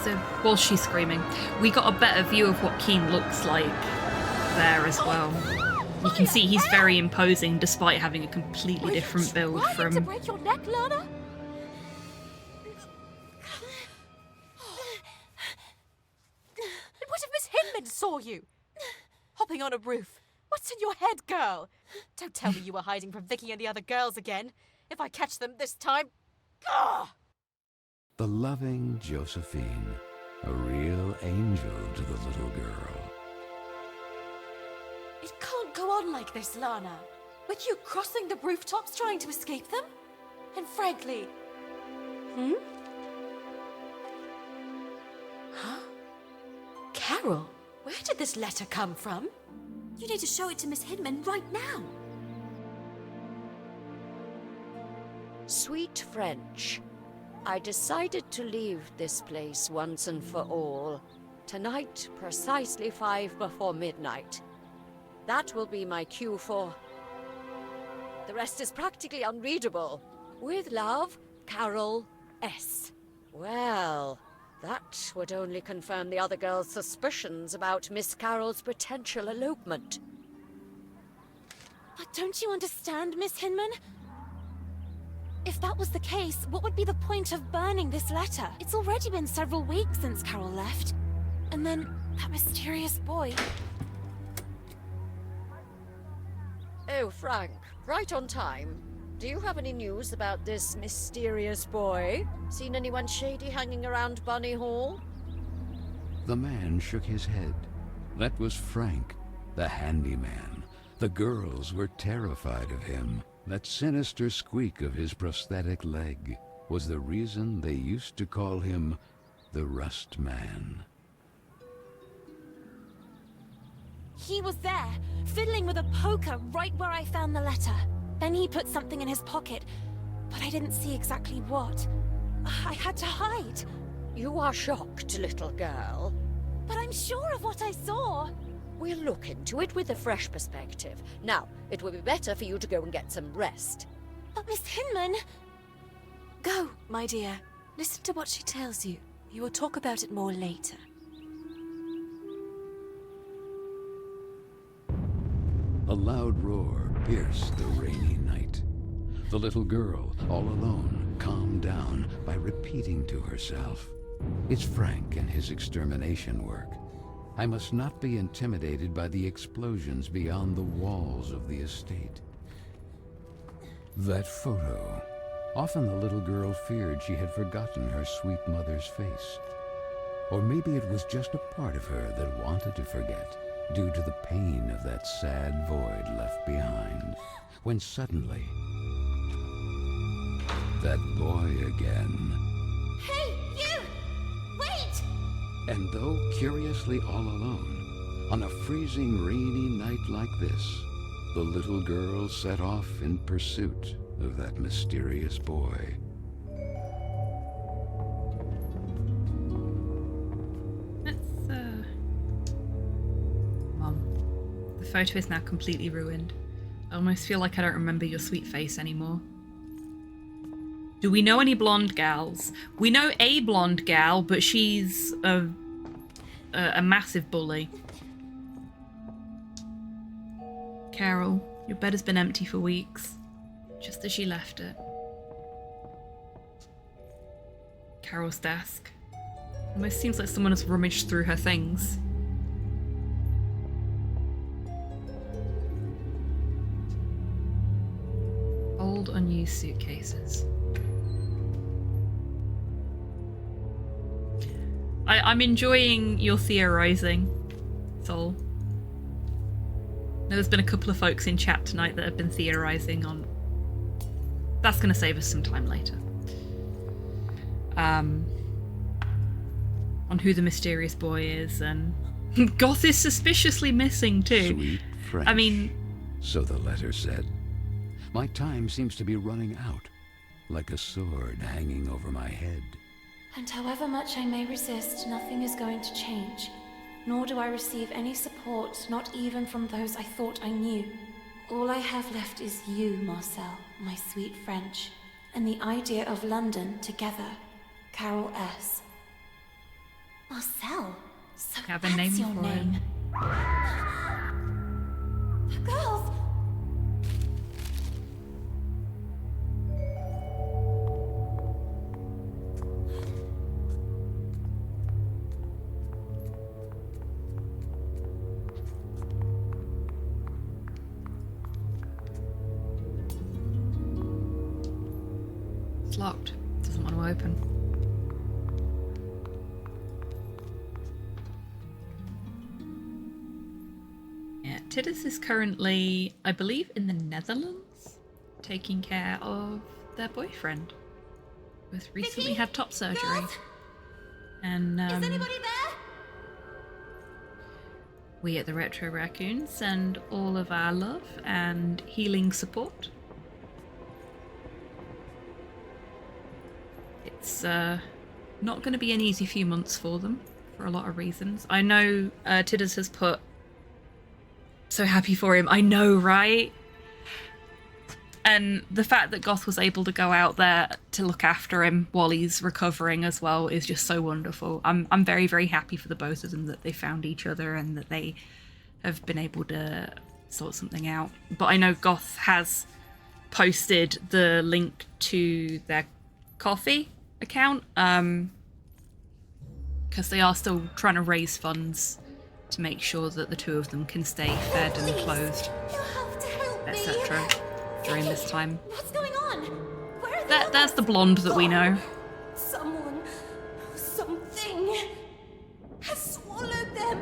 So while she's screaming, we got a better view of what Keen looks like there as well. You can see he's very imposing despite having a completely different build from... to break your neck, Lana? What if Miss Hinman saw you? Hopping on a roof. What's in your head, girl? Don't tell me you were hiding from Vicky and the other girls again. If I catch them this time... Gah! The loving Josephine, a real angel to the little girl. It can't go on like this, Lana. With you crossing the rooftops trying to escape them? And frankly... Huh? Carole, where did this letter come from? You need to show it to Miss Hinman right now. Sweet French, I decided to leave this place once and for all. Tonight, precisely 5 before midnight. That will be my cue for... The rest is practically unreadable. With love, Carole S. Well, that would only confirm the other girl's suspicions about Miss Carole's potential elopement. But don't you understand, Miss Hinman? If that was the case, what would be the point of burning this letter? It's already been several weeks since Carole left. And then, that mysterious boy... Oh, Frank, right on time. Do you have any news about this mysterious boy? Seen anyone shady hanging around Bunny Hall? The man shook his head. That was Frank, the handyman. The girls were terrified of him. That sinister squeak of his prosthetic leg was the reason they used to call him the Rust Man. He was there, fiddling with a poker right where I found the letter. Then he put something in his pocket, but I didn't see exactly what. I had to hide. You are shocked, little girl. But I'm sure of what I saw. We'll look into it with a fresh perspective. Now, it would be better for you to go and get some rest. But Miss Hinman... Go, my dear. Listen to what she tells you. You will talk about it more later. A loud roar pierced the rainy night. The little girl, all alone, calmed down by repeating to herself, "It's Frank and his extermination work. I must not be intimidated by the explosions beyond the walls of the estate." That photo. Often the little girl feared she had forgotten her sweet mother's face. Or maybe it was just a part of her that wanted to forget, due to the pain of that sad void left behind, when suddenly... that boy again. Hey, you! Wait! And though curiously all alone, on a freezing rainy night like this, the little girl set off in pursuit of that mysterious boy. The photo is now completely ruined. I almost feel like I don't remember your sweet face anymore. Do we know any blonde gals? We know a blonde gal, but she's a massive bully. Carole, your bed has been empty for weeks, just as she left it. Carole's desk. Almost seems like someone has rummaged through her things. Old, unused suitcases. I'm enjoying your theorizing, Sol. There's been a couple of folks in chat tonight that have been theorizing on... That's going to save us some time later. On who the mysterious boy is, and... Goth is suspiciously missing too. Sweet French. I mean... So the letter said. My time seems to be running out, like a sword hanging over my head. And however much I may resist, nothing is going to change. Nor do I receive any support, not even from those I thought I knew. All I have left is you, Marcel, my sweet French, and the idea of London together. Carole S. Marcel? So have a that's name your for name. him. The girls! It's locked. Doesn't want to open. Yeah, Titus is currently, I believe, in the Netherlands, taking care of their boyfriend, who has recently had top surgery. And Is anybody there? we at the Retro Raccoons send all of our love and healing support. It's not going to be an easy few months for them, for a lot of reasons. I know Titus has put... So happy for him. I know, right? And the fact that Goth was able to go out there to look after him while he's recovering as well is just so wonderful. I'm very, very happy for the both of them that they found each other and that they have been able to sort something out. But I know Goth has posted the link to their coffee account because they are still trying to raise funds to make sure that the two of them can stay fed and clothed, etc. during this time. What's going on? Where are the There's the blonde that we know. Someone, something has swallowed them.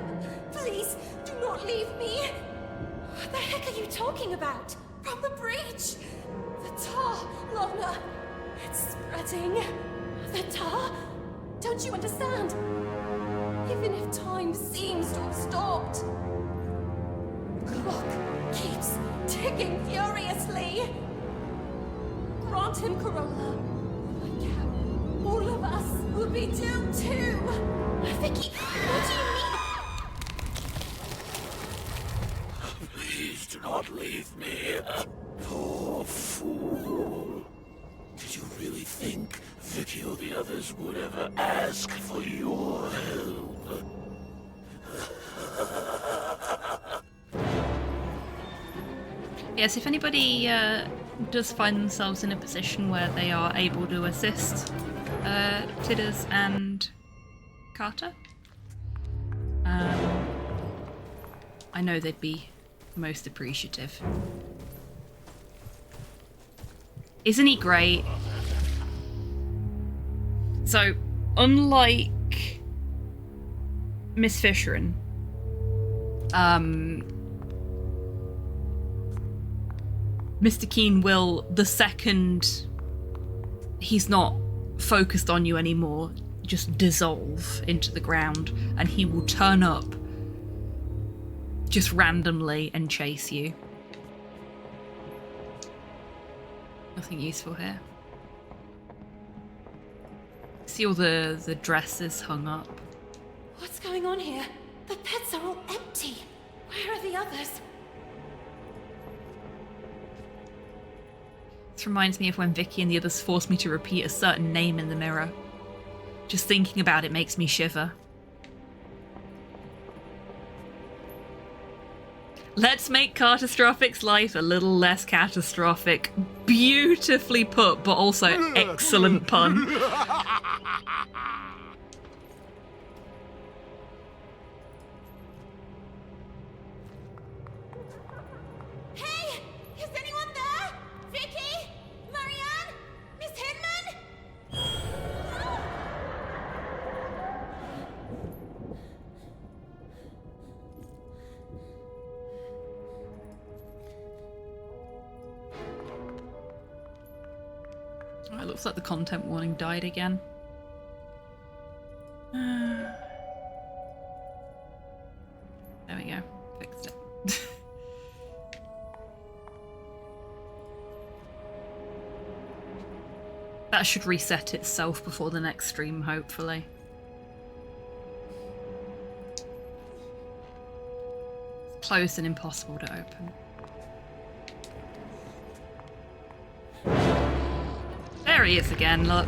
Please, do not leave me. What the heck are you talking about? From the breach. The tar, Lana. It's spreading. The tar. Don't you understand? Even if time seems to have stopped, the clock keeps ticking furiously. Grant him, Carole. Like how all of us will be doomed too. Vicky, what do you mean? Please do not leave me. Poor fool. Did you really think Vicky or the others would ever ask for your help? Yes, if anybody does find themselves in a position where they are able to assist Tidders and Carter, I know they'd be most appreciative. Isn't he great? So, unlike Miss Fisherin, Mr. Keen will, the second he's not focused on you anymore, just dissolve into the ground, and he will turn up just randomly and chase you. Nothing useful here. See all the dresses hung up. What's going on here? The pets are all empty. Where are the others? This reminds me of when Vicky and the others forced me to repeat a certain name in the mirror. Just thinking about it makes me shiver. Let's make Catastrophic's life a little less catastrophic. Beautifully put, but also excellent pun. Hey! Is anyone there? Vicky? Marianne? Miss Hinman? Oh, it looks like the content warning died again. There we go. Fixed it. That should reset itself before the next stream, hopefully. It's closed and impossible to open. There he is again, look.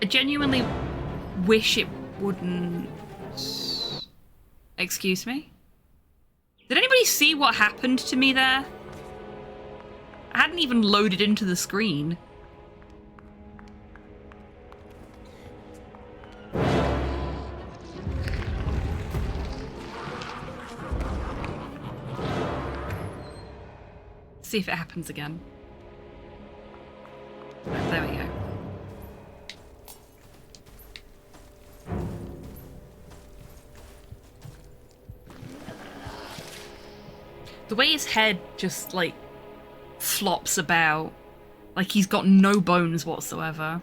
I genuinely wish it wouldn't... Excuse me? Did anybody see what happened to me there? I hadn't even loaded into the screen. See if it happens again. There we go. The way his head just, like, flops about. Like he's got no bones whatsoever.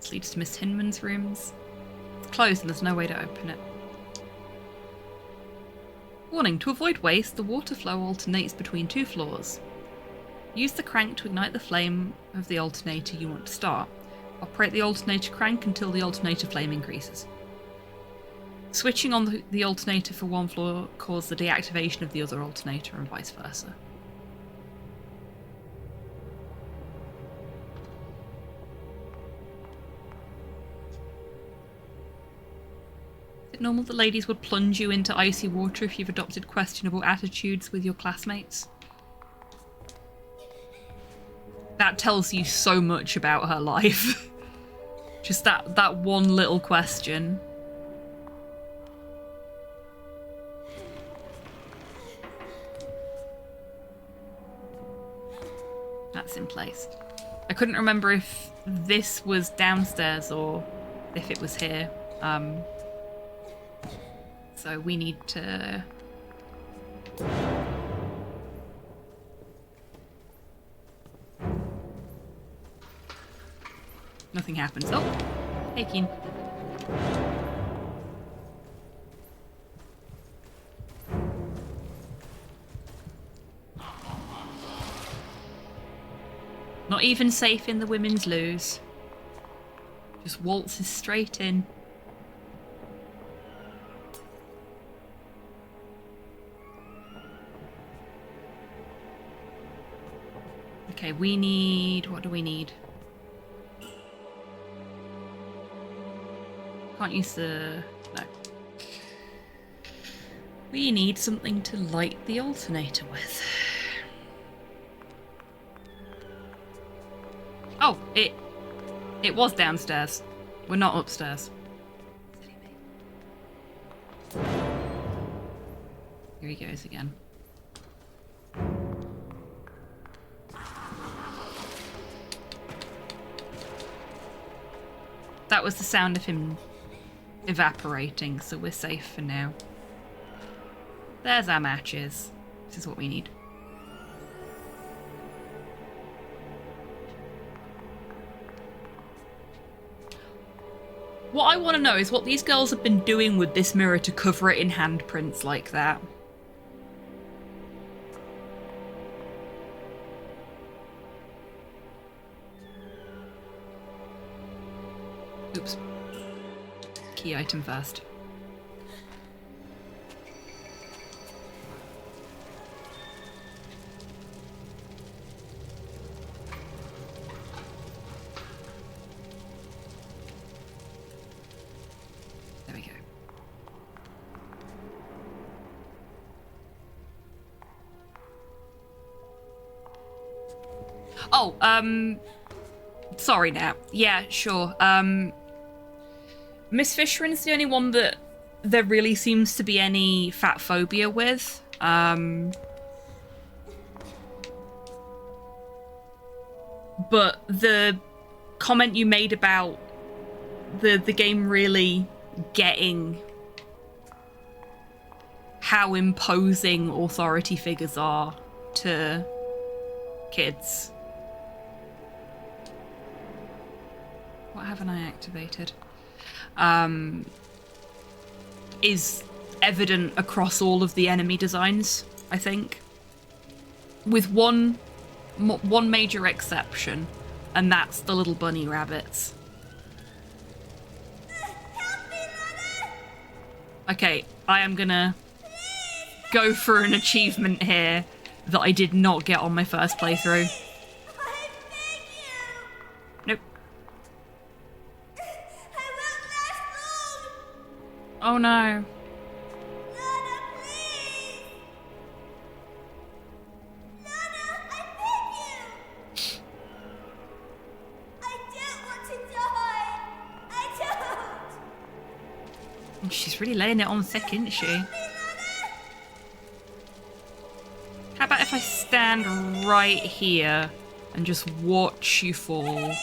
This leads to Miss Hinman's rooms. It's closed and there's no way to open it. Warning, to avoid waste, the water flow alternates between 2 floors. Use the crank to ignite the flame of the alternator you want to start. Operate the alternator crank until the alternator flame increases. Switching on the alternator for one floor causes the deactivation of the other alternator and vice versa. Is it normal that ladies would plunge you into icy water if you've adopted questionable attitudes with your classmates? That tells you so much about her life. Just that one little question. That's in place. I couldn't remember if this was downstairs or if it was here. So we need to... Nothing happens. Oh! Hey, Keen. Not even safe in the women's loos. Just waltzes straight in. Okay, we need... What do we need? Can't use the... No. We need something to light the alternator with. Oh, it was downstairs. We're not upstairs. Here he goes again. That was the sound of him evaporating, so we're safe for now. There's our matches. This is what we need. What I want to know is what these girls have been doing with this mirror to cover it in handprints like that. Oops. Key item first. There we go. Oh, sorry now. Yeah, sure. Miss Fishering's the only one that there really seems to be any fat phobia with. But the comment you made about the game really getting how imposing authority figures are to kids. What haven't I activated? Is evident across all of the enemy designs, I think. With one major exception, and that's the little bunny rabbits. Okay, I am gonna go for an achievement here that I did not get on my first playthrough. Nope. Oh no. She's really laying it on thick, isn't she? How about if I stand right here and just watch you fall.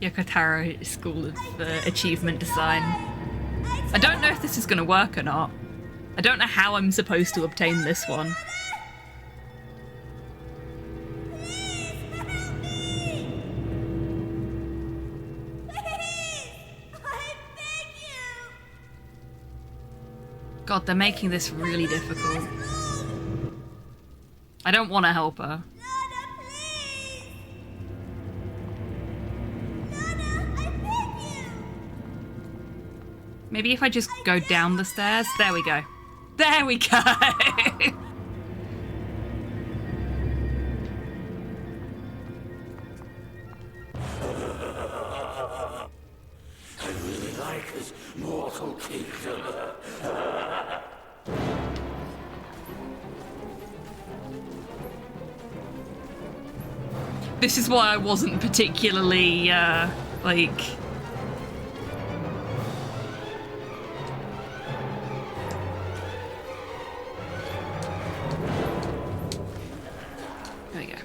Yokotaro School of Achievement Design. I don't know if this is going to work or not. I don't know how I'm supposed to obtain this one. God, they're making this really difficult. I don't want to help her. Maybe if I just go down the stairs? There we go. There we go! I really like this mortal kingdom. This is why I wasn't particularly, like... There we go.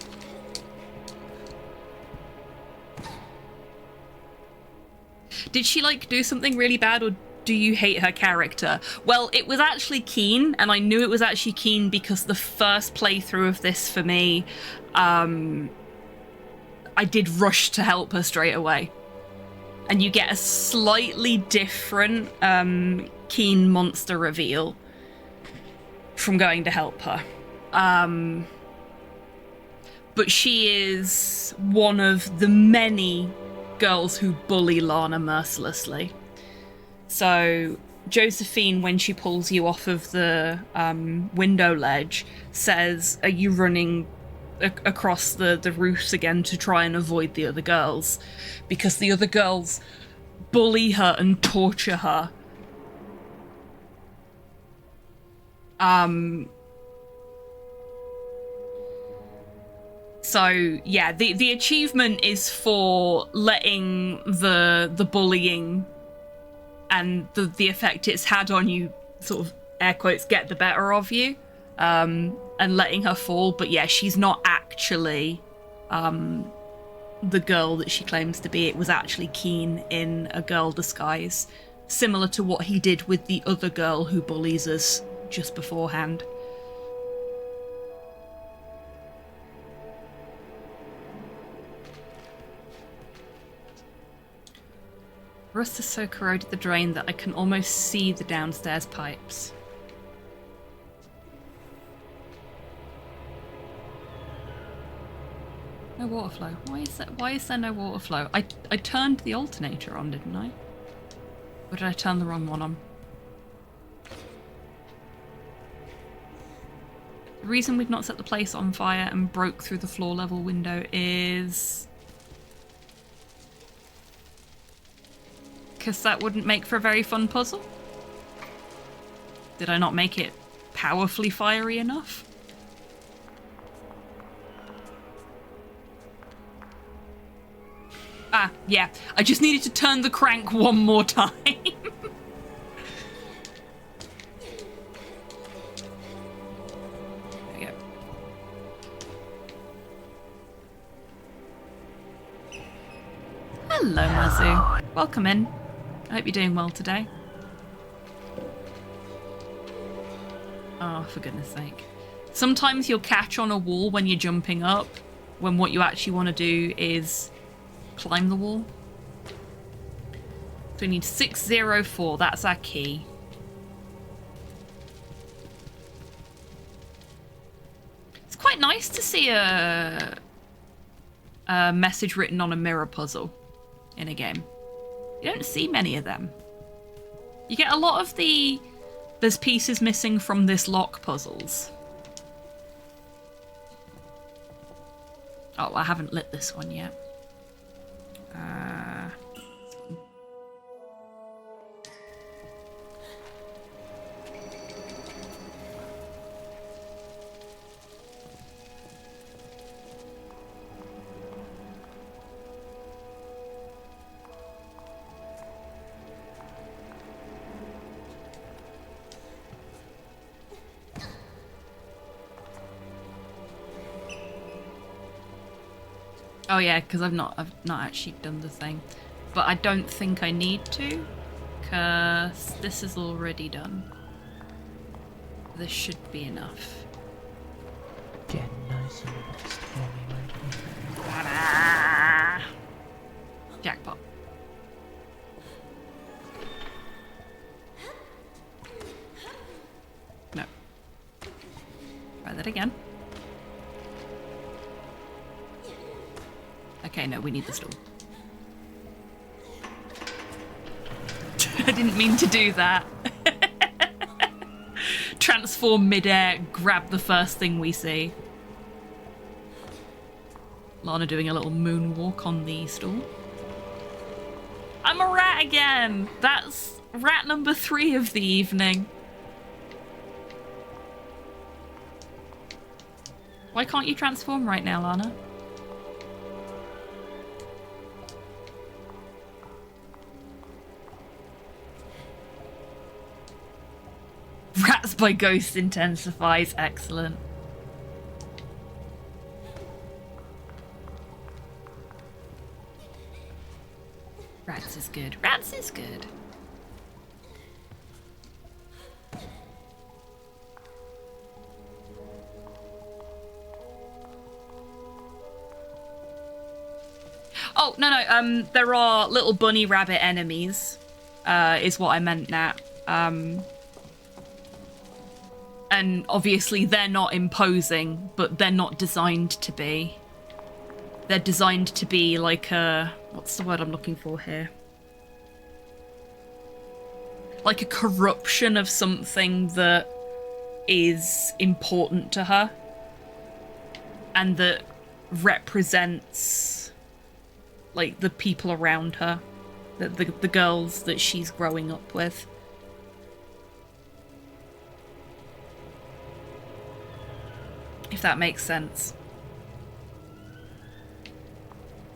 Did she, like, do something really bad, or do you hate her character? Well, it was actually Keen, and I knew it was actually Keen because the first playthrough of this for me, I did rush to help her straight away. And you get a slightly different Keen monster reveal from going to help her. But she is one of the many girls who bully Lana mercilessly. So Josephine, when she pulls you off of the window ledge, says, "Are you running across the roofs again to try and avoid the other girls?" Because the other girls bully her and torture her. So yeah, the achievement is for letting the bullying and the effect it's had on you, sort of air quotes, get the better of you, and letting her fall. But yeah, she's not actually the girl that she claims to be. It was actually Keen in a girl disguise, similar to what he did with the other girl who bullies us just beforehand. Rust has so corroded the drain that I can almost see the downstairs pipes. No water flow. Why is there no water flow? I turned the alternator on, didn't I? Or did I turn the wrong one on? The reason we've not set the place on fire and broke through the floor level window is... because that wouldn't make for a very fun puzzle? Did I not make it powerfully fiery enough? Ah, yeah. I just needed to turn the crank one more time. There we go. Hello, Mazu. Welcome in. I hope you're doing well today. Oh, for goodness sake. Sometimes you'll catch on a wall when you're jumping up, when what you actually want to do is climb the wall. So we need 604, that's our key. It's quite nice to see a message written on a mirror puzzle in a game. You don't see many of them. You get a lot of there's pieces missing from this lock puzzles. Oh, I haven't lit this one yet. Oh yeah, because I've not actually done the thing. But I don't think I need to, because this is already done. This should be enough. Get nice and rest for me right here. Ta-da! Jackpot. No. Try that again. Okay, no, we need the stool. I didn't mean to do that. Transform midair, grab the first thing we see. Lana doing a little moonwalk on the stool. I'm a rat again! That's rat number 3 of the evening. Why can't you transform right now, Lana? Rats by Ghost intensifies. Excellent. Rats is good. Rats is good. Oh, no. There are little bunny rabbit enemies, is what I meant, Nat. And obviously they're not imposing, but they're not designed to be. They're designed to be like a... What's the word I'm looking for here? Like a corruption of something that is important to her. And that represents, like, the people around her. The girls that she's growing up with. If that makes sense.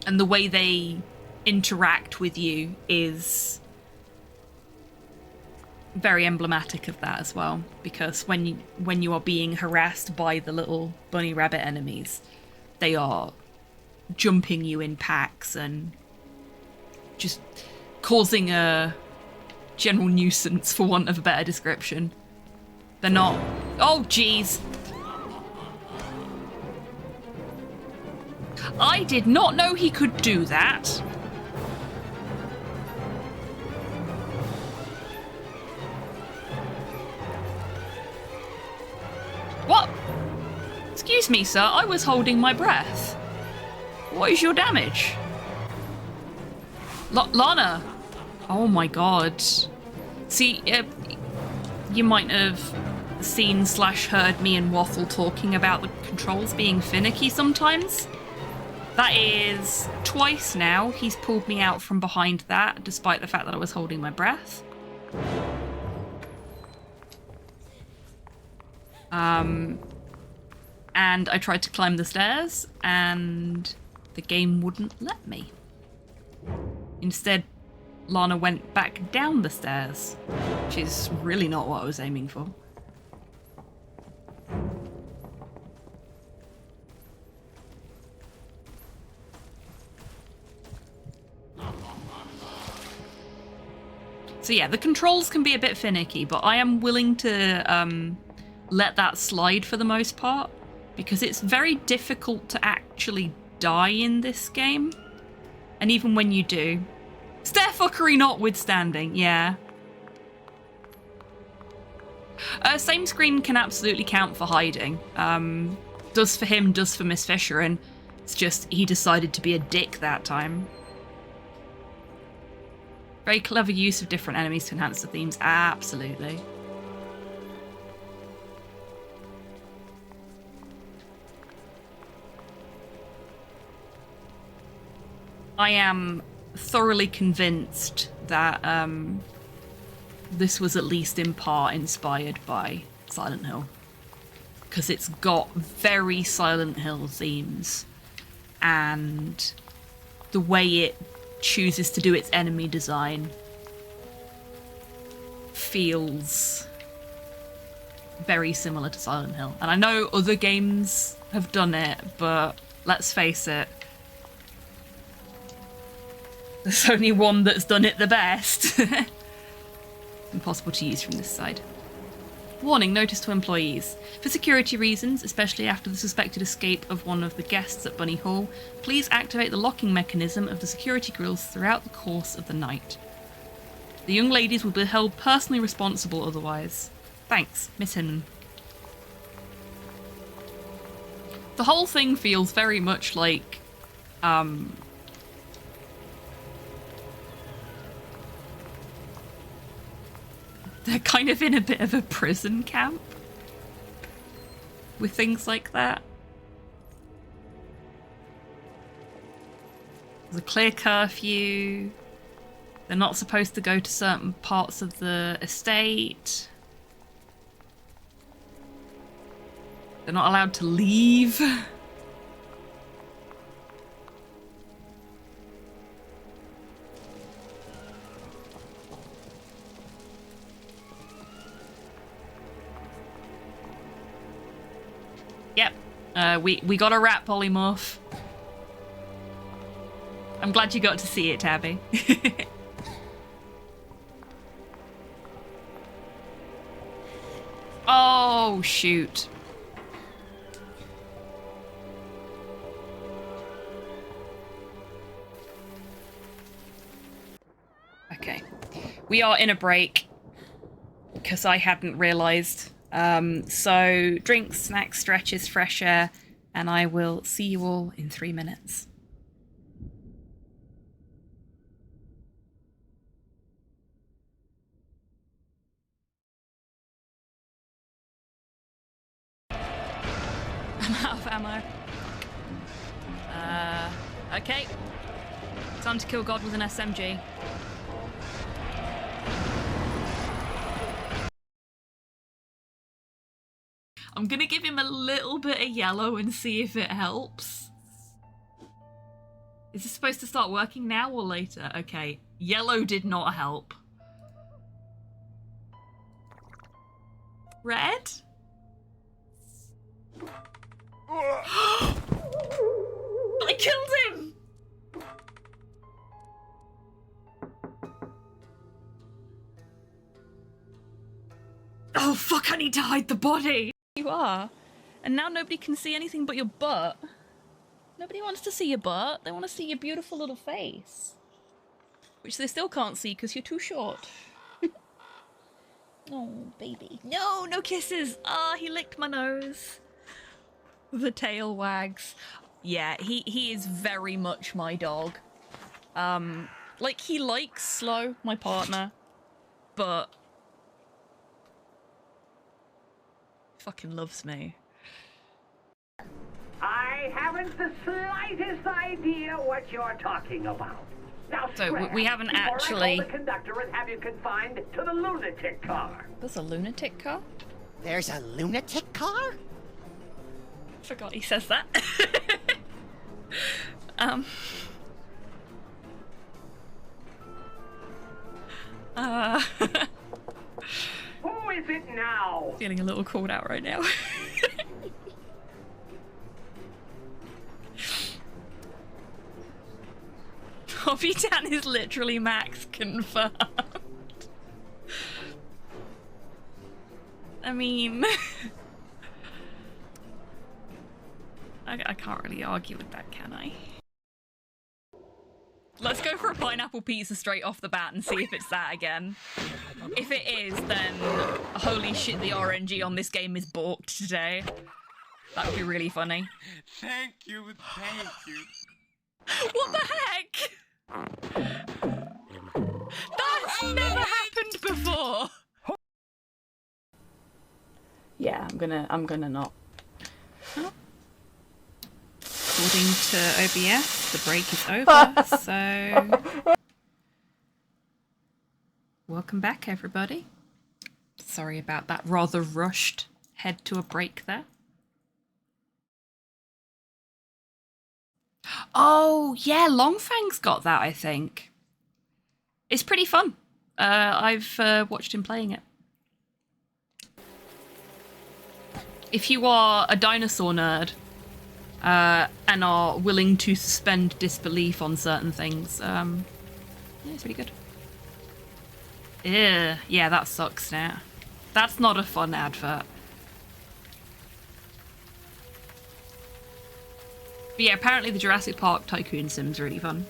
And the way they interact with you is very emblematic of that as well, because when you are being harassed by the little bunny rabbit enemies, they are jumping you in packs and just causing a general nuisance, for want of a better description. They're not... Oh, jeez! I did not know he could do that. What? Excuse me, sir. I was holding my breath. What is your damage? Lana. Oh my god. See, you might have seen / heard me and Waffle talking about the controls being finicky sometimes. That is twice now he's pulled me out from behind that, despite the fact that I was holding my breath. And I tried to climb the stairs, and the game wouldn't let me. Instead, Lana went back down the stairs, which is really not what I was aiming for. So yeah, the controls can be a bit finicky, but I am willing to let that slide for the most part, because it's very difficult to actually die in this game. And even when you do, stairfuckery notwithstanding, yeah. Same screen can absolutely count for hiding. Does for him, does for Miss Fisher, and it's just he decided to be a dick that time. Very clever use of different enemies to enhance the themes, absolutely. I am thoroughly convinced that this was at least in part inspired by Silent Hill, because it's got very Silent Hill themes, and the way it chooses to do its enemy design feels very similar to Silent Hill. And I know other games have done it, but let's face it, There's only one that's done it the best. Impossible to use from this side. Warning, notice to employees. For security reasons, especially after the suspected escape of one of the guests at Bunny Hall, please activate the locking mechanism of the security grills throughout the course of the night. The young ladies will be held personally responsible otherwise. Thanks, Miss Hinman. The whole thing feels very much like, they're kind of in a bit of a prison camp with things like that. There's a clear curfew. They're not supposed to go to certain parts of the estate. They're not allowed to leave. Yep. We got a rat polymorph. I'm glad you got to see it, Tabby. Oh, shoot. Okay. We are in a break because I hadn't realised. So drinks, snacks, stretches, fresh air, and I will see you all in 3 minutes. I'm out of ammo. Okay. Time to kill God with an SMG. I'm gonna give him a little bit of yellow and see if it helps. Is this supposed to start working now or later? Okay. Yellow did not help. Red? I killed him! Oh fuck, I need to hide the body! You are. And now nobody can see anything but your butt. Nobody wants to see your butt. They want to see your beautiful little face. Which they still can't see because you're too short. Oh, baby. No, no kisses! Ah, he licked my nose. The tail wags. Yeah, he is very much my dog. Like, he likes Slow, my partner, but fucking loves me. I haven't the slightest idea what you're talking about. Now, So we haven't actually. I call the conductor and have you confined to the lunatic car. There's a lunatic car? There's a lunatic car? Forgot he says that. Who is it now? Feeling a little called out right now. HobbyTan is literally Max confirmed. I mean, I can't really argue with that, can I? Let's go for a pineapple pizza straight off the bat and see if it's that again. If it is, then holy shit, the RNG on this game is balked today. That would be really funny. Thank you, thank you. What the heck? That's never happened before. Yeah, I'm gonna not. According to OBS, the break is over, so welcome back, everybody. Sorry about that rather rushed head to a break there. Oh, yeah, Longfang's got that, I think. It's pretty fun. I've watched him playing it. If you are a dinosaur nerd and are willing to suspend disbelief on certain things, Yeah, it's pretty good. Ew. Yeah, that sucks now. That's not a fun advert. But yeah, apparently the Jurassic Park Tycoon sim's really fun.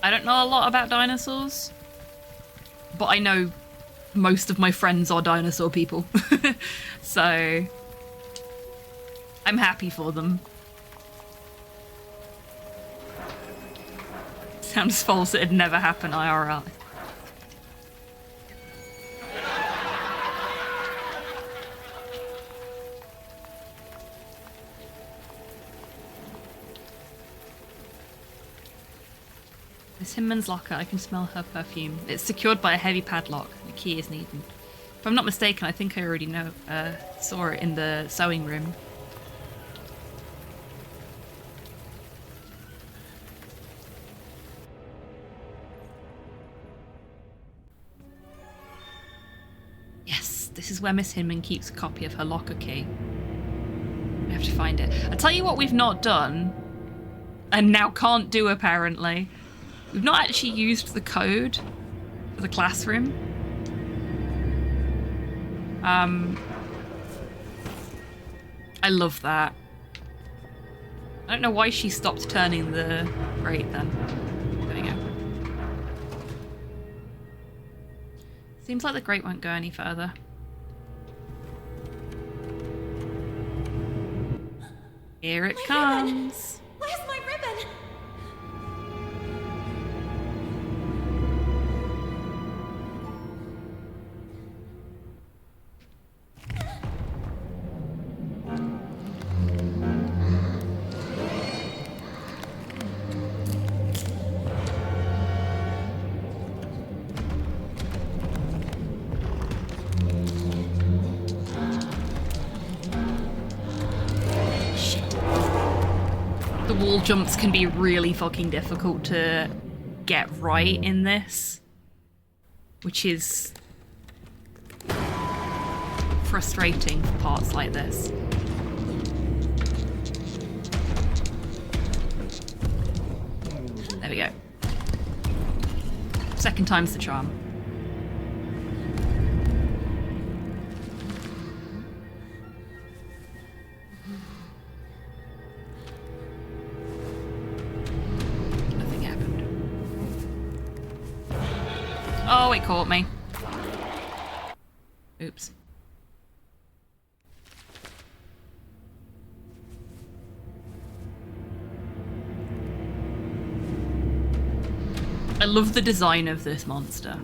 I don't know a lot about dinosaurs, but I know most of my friends are dinosaur people. So I'm happy for them. Sounds false, it'd never happen IRL. Miss Hinman's locker, I can smell her perfume. It's secured by a heavy padlock. The key is needed. If I'm not mistaken, I think I already saw it in the sewing room. Yes, this is where Miss Hinman keeps a copy of her locker key. I have to find it. I'll tell you what we've not done, and now can't do apparently. We've not actually used the code for the classroom. I love that. I don't know why she stopped turning the grate then. There we go. Seems like the grate won't go any further. Here it comes. Where's my ribbon? Wall jumps can be really fucking difficult to get right in this, which is frustrating for parts like this. There we go. Second time's the charm. Oh, it caught me. Oops. I love the design of this monster.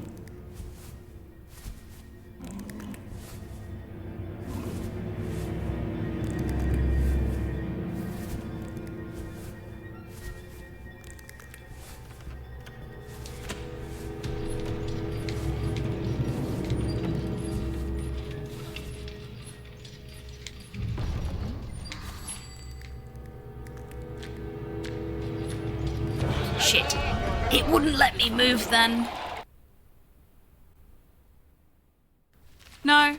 Shit. It wouldn't let me move then. No.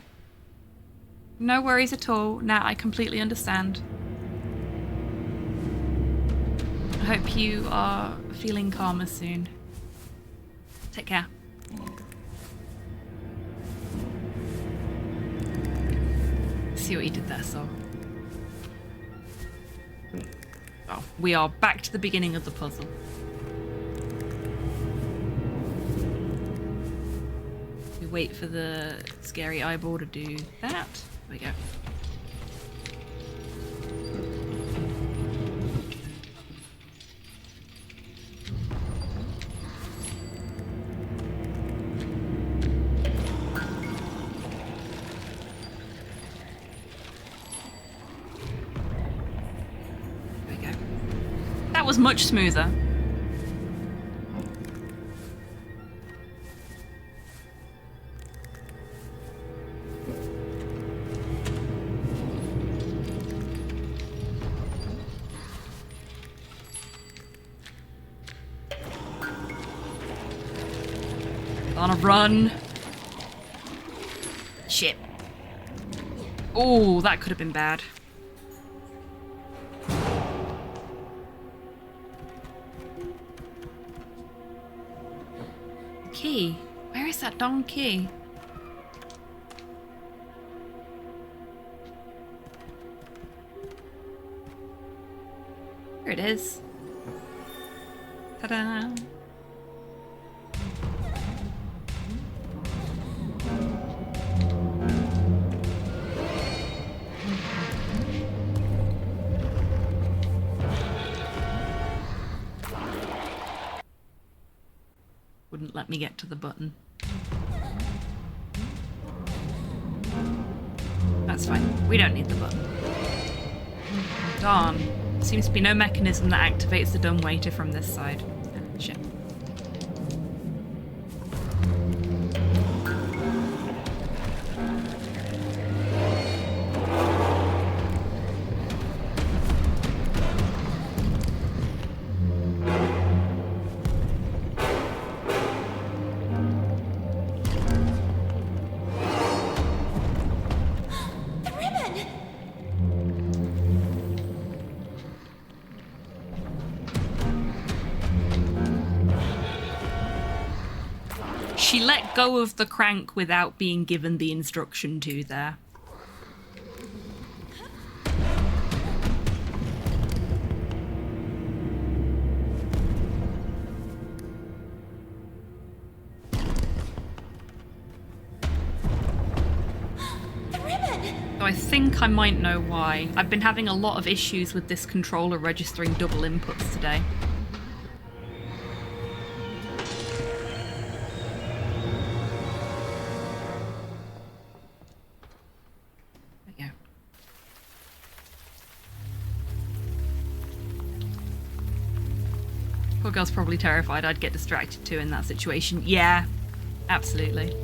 No worries at all. Now I completely understand. I hope you are feeling calmer soon. Take care. See what you did there, Sol. Oh, we are back to the beginning of the puzzle. We wait for the scary eyeball to do that. There we go. That was much smoother. On a run. Shit. Oh, that could have been bad. key? Where is that darn key? Here it is. Ta-da! Wouldn't let me get to the button. That's fine. We don't need the button. Darn. Seems to be no mechanism that activates the dumbwaiter from this side. Ah, shit. She let go of the crank without being given the instruction to there. So I think I might know why. I've been having a lot of issues with this controller registering double inputs today. Poor girl's probably terrified I'd get distracted too in that situation. Yeah, absolutely.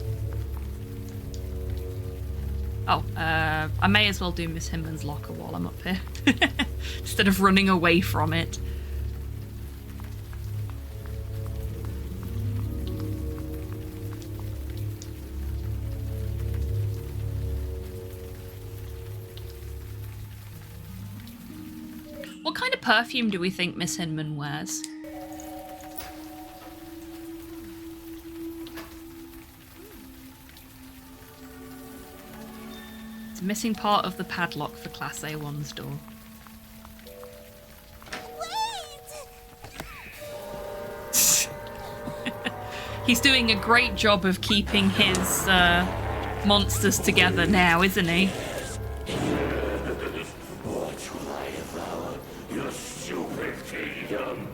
Oh, I may as well do Miss Hinman's locker while I'm up here. Instead of running away from it. What kind of perfume do we think Miss Hinman wears? It's a missing part of the padlock for Class A1's door. He's doing a great job of keeping his monsters together now, isn't he? What will I devour, your stupid kingdom?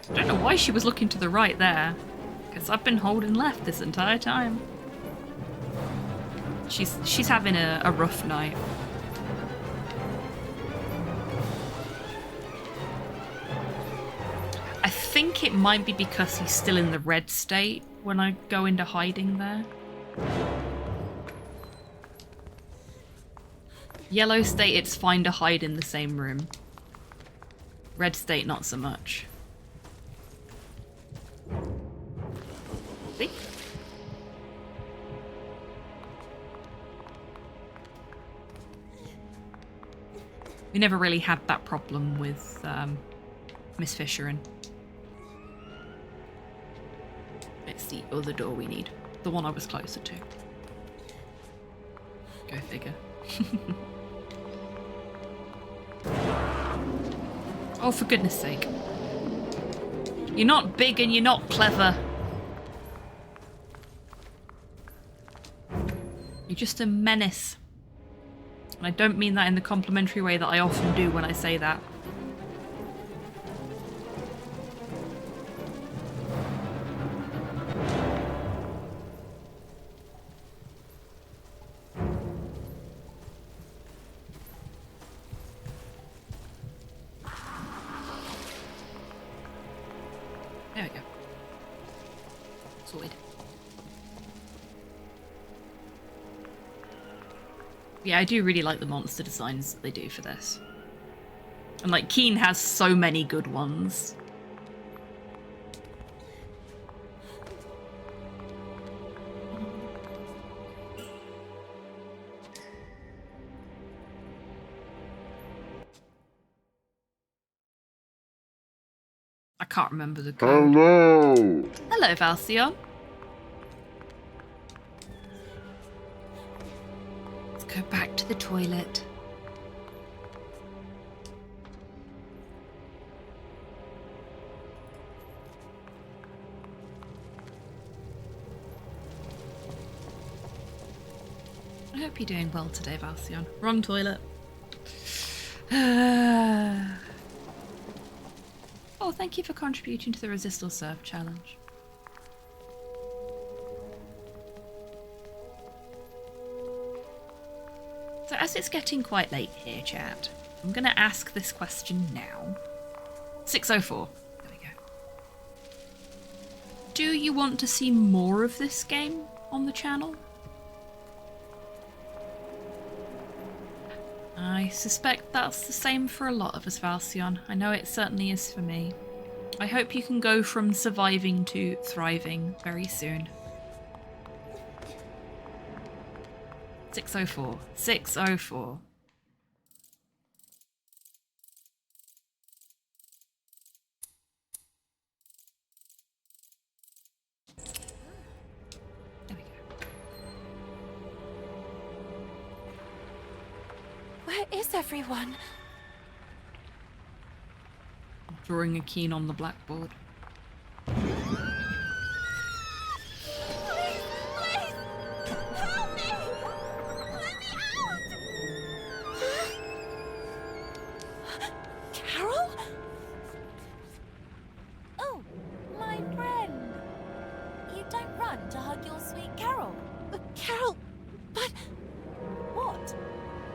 I don't know why she was looking to the right there. Because I've been holding left this entire time. She's having a rough night. I think it might be because he's still in the red state when I go into hiding there. Yellow state, it's fine to hide in the same room. Red state, not so much. See? We never really had that problem with Miss Fisherin. It's the other door we need. The one I was closer to. Go figure. Oh, for goodness sake. You're not big and you're not clever. You're just a menace. And I don't mean that in the complimentary way that I often do when I say that. There we go. Sorted. Yeah, I do really like the monster designs that they do for this. And like, Keen has so many good ones. I can't remember the code. Hello! Hello, Valcion. Let's go back to the toilet. I hope you're doing well today, Valcion. Wrong toilet. Oh, thank you for contributing to the Resist or Serve challenge. So as it's getting quite late here, chat, I'm going to ask this question now. 6:04. There we go. Do you want to see more of this game on the channel? I suspect that's the same for a lot of us, Valcion. I know it certainly is for me. I hope you can go from surviving to thriving very soon. 6:04. 6:04. Where is everyone? Drawing a keen on the blackboard. Carole? Oh, my friend. You don't run to hug your sweet Carole. Carole, but... What?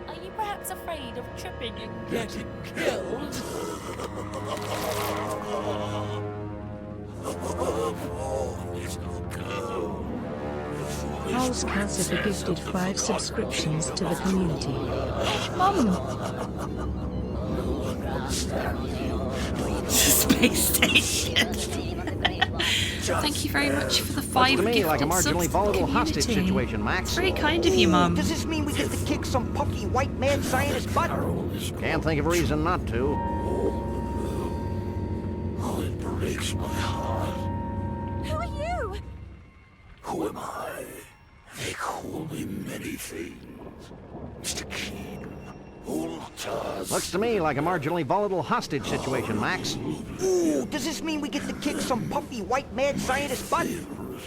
Are you perhaps afraid of tripping and getting killed? House Cancer for gifted 5 subscriptions to the community. Mum! Space station. Thank you very much for the 5 to me gifted like a subs marginally to the volatile hostage community. situation, Max. It's very kind of you, Mum. Does this mean we get to kick some puffy white mad scientist butt? Can't think of a reason not to. Oh, it breaks my heart. Who are you? Who am I? They call me many things. Mr. Keen, Ultas. Looks to me like a marginally volatile hostage situation, Max. Ooh, does this mean we get to kick some puffy white mad scientist butt?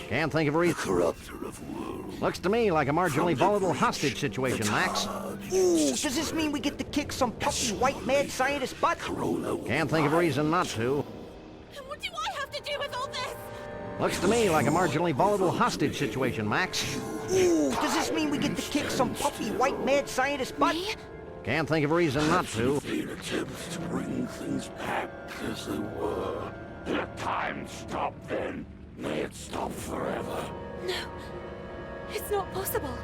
Can't think of a reason. Corrupter of worlds. Looks to me like a marginally volatile hostage situation, Max. Ooh, does this mean we get to kick some puffy white mad scientist butt? Can't think of a reason not to. What do I have to do with all this? Looks to me like a marginally volatile hostage situation, Max. Ooh, does this mean we get to kick some puffy white mad scientist butt? Can't think of a reason not to. Vain attempts to bring things back as they were. Let time stop then. May it stop forever. No, it's not possible.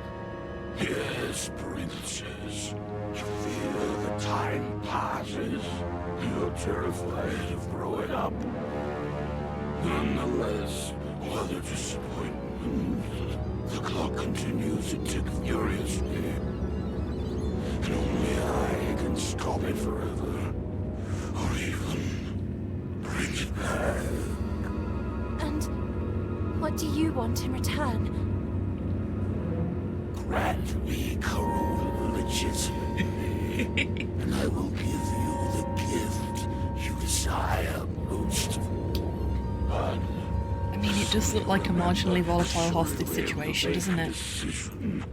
Yes, princess. You feel the time passes. You're terrified of growing up. Nonetheless, whether disappointment, the clock continues to tick furiously. And only I can stop it forever. Or even bring it back. And what do you want in return? Grant me Carole legitimately, and I will give you the gift you desire most of all. But I mean, it does look like a marginally volatile hostage situation, doesn't it? decision.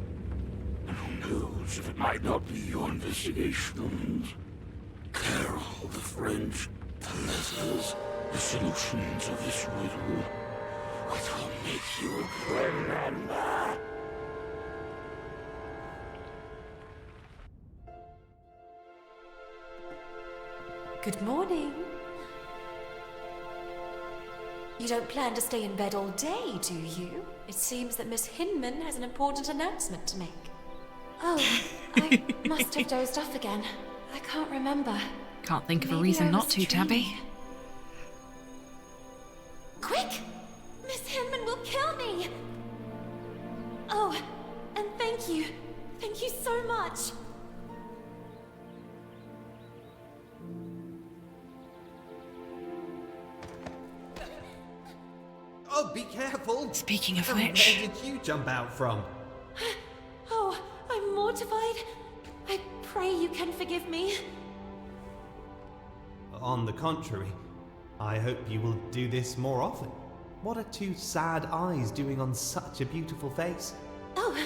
And who knows if it might not be your investigations. Carole, the French, the letters, the solutions of this riddle, which will make you remember. Good morning. You don't plan to stay in bed all day, do you? It seems that Miss Hinman has an important announcement to make. Oh, I must have dozed off again. I can't remember. Can't think of a Maybe reason I not was to, Tabby. dreaming. Quick! Miss Hinman will kill me! Oh, and thank you. Thank you so much. Whoa, be careful! Speaking of And which... where did you jump out from? Oh, I'm mortified. I pray you can forgive me. On the contrary, I hope you will do this more often. What are two sad eyes doing on such a beautiful face? Oh,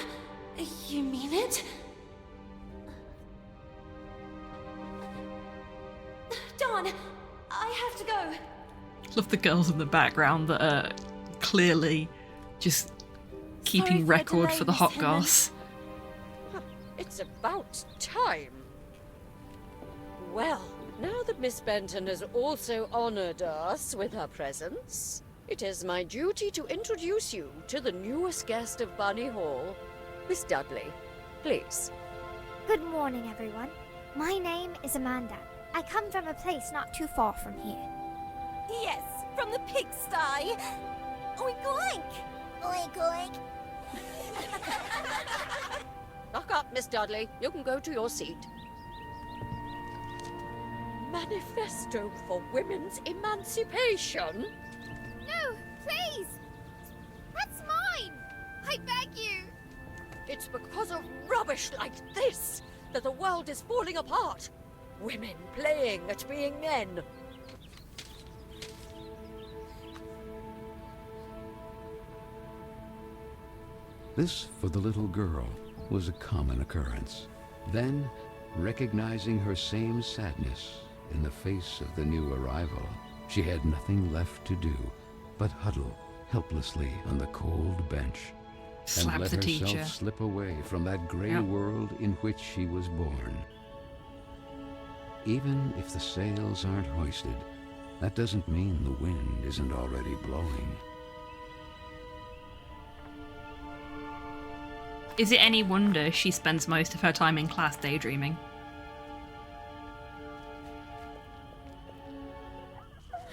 you mean it? Dawn, I have to go. Love the girls in the background that are clearly just keeping record for the hot goss. It's about time. Well, now that Miss Benton has also honored us with her presence, it is my duty to introduce you to the newest guest of Bunny Hall, Miss Dudley. Please. Good morning, everyone. My name is Amanda. I come from a place not too far from here. Yes, from the pigsty. Oink oink! Oink oink! Knock up, Miss Dudley. You can go to your seat. Manifesto for Women's Emancipation? No, please! That's mine! I beg you! It's because of rubbish like this that the world is falling apart. Women playing at being men. This, for the little girl, was a common occurrence. Then, recognizing her same sadness in the face of the new arrival, she had nothing left to do but huddle helplessly on the cold bench and let herself slip away from that gray world in which she was born. Even if the sails aren't hoisted, that doesn't mean the wind isn't already blowing. Is it any wonder she spends most of her time in class daydreaming?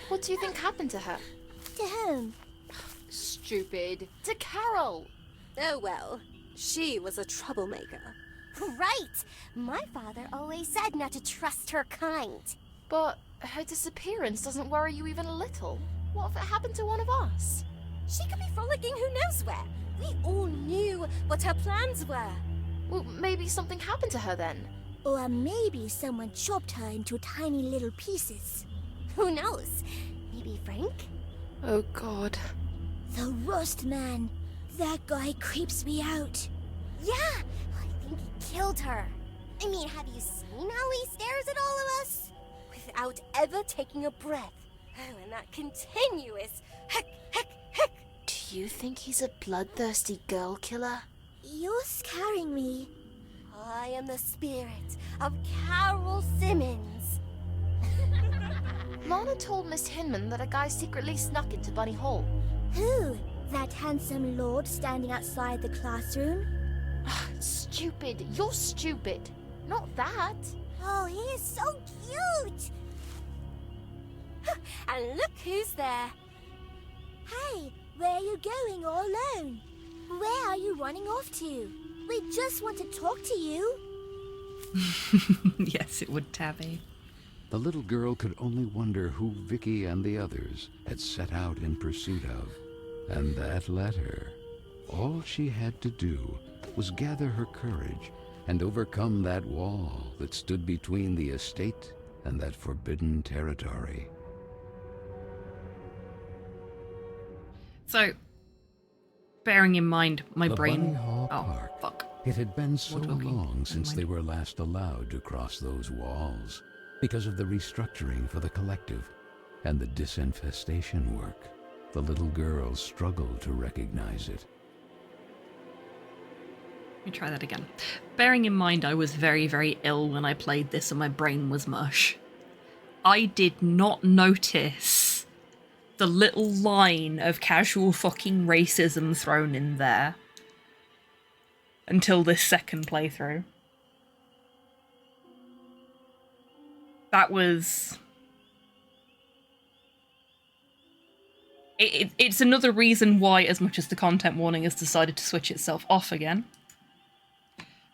What do you think happened to her? To whom? Stupid. To Carole. Oh well, she was a troublemaker. Right! My father always said not to trust her kind. But her disappearance doesn't worry you even a little. What if it happened to one of us? She could be frolicking who knows where. We all knew what her plans were. Well, maybe something happened to her then. Or maybe someone chopped her into tiny little pieces. Who knows? Maybe Frank? Oh God. The Rust Man. That guy creeps me out. Yeah, I think he killed her. I mean, have you seen how he stares at all of us? Without ever taking a breath. Oh, and that continuous heck, heck, heck. Do you think he's a bloodthirsty girl killer? You're scaring me. I am the spirit of Carole Simmons. Lana told Miss Hinman that a guy secretly snuck into Bunny Hall. Who? That handsome lord standing outside the classroom? Stupid. You're stupid. Not that. Oh, he is so cute! And look who's there. Hey, where are you going all alone? Where are you running off to? We just want to talk to you. Yes, it would, Tabby. The little girl could only wonder who Vicky and the others had set out in pursuit of. And that letter. All she had to do was gather her courage and overcome that wall that stood between the estate and that forbidden territory. So, bearing in mind my The brain... Bunny Hall oh, Park. fuck. It had been so What do I mean? long since they were last allowed to cross those walls because of the restructuring for the collective and the disinfestation work. The little girl struggled to recognize it. Let me try that again. Bearing in mind I was very, very ill when I played this and my brain was mush, I did not notice the little line of casual fucking racism thrown in there until this second playthrough. That was... It's another reason why, as much as the content warning has decided to switch itself off again.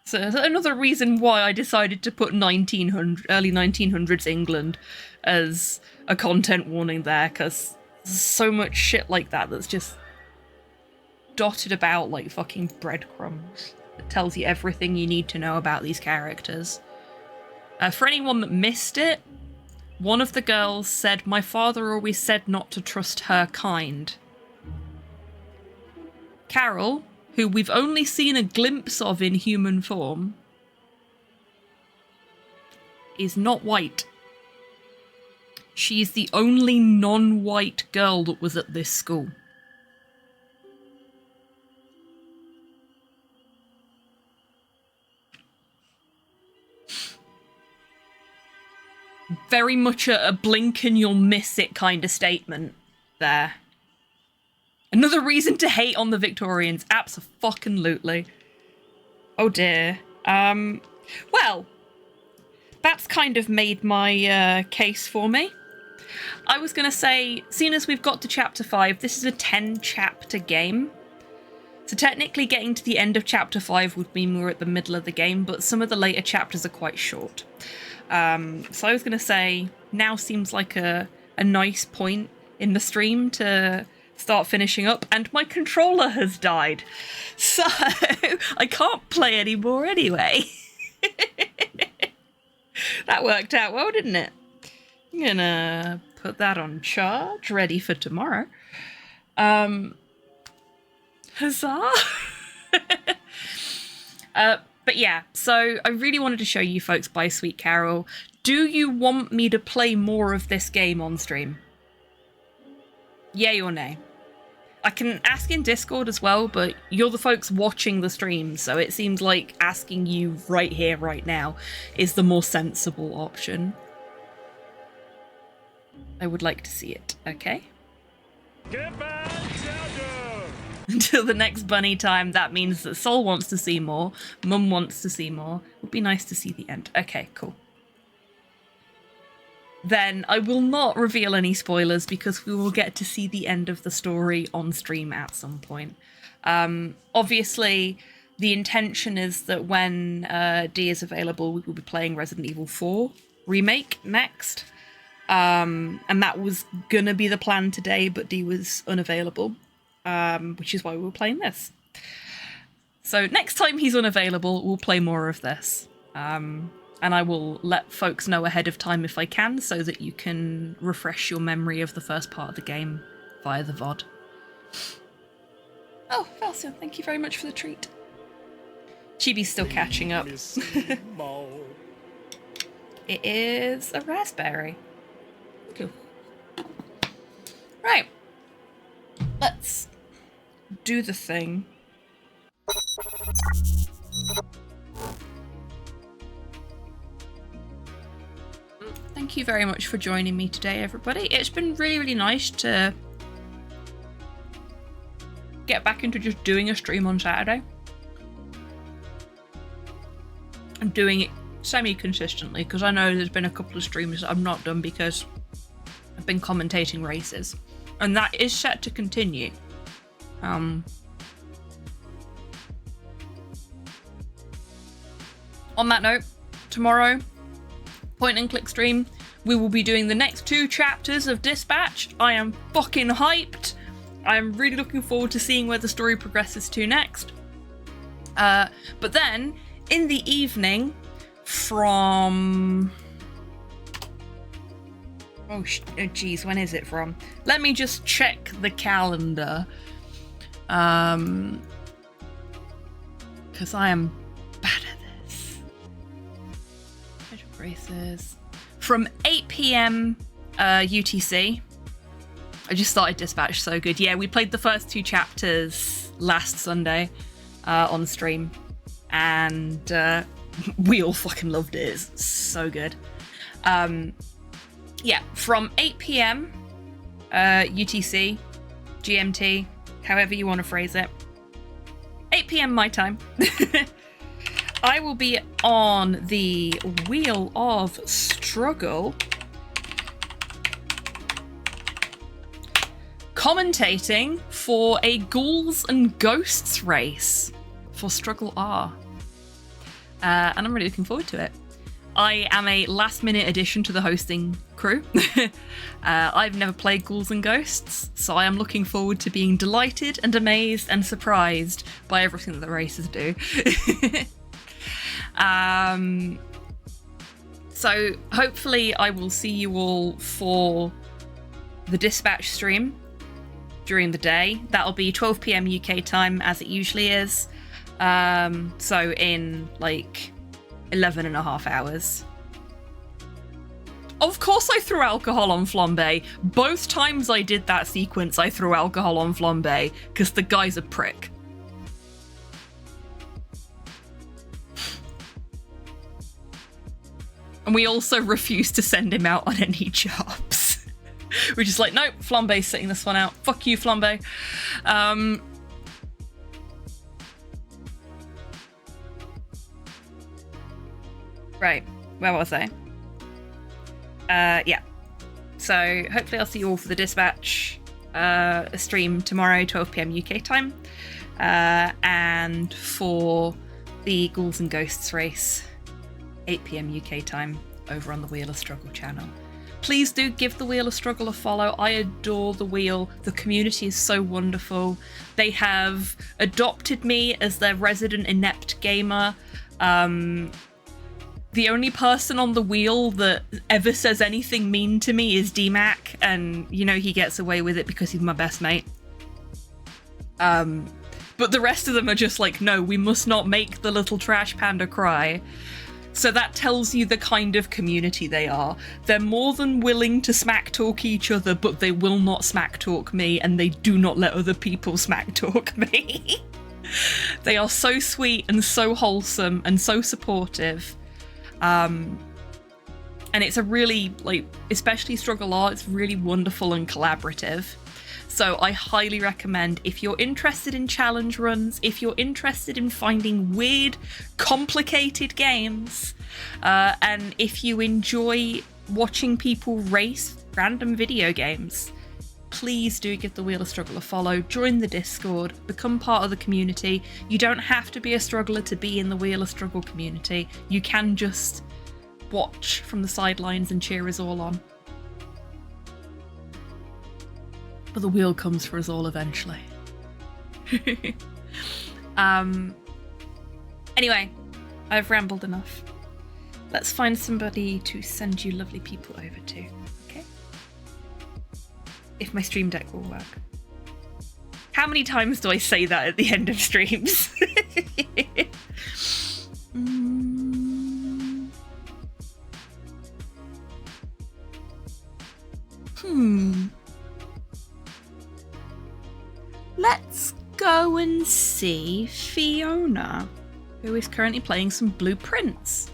So another reason why I decided to put early 1900s England as a content warning there, because so much shit like that that's just dotted about like fucking breadcrumbs. It tells you everything you need to know about these characters. For anyone that missed it, one of the girls said, "My father always said not to trust her kind." Carole, who we've only seen a glimpse of in human form, is not white. She's the only non-white girl that was at this school. Very much a blink and you'll miss it kind of statement there. Another reason to hate on the Victorians, abso-fucking-lutely. Oh dear. Well, that's kind of made my case for me. I was going to say, seeing as we've got to chapter 5, this is a 10-chapter game. So technically getting to the end of chapter 5 would mean we're at the middle of the game, but some of the later chapters are quite short. So I was going to say, now seems like a nice point in the stream to start finishing up, and my controller has died. So I can't play anymore anyway. That worked out well, didn't it? I'm gonna put that on charge, ready for tomorrow. Huzzah! But yeah, so I really wanted to show you folks By Sweet Carole. Do you want me to play more of this game on stream? Yay or nay? I can ask in Discord as well, but you're the folks watching the stream, so it seems like asking you right here, right now, is the more sensible option. I would like to see it, okay? Until the next bunny time, that means that Sol wants to see more, Mum wants to see more. It would be nice to see the end. Okay, cool. Then I will not reveal any spoilers because we will get to see the end of the story on stream at some point. Obviously, the intention is that when D is available, we will be playing Resident Evil 4 Remake next. And that was gonna be the plan today, but D was unavailable, which is why we were playing this. So next time he's unavailable, we'll play more of this. And I will let folks know ahead of time if I can, so that you can refresh your memory of the first part of the game via the VOD. Oh, Velsia, thank you very much for the treat. Chibi's still catching up. It is a raspberry. Cool. Right. Let's do the thing. Thank you very much for joining me today, everybody. It's been really, really nice to get back into just doing a stream on Saturday. I'm doing it semi-consistently because I know there's been a couple of streams that I've not done because I've been commentating races. And that is set to continue. On that note, tomorrow, point and click stream, we will be doing the next 2 chapters of Dispatch. I am fucking hyped. I am really looking forward to seeing where the story progresses to next. But then, in the evening, from... Oh geez, when is it from? Let me just check the calendar. Because I am bad at this. Scheduled races. From 8 PM UTC. I just started Dispatch, so good. Yeah, we played the first 2 chapters last Sunday on stream. And we all fucking loved it. It's so good. Yeah, from 8 PM UTC, GMT, however you want to phrase it. 8 PM my time. I will be on the Wheel of Struggle, commentating for a Ghouls and Ghosts race for Struggle R. And I'm really looking forward to it. I am a last-minute addition to the hosting crew. I've never played Ghouls and Ghosts, so I am looking forward to being delighted and amazed and surprised by everything that the races do. So hopefully I will see you all for the dispatch stream during the day. That'll be 12 PM UK time, as it usually is. So in like 11 and a half hours. Of course I threw alcohol on Flambe. Both times I did that sequence, I threw alcohol on Flambe, because the guy's a prick. And we also refused to send him out on any jobs. We're just like, nope, Flambe's sitting this one out. Fuck you, Flambe. Right, where was I? Yeah. So hopefully I'll see you all for the dispatch stream tomorrow, 12 PM UK time. And for the Ghouls and Ghosts race, 8 PM UK time over on the Wheel of Struggle channel. Please do give the Wheel of Struggle a follow. I adore the Wheel. The community is so wonderful. They have adopted me as their resident inept gamer. The only person on the wheel that ever says anything mean to me is D-Mac, and you know he gets away with it because he's my best mate. But the rest of them are just like, no, we must not make the little trash panda cry. So that tells you the kind of community they are. They're more than willing to smack talk each other, but they will not smack talk me, and they do not let other people smack talk me. They are so sweet and so wholesome and so supportive. And it's a really, like, especially Struggle Art, it's really wonderful and collaborative. So I highly recommend, if you're interested in challenge runs, if you're interested in finding weird, complicated games, and if you enjoy watching people race random video games, please do give the Wheel of Struggle a follow, join the Discord, become part of the community. You don't have to be a struggler to be in the Wheel of Struggle community. You can just watch from the sidelines and cheer us all on. But the wheel comes for us all eventually. Anyway, I've rambled enough. Let's find somebody to send you lovely people over to, okay? If my stream deck will work. How many times do I say that at the end of streams? Let's go and see Fiona, who is currently playing some Blueprints.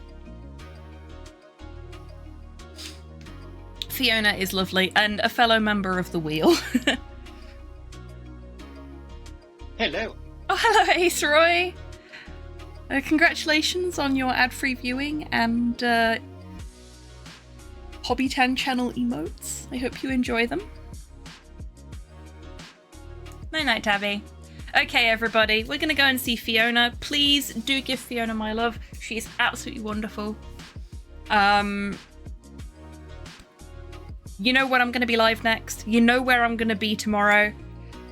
Fiona is lovely and a fellow member of the Wheel. Hello. Oh, hello, Ace Roy. Congratulations on your ad-free viewing and HobbyTan channel emotes. I hope you enjoy them. Night-night, Tabby. Okay, everybody, we're going to go and see Fiona. Please do give Fiona my love. She's absolutely wonderful. You know when I'm going to be live next. You know where I'm going to be tomorrow.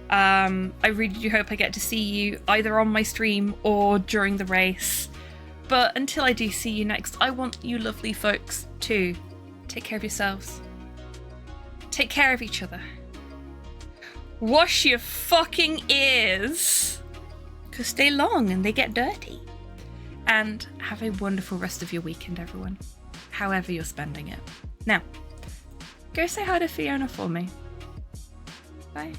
I really do hope I get to see you either on my stream or during the race. But until I do see you next, I want you lovely folks to take care of yourselves. Take care of each other. Wash your fucking ears, because they're long and they get dirty. And have a wonderful rest of your weekend, everyone, however you're spending it. Now, go say hi to Fiona for me. Bye.